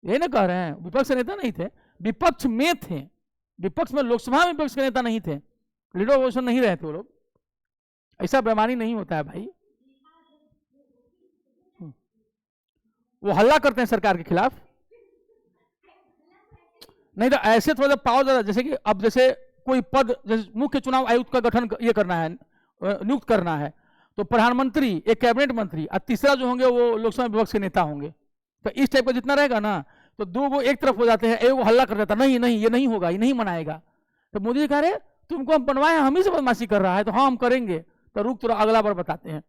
ये ना कह रहे हैं विपक्ष के नेता नहीं थे, विपक्ष में थे। विपक्ष में लोकसभा में विपक्ष के नेता नहीं थे, लीडर ऑपोजिशन नहीं रहे थे वो लोग। ऐसा बेईमानी नहीं होता है भाई। वो हल्ला करते हैं सरकार के खिलाफ, नहीं तो ऐसे थोड़ा पावर ज्यादा, जैसे कि अब जैसे कोई पद, जैसे मुख्य चुनाव आयुक्त का गठन ये करना है, नियुक्त करना है, तो प्रधानमंत्री, एक कैबिनेट मंत्री और तीसरा जो होंगे वो लोकसभा विपक्ष के नेता होंगे। तो इस टाइप का जितना रहेगा ना, तो दो वो एक तरफ हो जाते हैं, एक वो हल्ला कर देता नहीं नहीं ये नहीं होगा, ये नहीं मनाएगा। तो मोदी जी कह रहे तुमको हम बनवाए, हम ही से बदमाशी कर रहा है, तो हाँ हम करेंगे। तो रुक तो अगला बार बताते हैं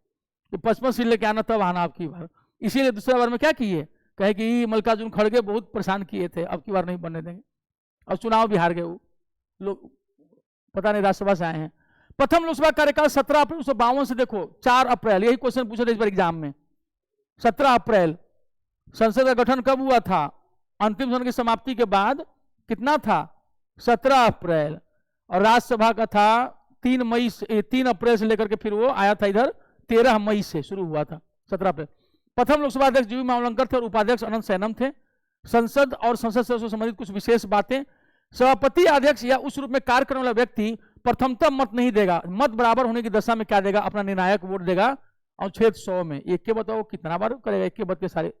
कि 55 सीट लेके आना, तब आना आपकी बार। इसीलिए दूसरा बार में क्या किए, कहे कि मल्लिकार्जुन खड़गे बहुत परेशान किए थे, अब की बार नहीं बनने देंगे, और चुनाव भी हार गए वो लोग, पता नहीं राज्यसभा से आए हैं। प्रथम लोकसभा कार्यकाल 17 अप्रैल 1952 से देखो 4 अप्रैल, यही क्वेश्चन पूछा था इस बार एग्जाम में। 17 अप्रैल संसद का गठन कब हुआ था? अंतिम सत्र की समाप्ति के बाद कितना था 17 अप्रैल, और राज्यसभा का था 3 मई से 3 अप्रैल से लेकर के फिर वो आया था इधर 13 मई से शुरू हुआ था 17 अप्रैल। प्रथम लोकसभा अध्यक्ष जीवी मावलंकर थे और उपाध्यक्ष अनंत सैनम थे। संसद और संसद से संबंधित कुछ विशेष बातें, सभापति अध्यक्ष या उस रूप में कार्य करने वाला व्यक्ति प्रथमतः मत नहीं देगा, मत बराबर होने की दशा में क्या देगा, अपना निर्णायक वोट देगा। अनुच्छेद 100 में एक के बताओ कितना बार करेगा, एक के बद के सारे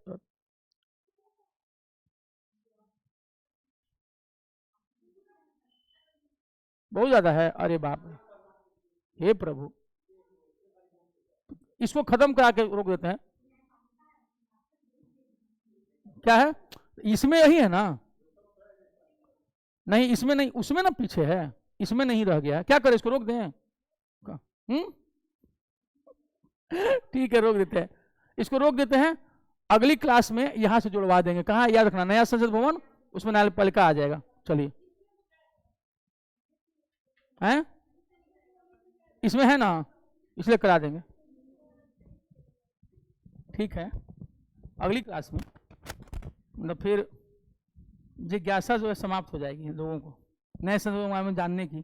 बहुत ज्यादा है, अरे बाप रे, हे प्रभु, इसको खत्म करा के रोक देते हैं। क्या है इसमें, यही है ना, नहीं इसमें नहीं, उसमें ना पीछे है, इसमें नहीं रह गया, क्या करें इसको रोक दें? ठीक है रोक देते हैं, इसको रोक देते हैं। अगली क्लास में यहां से जुड़वा देंगे, कहां याद रखना, नया संसद भवन, उसमें न्यायपालिका आ जाएगा। चलिए हैं, इसमें है ना, इसलिए करा देंगे। ठीक है, अगली क्लास में मतलब फिर जिज्ञासा जो है समाप्त हो जाएगी लोगों को नए संदर्भ में जानने की।